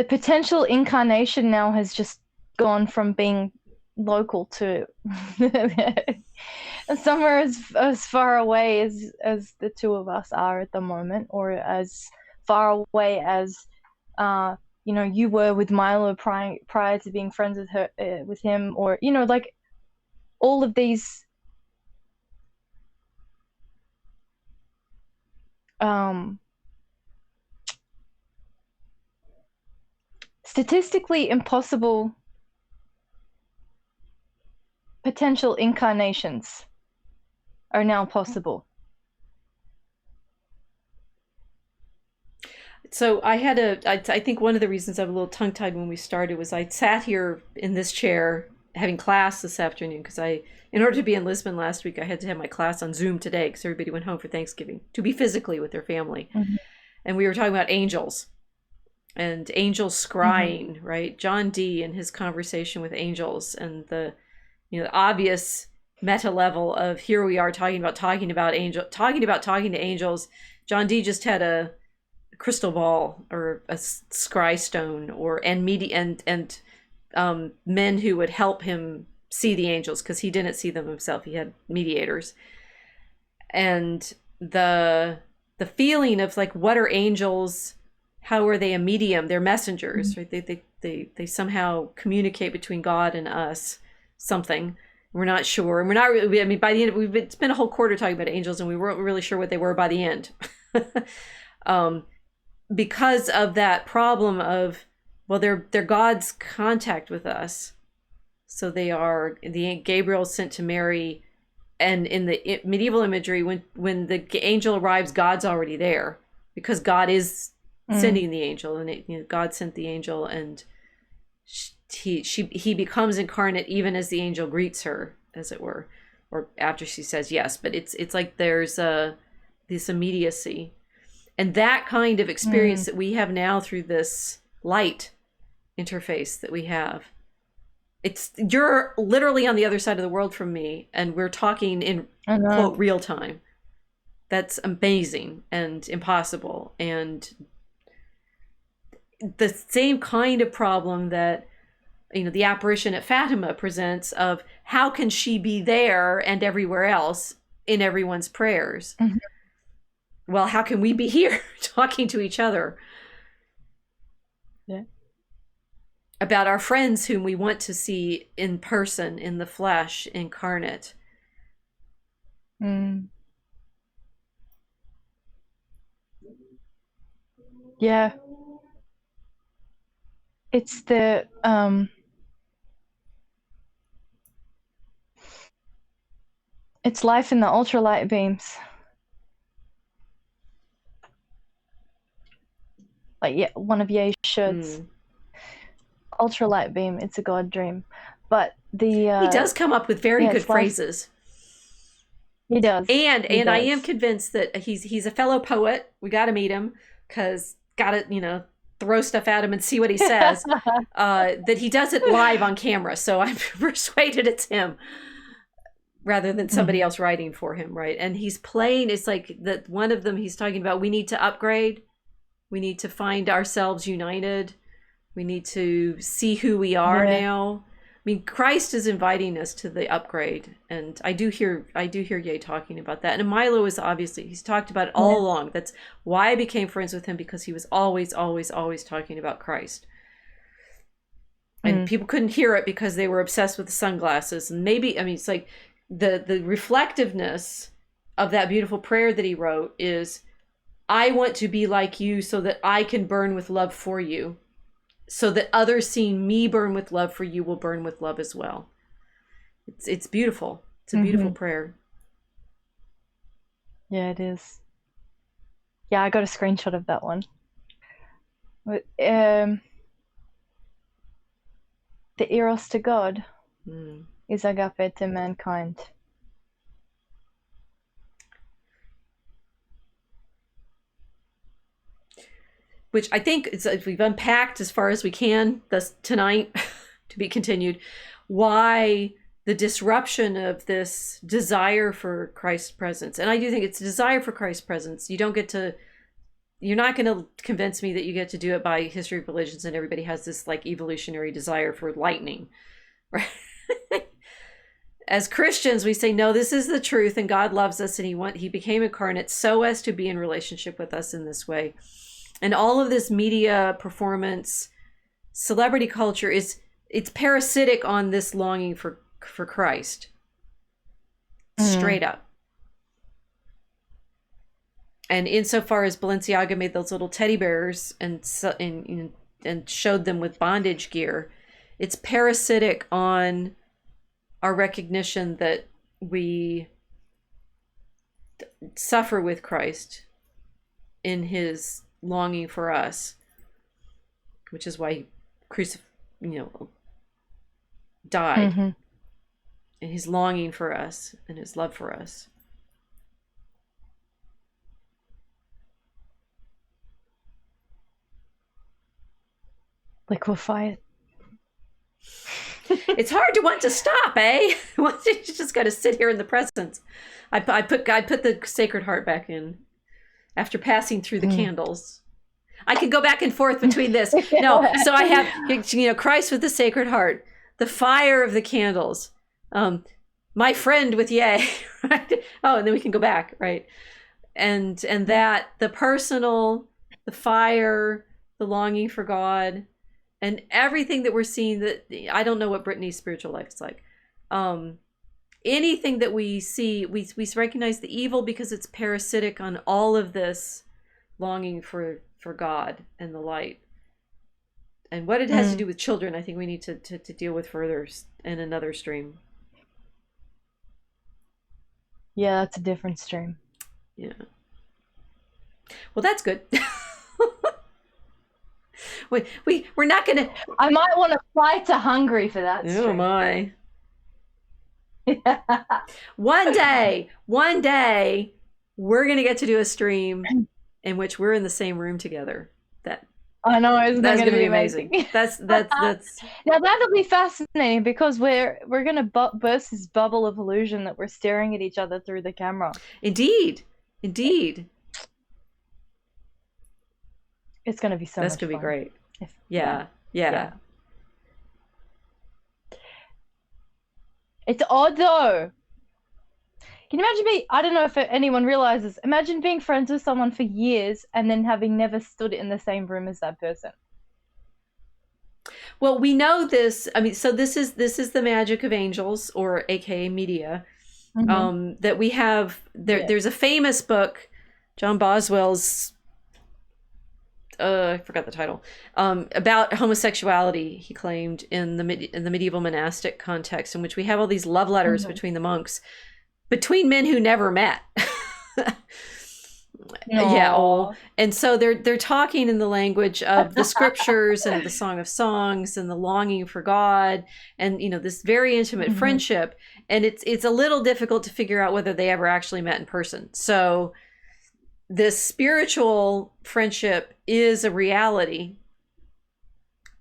Speaker 2: potential incarnation now has just gone from being local to somewhere as far away as the two of us are at the moment, or as far away as you were with Milo prior to being friends with him, or like all of these statistically impossible potential incarnations are now possible.
Speaker 1: So I think one of the reasons I'm a little tongue-tied when we started was I sat here in this chair having class this afternoon, because in order to be in Lisbon last week, I had to have my class on Zoom today because everybody went home for Thanksgiving to be physically with their family. And we were talking about angels and angels scrying, right? John Dee and his conversation with angels, and the obvious meta level of, here we are talking to angels. John Dee just had a crystal ball or a scry stone, and men who would help him see the angels, because he didn't see them himself. He had mediators. And the feeling of like, what are angels? How are they a medium? They're messengers, right? They somehow communicate between God and us, something. We're not sure. And we're not really, I mean, by the end, it's been a whole quarter talking about angels, and we weren't really sure what they were by the end. Because of that problem of, well, they're God's contact with us. So they are Gabriel sent to Mary, and in the medieval imagery, when the angel arrives, God's already there, because God is sending the angel, and God sent the angel, and he becomes incarnate even as the angel greets her, as it were, or after she says yes. But it's like there's this immediacy, and that kind of experience that we have now through this light interface that we have. You're literally on the other side of the world from me, and we're talking in quote real time. That's amazing and impossible, and the same kind of problem that, you know, the apparition at Fatima presents of how can she be there and everywhere else in everyone's prayers?
Speaker 2: Mhm.
Speaker 1: Well, how can we be here talking to each other?
Speaker 2: Yeah.
Speaker 1: About our friends whom we want to see in person, in the flesh, incarnate.
Speaker 2: Mm. Yeah. It's the it's life in the ultralight beams. Like, yeah, one of Ye's shirts. Ultralight beam, it's a God dream. But
Speaker 1: he does come up with very good phrases.
Speaker 2: He does.
Speaker 1: And I am convinced that he's a fellow poet. We got to meet him, because got to, you know, throw stuff at him and see what he says. That he does it live on camera, so I'm persuaded it's him rather than somebody else writing for him, right? And he's playing, it's like that one of them he's talking about, we need to upgrade, we need to find ourselves united, we need to see who we are now. I mean, Christ is inviting us to the upgrade, and I do hear Ye talking about that. And Milo is obviously, he's talked about it all along. That's why I became friends with him, because he was always talking about Christ. And people couldn't hear it because they were obsessed with the sunglasses. And maybe, I mean, it's like the reflectiveness of that beautiful prayer that he wrote is, I want to be like you so that I can burn with love for you, so that others seeing me burn with love for you will burn with love as well. It's beautiful. It's a beautiful prayer.
Speaker 2: Yeah, it is. Yeah, I got a screenshot of that one. The eros to God is agape to mankind.
Speaker 1: Which I think we've unpacked as far as we can thus tonight, to be continued, why the disruption of this desire for Christ's presence. And I do think it's a desire for Christ's presence. You're not going to convince me that you get to do it by history of religions and everybody has this like evolutionary desire for lightning, right? As Christians, we say, no, this is the truth, and God loves us, and he became incarnate so as to be in relationship with us in this way. And all of this media performance, celebrity culture it's parasitic on this longing for Christ. Straight up. And insofar as Balenciaga made those little teddy bears and showed them with bondage gear, it's parasitic on our recognition that we suffer with Christ in his longing for us, which is why he died, and his longing for us and his love for us.
Speaker 2: Liquefy it.
Speaker 1: It's hard to want to stop, eh? You just got to sit here in the presence. I put the Sacred Heart back in after passing through the candles. I can go back and forth between this. No, so I have Christ with the Sacred Heart, the fire of the candles, my friend with Ye, right? Oh, and then we can go back, right? And that the personal, the fire, the longing for God, and everything that we're seeing, that I don't know what Brittany's spiritual life is like. Anything that we see, we recognize the evil because it's parasitic on all of this longing for God and the light. And what it has to do with children, I think we need to deal with further in another stream.
Speaker 2: Yeah, that's a different stream.
Speaker 1: Yeah. Well, that's good. We're not gonna.
Speaker 2: I might want to fly to Hungary for that.
Speaker 1: Oh my. One day, we're gonna get to do a stream in which we're in the same room together.
Speaker 2: I know, isn't that going to be amazing?
Speaker 1: That's
Speaker 2: now that'll be fascinating, because we're going to burst this bubble of illusion that we're staring at each other through the camera.
Speaker 1: Indeed. It's going to be so much fun. That's going to be great. Yeah. Yeah.
Speaker 2: It's odd though. Can you imagine I don't know if anyone realizes, imagine being friends with someone for years and then having never stood in the same room as that person.
Speaker 1: Well, we know this. I mean, so this is the magic of angels, or AKA media, that we have. There's a famous book, John Boswell's. I forgot the title. About homosexuality. He claimed in the medieval monastic context, in which we have all these love letters between the monks, between men who never met. Yeah, and so they're talking in the language of the scriptures and the Song of Songs and the longing for God, and this very intimate friendship. And it's a little difficult to figure out whether they ever actually met in person. So this spiritual friendship is a reality,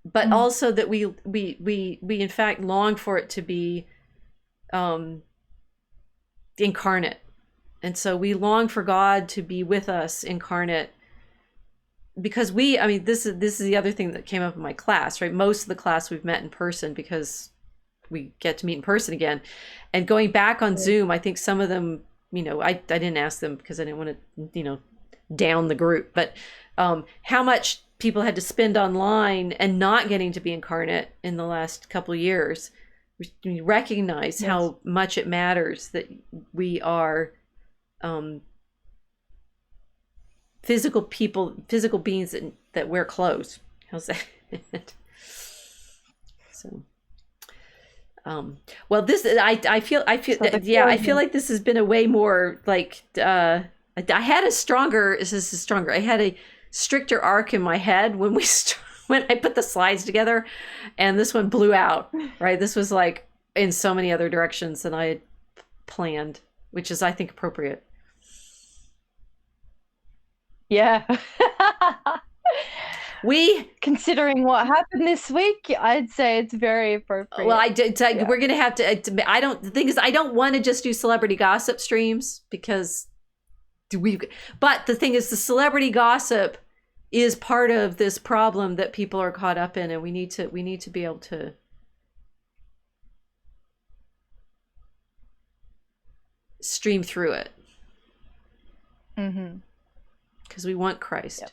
Speaker 1: but also that we in fact long for it to be incarnate. And so we long for God to be with us incarnate, because this is the other thing that came up in my class, right? Most of the class we've met in person because we get to meet in person again. And going back on Zoom, I think some of them, I didn't ask them because I didn't want to, down the group, but how much people had to spend online and not getting to be incarnate in the last couple of years. We recognize how much it matters that we are physical beings that wear clothes. How's that? So, well, this I feel I feel like this has been a way more like I had a stricter arc in my head when when I put the slides together, and this one blew out. Right, this was like in so many other directions than I had planned, which is, I think, appropriate.
Speaker 2: Yeah. Considering what happened this week, I'd say it's very appropriate.
Speaker 1: Well, we're going to have to, the thing is, I don't want to just do celebrity gossip streams because but the thing is, the celebrity gossip is part of this problem that people are caught up in, and we need to be able to stream through it. Because we want Christ. Yep.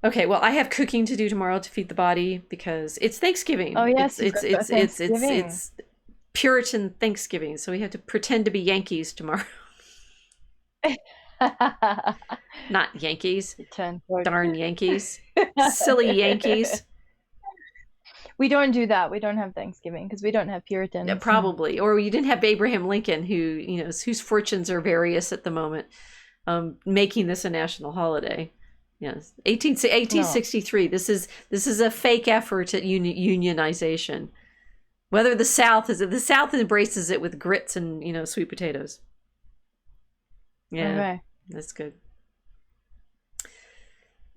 Speaker 1: Okay, well, I have cooking to do tomorrow to feed the body because it's Thanksgiving.
Speaker 2: Oh yes,
Speaker 1: it's Puritan Thanksgiving, so we have to pretend to be Yankees tomorrow. Not Yankees. Darn Yankees. Silly Yankees.
Speaker 2: We don't do that. We don't have Thanksgiving because we don't have Puritans.
Speaker 1: Yeah, probably. Or you didn't have Abraham Lincoln, whose fortunes are various at the moment, making this a national holiday. Yes, 1863. No. This is a fake effort at unionization. Whether the South embraces it with grits and sweet potatoes. Yeah, okay. That's good.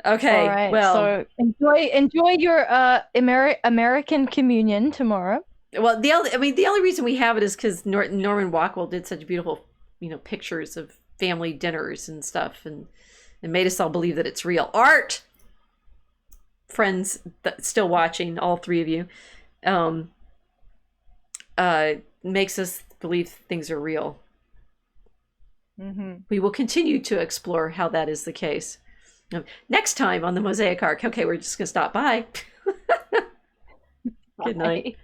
Speaker 1: Okay,
Speaker 2: all right,
Speaker 1: well,
Speaker 2: so enjoy your American communion tomorrow.
Speaker 1: Well, the only reason we have it is because Norman Rockwell did such beautiful, pictures of family dinners and stuff, and made us all believe that it's real. Art, friends still watching, all three of you, makes us believe things are real. We will continue to explore how that is the case. Next time on the Mosaic Arc. Okay, we're just going to stop by. Good night.